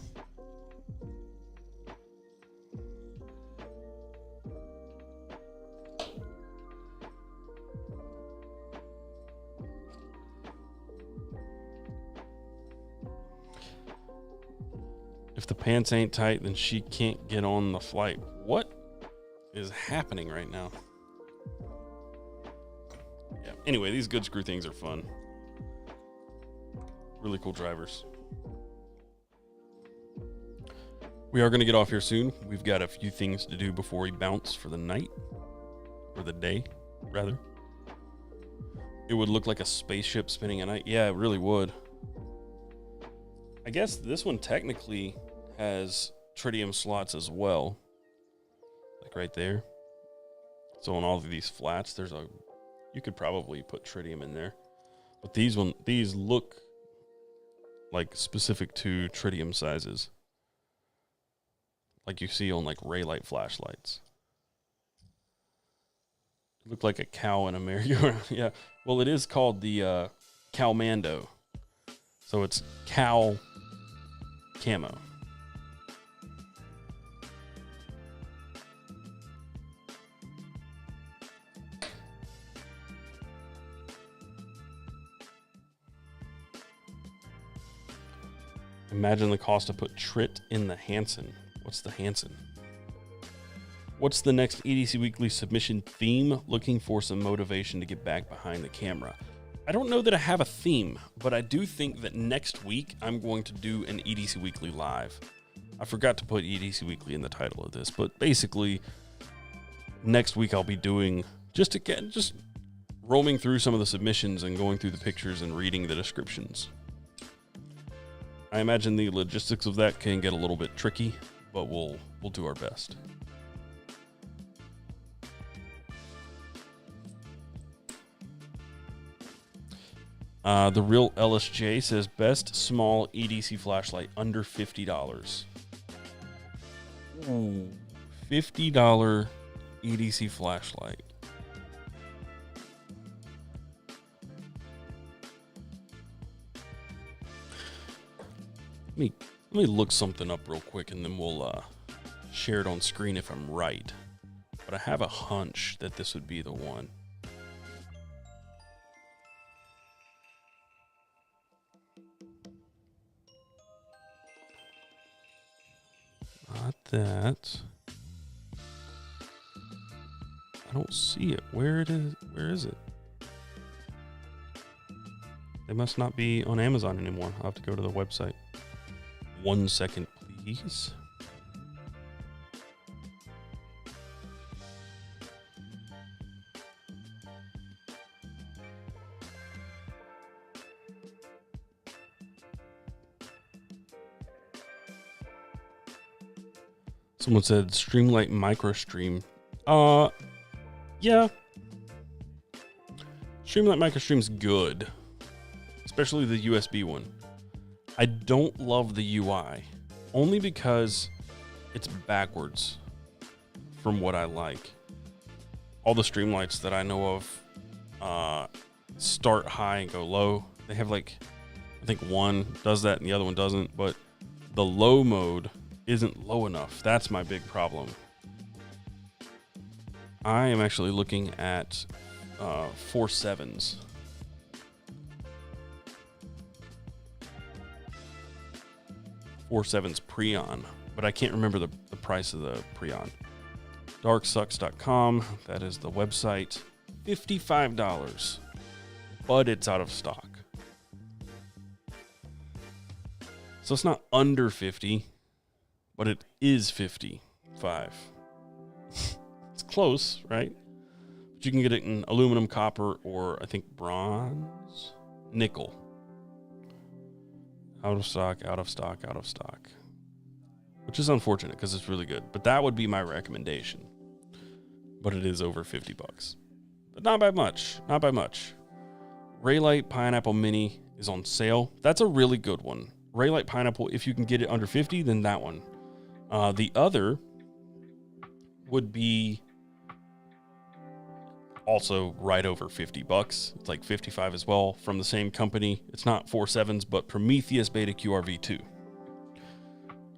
S1: If the pants ain't tight, then she can't get on the flight. What is happening right now? Yeah. Anyway, these good screw things are fun. Really cool drivers. We are going to get off here soon. We've got a few things to do before we bounce for the night. Or the day, rather. It would look like a spaceship spinning at night. Yeah, it really would. I guess this one technically has tritium slots as well. Like right there. So on all of these flats, you could probably put tritium in there. But these look like specific to tritium sizes. Like you see on like Raylight flashlights. It looked like a cow in a merry-go-round. Yeah. Well, it is called the Cowmando. So it's cow camo. Imagine the cost to put Trit in the Hansen. What's the Hansen? What's the next EDC Weekly submission theme? Looking for some motivation to get back behind the camera. I don't know that I have a theme, but I do think that next week I'm going to do an EDC Weekly live. I forgot to put EDC Weekly in the title of this, but basically next week I'll be doing just roaming through some of the submissions and going through the pictures and reading the descriptions. I imagine the logistics of that can get a little bit tricky, but we'll do our best. The Real LSJ says best small EDC flashlight under $50. Ooh, $50 EDC flashlight. Let me look something up real quick, and then we'll share it on screen if I'm right. But I have a hunch that this would be the one. Not that. I don't see it. Where it is? Where is it? They must not be on Amazon anymore. I'll have to go to the website. 1 second, please. Someone said Streamlight MicroStream. Yeah. Streamlight MicroStream's good. Especially the USB one. I don't love the UI. Only because it's backwards from what I like. All the Streamlights that I know of start high and go low. They have like, I think one does that and the other one doesn't. But the low mode isn't low enough. That's my big problem. I am actually looking at 4.7s. 4.7's Preon, but I can't remember the price of the Preon. Darksucks.com, that is the website. $55, but it's out of stock. So it's not under 50, but it is 55. It's close, right? But you can get it in aluminum, copper, or I think bronze, nickel. Out of stock, out of stock, out of stock. Which is unfortunate because it's really good. But that would be my recommendation. But it is over $50. But not by much. Not by much. Raylight Pineapple Mini is on sale. That's a really good one. Raylight Pineapple, if you can get it under 50, then that one. The other would be also right over $50. It's like 55 as well from the same company. It's not 4.7s, but Prometheus Beta QRV2.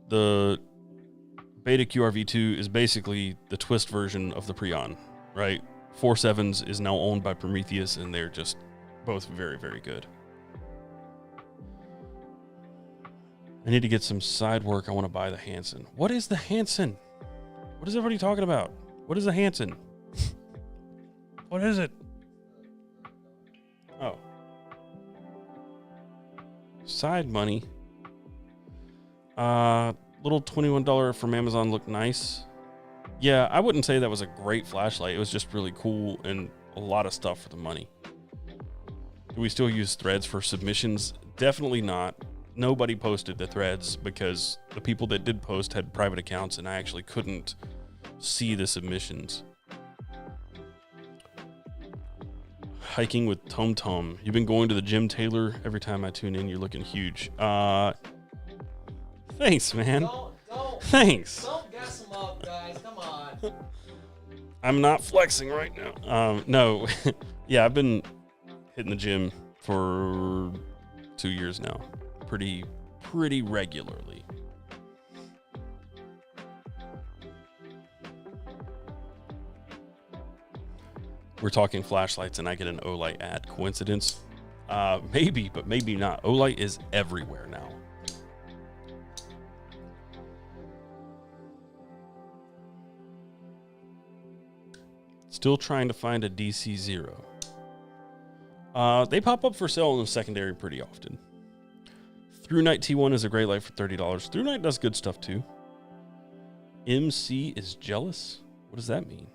S1: The Beta QRV2 is basically the twist version of the Preon, right? 4.7s is now owned by Prometheus, and they're just both very, very good. I need to get some side work. I want to buy the Hansen. What is the Hansen? What is everybody talking about? What is the Hansen? What is it? Oh. Side money. Little $21 from Amazon looked nice. Yeah, I wouldn't say that was a great flashlight. It was just really cool and a lot of stuff for the money. Do we still use threads for submissions? Definitely not. Nobody posted the threads because the people that did post had private accounts and I actually couldn't see the submissions. Hiking with Tom Tom. You've been going to the gym, Taylor. Every time I tune in, you're looking huge. Thanks, man. Thanks.
S2: Don't gas them up, guys. Come on.
S1: I'm not flexing right now. No. Yeah, I've been hitting the gym for 2 years now. Pretty regularly. We're talking flashlights and I get an Olight ad. Coincidence? Maybe, but maybe not. Olight is everywhere now. Still trying to find a DC0. They pop up for sale in the secondary pretty often. Through Night T1 is a great light for $30. Through Night does good stuff too. MC is jealous? What does that mean?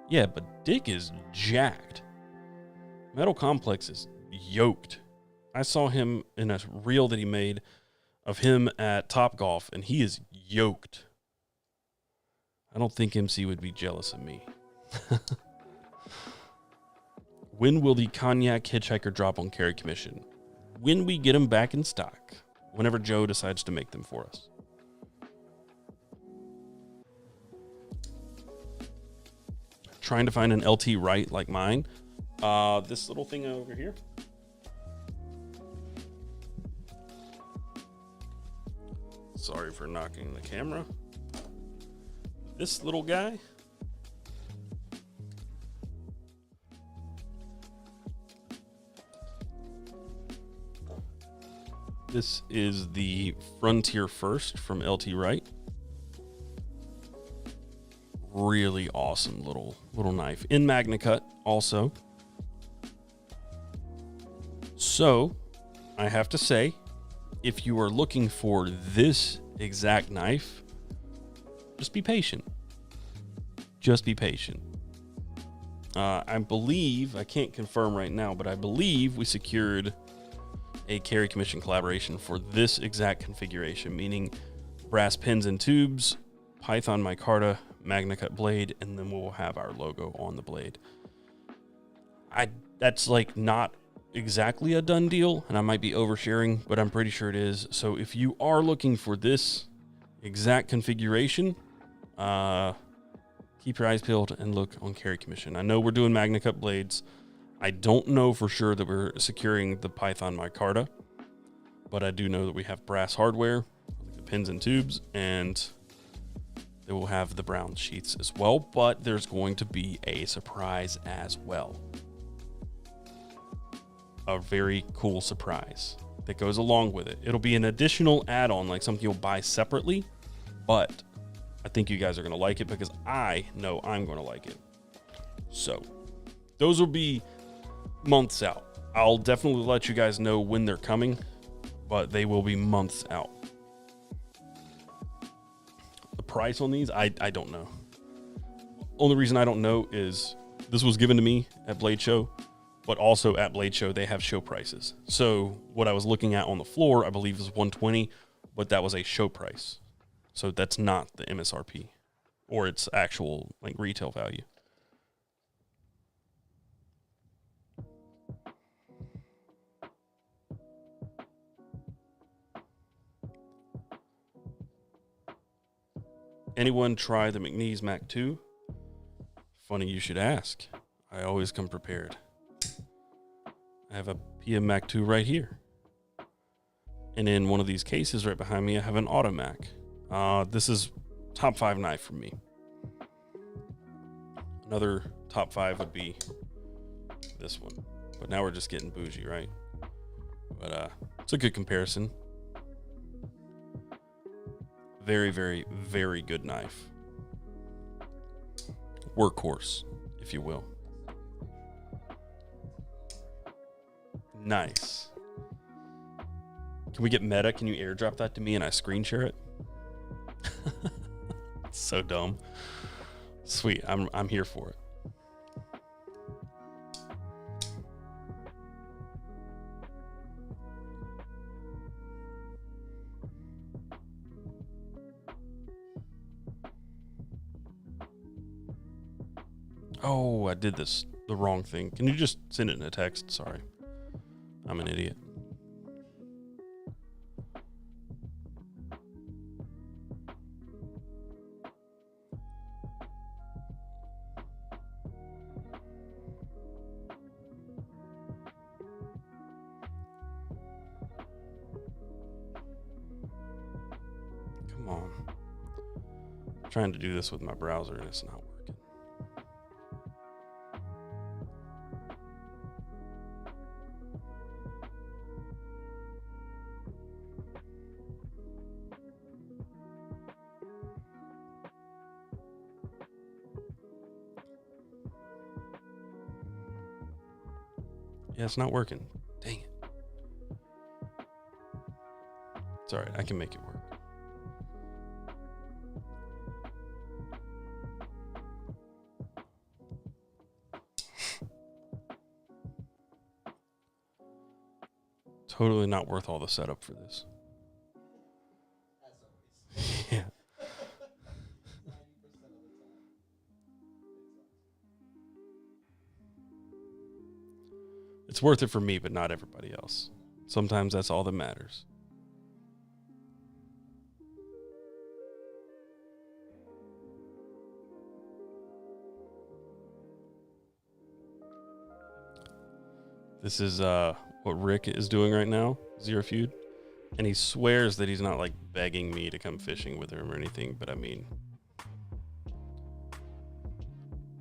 S1: Yeah, but Dick is jacked. Metal Complex is yoked. I saw him in a reel that he made of him at Top Golf, and he is yoked. I don't think MC would be jealous of me. When will the Cognac Hitchhiker drop on carry commission? When we get them back in stock. Whenever Joe decides to make them for us. Trying to find an LT Wright like mine. This little thing over here. Sorry for knocking the camera. This little guy. This is the Frontier First from LT Wright. Really awesome little knife. In Magna Cut also. So, I have to say, if you are looking for this exact knife, just be patient. Just be patient. I believe, I can't confirm right now, but I believe we secured a carry commission collaboration for this exact configuration, meaning brass pins and tubes, Python micarta, Magna Cut blade, and then we'll have our logo on the blade. That's like not exactly a done deal, and I might be oversharing, but I'm pretty sure it is. So if you are looking for this exact configuration, keep your eyes peeled and look on carry commission. I know we're doing Magna Cut blades. I don't know for sure that we're securing the Python micarta, but I do know that we have brass hardware, like the pins and tubes, and they will have the brown sheets as well, but there's going to be a surprise as well. A very cool surprise that goes along with it. It'll be an additional add-on, like something you'll buy separately, but I think you guys are going to like it because I know I'm going to like it. So those will be months out. I'll definitely let you guys know when they're coming, but they will be months out. The price on these, I don't know. Only reason I don't know is this was given to me at Blade Show, but also at Blade Show, they have show prices. So what I was looking at on the floor, I believe is $120, but that was a show price. So that's not the MSRP or its actual like retail value. Anyone try the McNeese Mac 2? Funny you should ask. I always come prepared. I have a PM Mac 2 right here. And in one of these cases right behind me, I have an Automac. This is top 5 knife for me. Another top 5 would be this one. But now we're just getting bougie, right? But it's a good comparison. Very, very, very good knife. Workhorse, if you will. Nice. Can we get meta? Can you airdrop that to me and I screen share it? So dumb. Sweet. I'm here for it. Oh, I did the wrong thing. Can you just send it in a text? Sorry. I'm an idiot. Come on. I'm trying to do this with my browser and it's not working. Yeah, it's not working. Dang it. It's all right. I can make it work. Totally not worth all the setup for this. Yeah. It's worth it for me, but not everybody else. Sometimes that's all that matters. This is what Rick is doing right now, Zero Feud. And he swears that he's not like begging me to come fishing with him or anything, but I mean,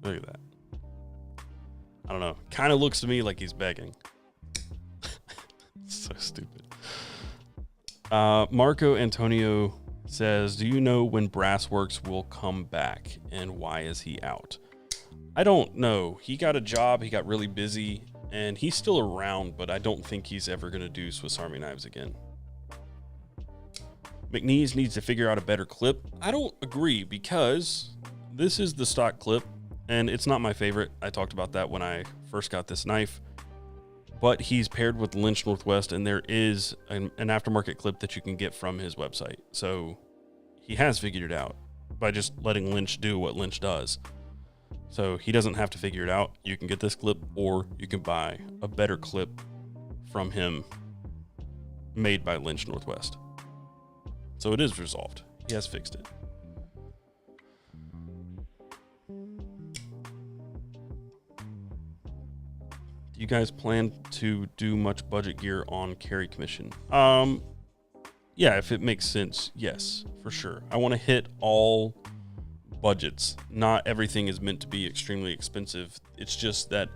S1: look at that. I don't know. Kind of looks to me like he's begging. So stupid. Marco Antonio says, do you know when Brassworks will come back and why is he out? I don't know. He got a job. He got really busy and he's still around, but I don't think he's ever going to do Swiss Army knives again. McNeese needs to figure out a better clip. I don't agree because this is the stock clip and it's not my favorite. I talked about that when I first got this knife, but he's paired with Lynch Northwest and there is an aftermarket clip that you can get from his website. So he has figured it out by just letting Lynch do what Lynch does. So he doesn't have to figure it out. You can get this clip or you can buy a better clip from him made by Lynch Northwest. So it is resolved. He has fixed it. Do you guys plan to do much budget gear on carry commission? Yeah, if it makes sense, yes, for sure. I want to hit all budgets. Not everything is meant to be extremely expensive. It's just that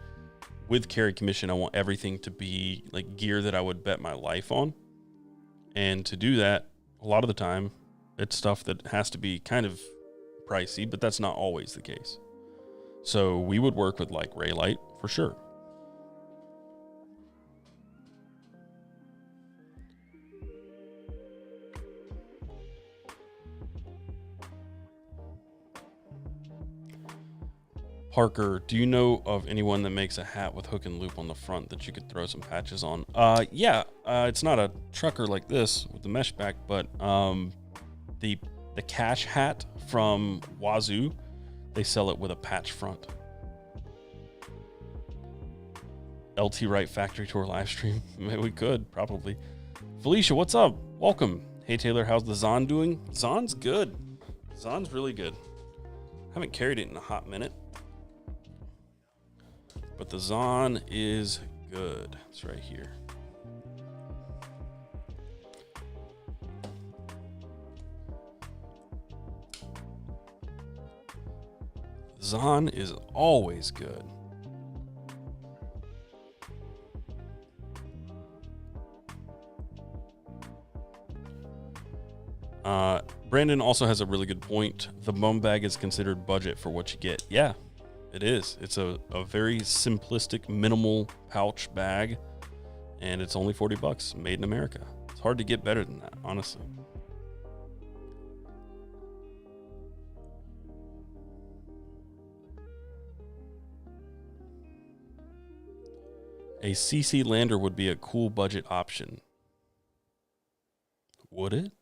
S1: with carry commission, I want everything to be like gear that I would bet my life on. And to do that, a lot of the time, it's stuff that has to be kind of pricey, but that's not always the case. So we would work with like Raylight for sure. Parker, do you know of anyone that makes a hat with hook and loop on the front that you could throw some patches on? Yeah, it's not a trucker like this with the mesh back, but the cash hat from Wazoo, they sell it with a patch front. LT Wright factory tour live stream. Maybe we could, probably. Felicia, what's up? Welcome. Hey Taylor, how's the Zon doing? Zon's good. Zon's really good. Haven't carried it in a hot minute. But the Zon is good. It's right here. Zon is always good. Brandon also has a really good point. The bum bag is considered budget for what you get. Yeah. It is. It's a very simplistic, minimal pouch bag, and it's only $40, made in America. It's hard to get better than that, honestly. A CC Lander would be a cool budget option. Would it?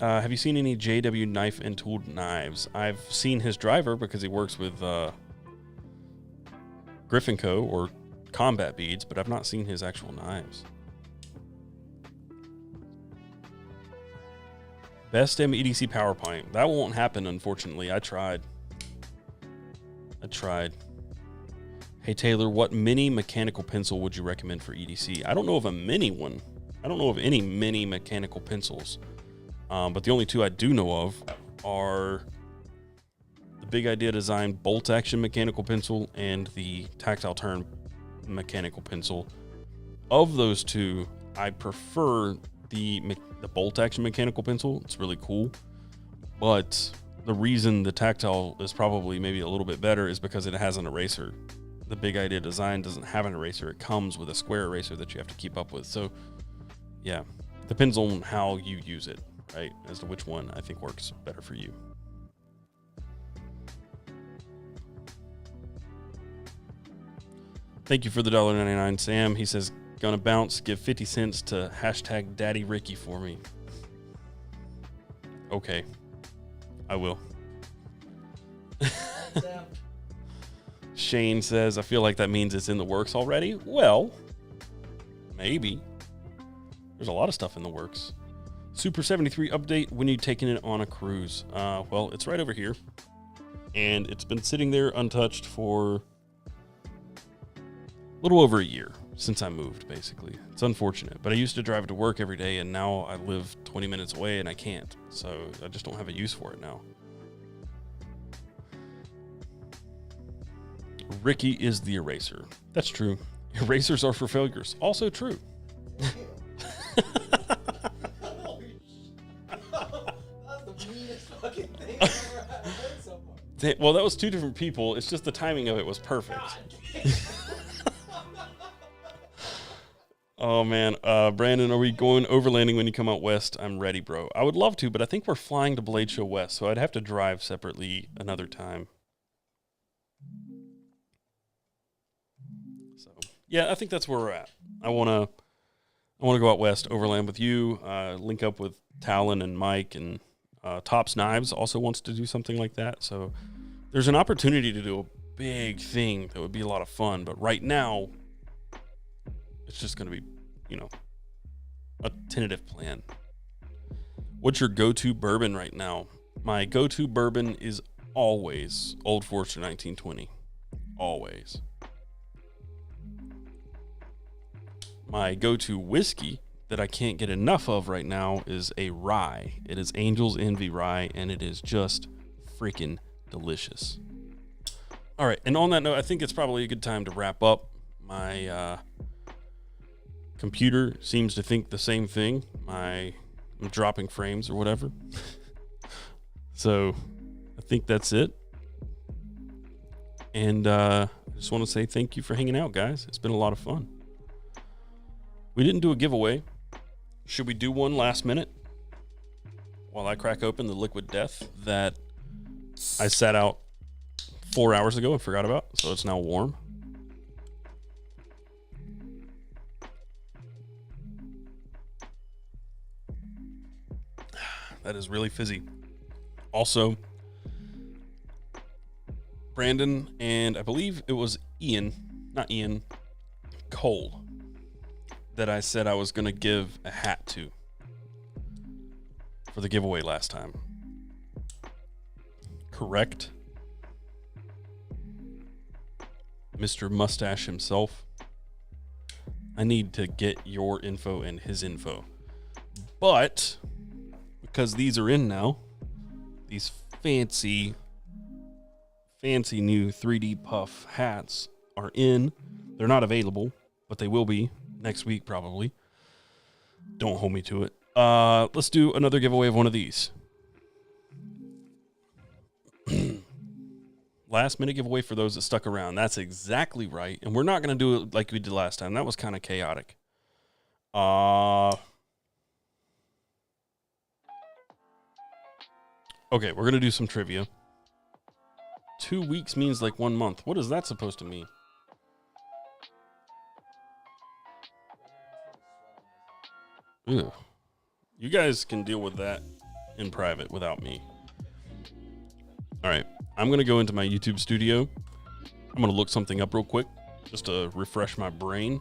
S1: Have you seen any JW knife and tooled knives? I've seen his driver because he works with Griffin Co. or Combat Beads, but I've not seen his actual knives. Best Damn EDC power pint. That won't happen, unfortunately. I tried. Hey, Taylor, what mini mechanical pencil would you recommend for EDC? I don't know of a mini one. I don't know of any mini mechanical pencils. But the only two I do know of are the Big Idea Design bolt action mechanical pencil and the Tactile Turn mechanical pencil. Of those two, I prefer the bolt action mechanical pencil. It's really cool. But the reason the tactile is probably maybe a little bit better is because it has an eraser. The Big Idea design doesn't have an eraser. It comes with a square eraser that you have to keep up with. So, yeah, depends on how you use it, right? As to which one I think works better for you. Thank you for the $1.99, Sam. He says, gonna bounce, give 50 cents to hashtag Daddy Ricky for me. Okay, I will. Shane says, I feel like that means it's in the works already. Well, maybe. There's a lot of stuff in the works. Super 73 update, when you taking it on a cruise? Well, it's right over here. And it's been sitting there untouched for a little over a year since I moved, basically. It's unfortunate, but I used to drive to work every day, and now I live 20 minutes away and I can't. So I just don't have a use for it now. Ricky is the eraser. That's true. Erasers are for failures. Also true.
S2: That's the meanest fucking thing I've ever heard so far.
S1: Well, that was two different people. It's just the timing of it was perfect. Oh, man. Brandon, are we going overlanding when you come out west? I'm ready, bro. I would love to, but I think we're flying to Blade Show West, so I'd have to drive separately another time. So, yeah, I think that's where we're at. I want to go out west, overland with you, link up with Talon and Mike, and Tops Knives also wants to do something like that. So there's an opportunity to do a big thing that would be a lot of fun, but right now, it's just going to be, a tentative plan. What's your go-to bourbon right now? My go-to bourbon is always Old Forester 1920. Always. My go-to whiskey that I can't get enough of right now is a rye. It is Angel's Envy rye, and it is just freaking delicious. All right, and on that note, I think it's probably a good time to wrap up. My computer seems to think the same thing. I'm dropping frames or whatever. So I think that's it. And I just want to say thank you for hanging out, guys. It's been a lot of fun. We didn't do a giveaway. Should we do one last minute while I crack open the Liquid Death that I sat out 4 hours ago and forgot about? So it's now warm. That is really fizzy. Also, Brandon and I believe it was Cole, that I said I was going to give a hat to for the giveaway last time. Correct? Mr. Mustache himself. I need to get your info and his info. But because these are in now, these fancy new 3D puff hats are in. They're not available, but they will be next week probably. Don't hold me to it. Let's do another giveaway of one of these. Last minute giveaway for those that stuck around. That's exactly right. And we're not going to do it like we did last time. That was kind of chaotic. Okay, we're going to do some trivia. 2 weeks means like 1 month. What is that supposed to mean? Ew. You guys can deal with that in private without me. All right, I'm going to go into my YouTube studio. I'm going to look something up real quick just to refresh my brain.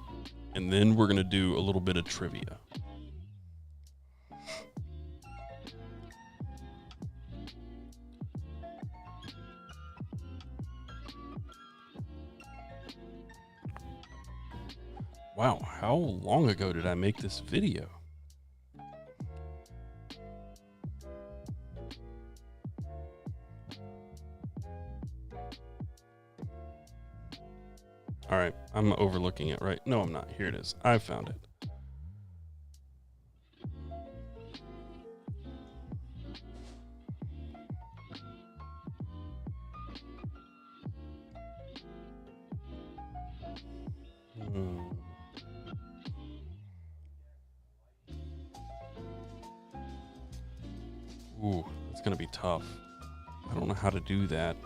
S1: And then we're going to do a little bit of trivia. Wow, how long ago did I make this video? All right, I'm overlooking it, right? No, I'm not. Here it is. I found it. Ooh, it's going to be tough. I don't know how to do that.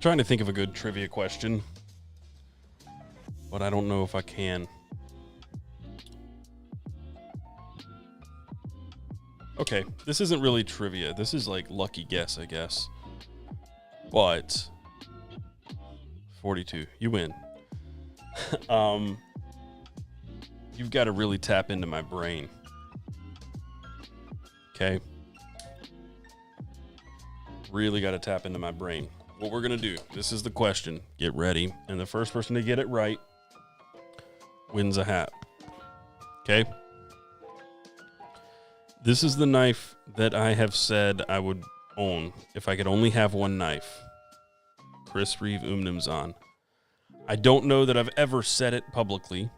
S1: Trying to think of a good trivia question, but I don't know if I can. Okay, this isn't really trivia. This is like lucky guess, I guess. But 42, you win. You've got to really tap into my brain. Okay? Really got to tap into my brain. What we're going to do, this is the question. Get ready. And the first person to get it right wins a hat. Okay? This is the knife that I have said I would own if I could only have one knife. Chris Reeve Umnimzan. I don't know that I've ever said it publicly,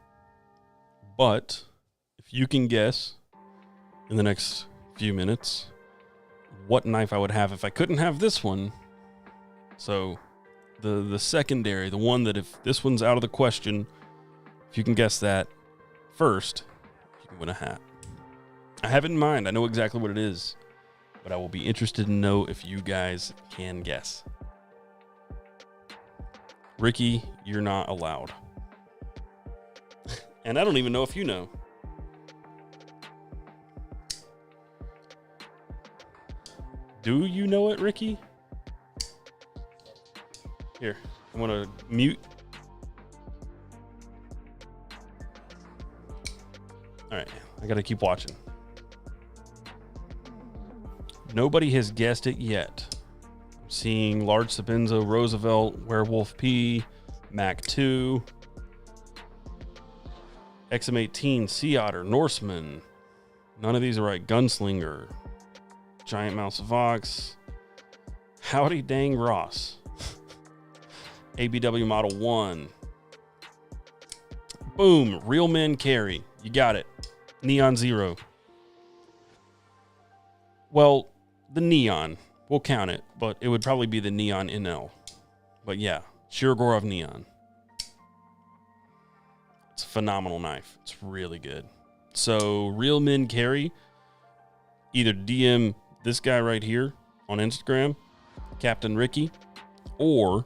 S1: but if you can guess in the next few minutes what knife I would have if I couldn't have this one. So the secondary, the one that if this one's out of the question, if you can guess that first, you can win a hat. I have it in mind. I know exactly what it is, but I will be interested to know if you guys can guess. Ricky, you're not allowed. And I don't even know if you know. Do you know it, Ricky? Here, I'm going to mute. All right, I got to keep watching. Nobody has guessed it yet. I'm seeing Large Sabenzo, Roosevelt, Werewolf P, Mac 2, XM18, Sea Otter, Norseman. None of these are right. Gunslinger, Giant Mouse Vox, Howdy Dang Ross, ABW Model 1. Boom, Real Men Carry. You got it. Neon Zero. Well, the Neon. We'll count it, but it would probably be the Neon NL. But yeah, Shirogorov Neon. It's a phenomenal knife. It's really good. So, Real Men Carry. Either DM this guy right here on Instagram, Captain Ricky, or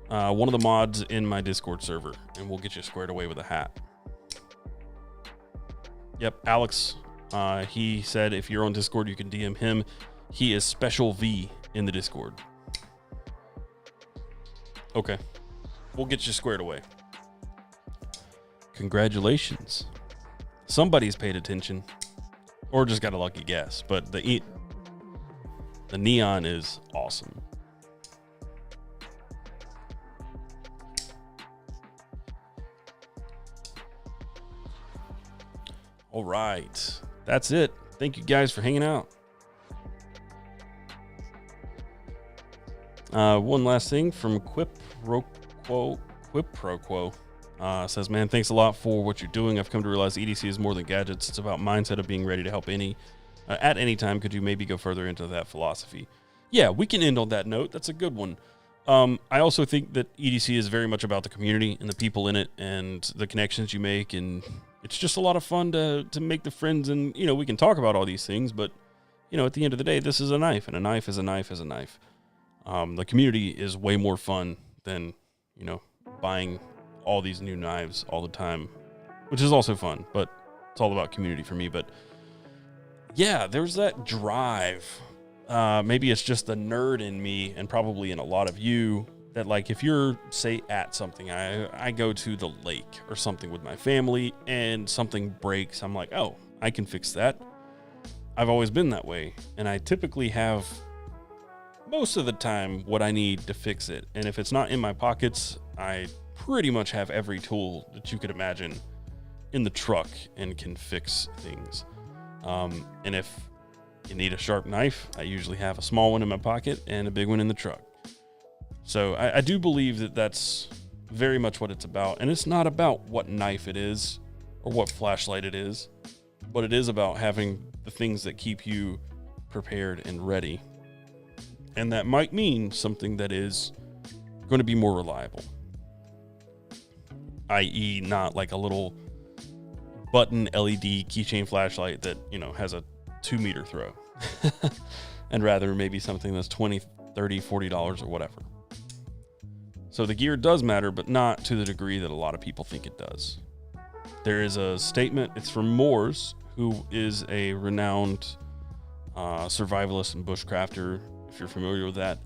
S1: one of the mods in my Discord server, and we'll get you squared away with a hat. Yep, Alex, he said if you're on Discord, you can DM him. He is Special V in the Discord. Okay, we'll get you squared away. Congratulations. Somebody's paid attention, or just got a lucky guess, but the Neon is awesome. All right, that's it. Thank you guys for hanging out. One last thing from Quip Pro Quo. Says, man, thanks a lot for what you're doing. I've come to realize EDC is more than gadgets. It's about mindset of being ready to help at any time. Could you maybe go further into that philosophy? Yeah, we can end on that note. That's a good one. I also think that EDC is very much about the community and the people in it and the connections you make. And it's just a lot of fun to make the friends. And, you know, we can talk about all these things, but, you know, at the end of the day, this is a knife, and a knife is a knife is a knife. The community is way more fun than, you know, buying all these new knives all the time, which is also fun, but it's all about community for me. But yeah, there's that drive. Maybe it's just the nerd in me, and probably in a lot of you, that like if you're, say, at something, I go to the lake or something with my family and something breaks, I'm like, oh, I can fix that. I've always been that way, and I typically have most of the time what I need to fix it. And if it's not in my pockets, I pretty much have every tool that you could imagine in the truck and can fix things. And if you need a sharp knife, I usually have a small one in my pocket and a big one in the truck. So I do believe that that's very much what it's about. And it's not about what knife it is or what flashlight it is, but it is about having the things that keep you prepared and ready. And that might mean something that is going to be more reliable. I.e., not like a little button LED keychain flashlight that, has a 2-meter throw. And rather maybe something that's $20, $30, $40 or whatever. So the gear does matter, but not to the degree that a lot of people think it does. There is a statement, it's from Moores, who is a renowned survivalist and bushcrafter, if you're familiar with that.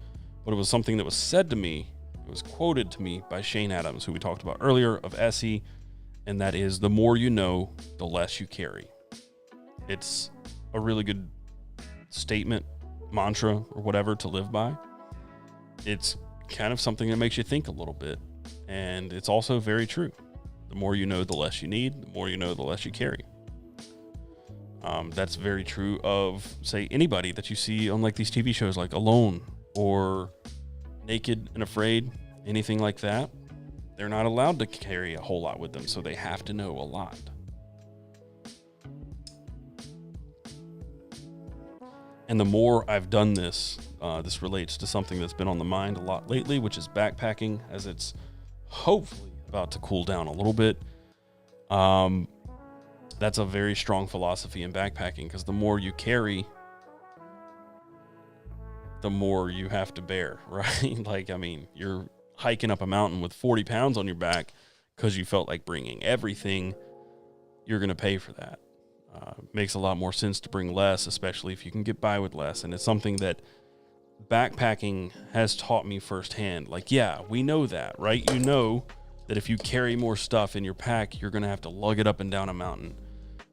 S1: But it was something that was said to me, it was quoted to me by Shane Adams, who we talked about earlier, of SE, and that is, the more you know, the less you carry. It's a really good statement, mantra, or whatever to live by. It's kind of something that makes you think a little bit, and it's also very true. The more you know, the less you need. The more you know, the less you carry. That's very true of, say, anybody that you see on like these TV shows like Alone or Naked and Afraid, anything like that. They're not allowed to carry a whole lot with them, so they have to know a lot. And the more I've done this, this relates to something that's been on the mind a lot lately, which is backpacking, as it's hopefully about to cool down a little bit. That's a very strong philosophy in backpacking, because the more you carry, the more you have to bear, right? Like, I mean, you're hiking up a mountain with 40 pounds on your back because you felt like bringing everything. You're going to pay for that. Makes a lot more sense to bring less, especially if you can get by with less. And it's something that backpacking has taught me firsthand. Like, yeah, we know that, right? You know that if you carry more stuff in your pack, you're going to have to lug it up and down a mountain,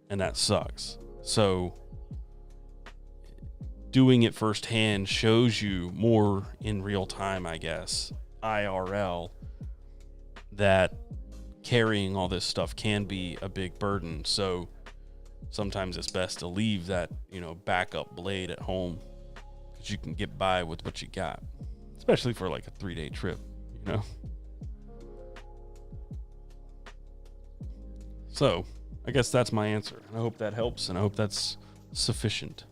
S1: and that sucks. So doing it firsthand shows you more in real time, I guess, IRL, that carrying all this stuff can be a big burden. So sometimes it's best to leave that, backup blade at home, because you can get by with what you got, especially for like a 3-day trip, So I guess that's my answer. I hope that helps, and I hope that's sufficient.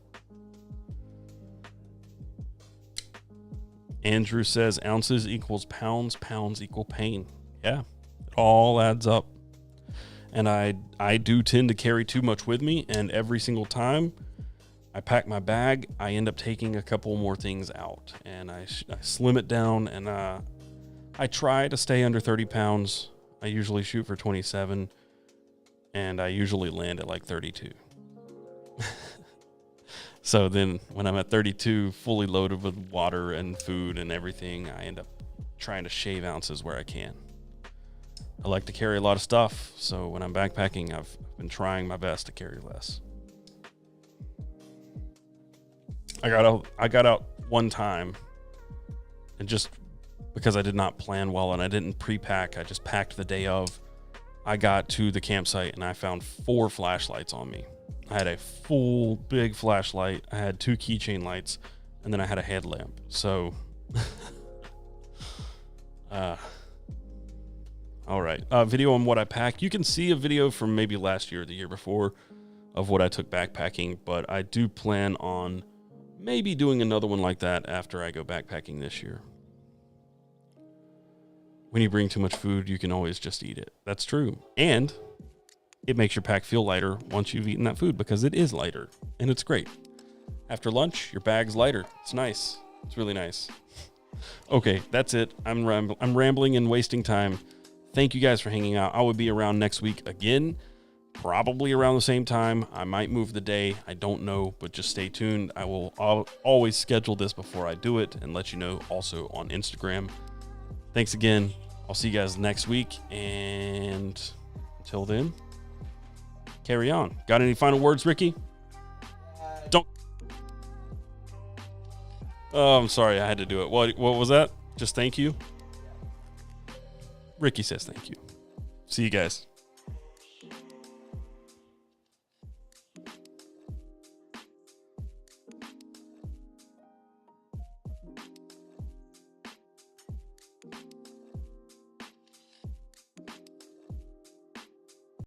S1: Andrew says ounces equals pounds, pounds equal pain. Yeah, it all adds up. And I do tend to carry too much with me, and every single time I pack my bag, I end up taking a couple more things out, and I slim it down, and I try to stay under 30 pounds. I usually shoot for 27, and I usually land at like 32. So then when I'm at 32, fully loaded with water and food and everything, I end up trying to shave ounces where I can. I like to carry a lot of stuff, so when I'm backpacking, I've been trying my best to carry less. I got out one time, and just because I did not plan well and I didn't pre-pack, I just packed the day of. I got to the campsite and I found 4 flashlights on me. I had a full big flashlight, I had 2 keychain lights, and then I had a headlamp. So, all right. Video on what I packed. You can see a video from maybe last year or the year before of what I took backpacking, but I do plan on maybe doing another one like that after I go backpacking this year. When you bring too much food, you can always just eat it. That's true. And it makes your pack feel lighter once you've eaten that food, because it is lighter, and it's great. After lunch, your bag's lighter. It's nice. It's really nice. Okay, that's it. I'm rambling and wasting time. Thank you guys for hanging out. I will be around next week again, probably around the same time. I might move the day. I don't know, but just stay tuned. I'll always schedule this before I do it and let you know also on Instagram. Thanks again. I'll see you guys next week, and until then, carry on. Got any final words, Ricky? Don't. Oh, I'm sorry. I had to do it. What was that? Just thank you? Ricky says thank you. See you guys.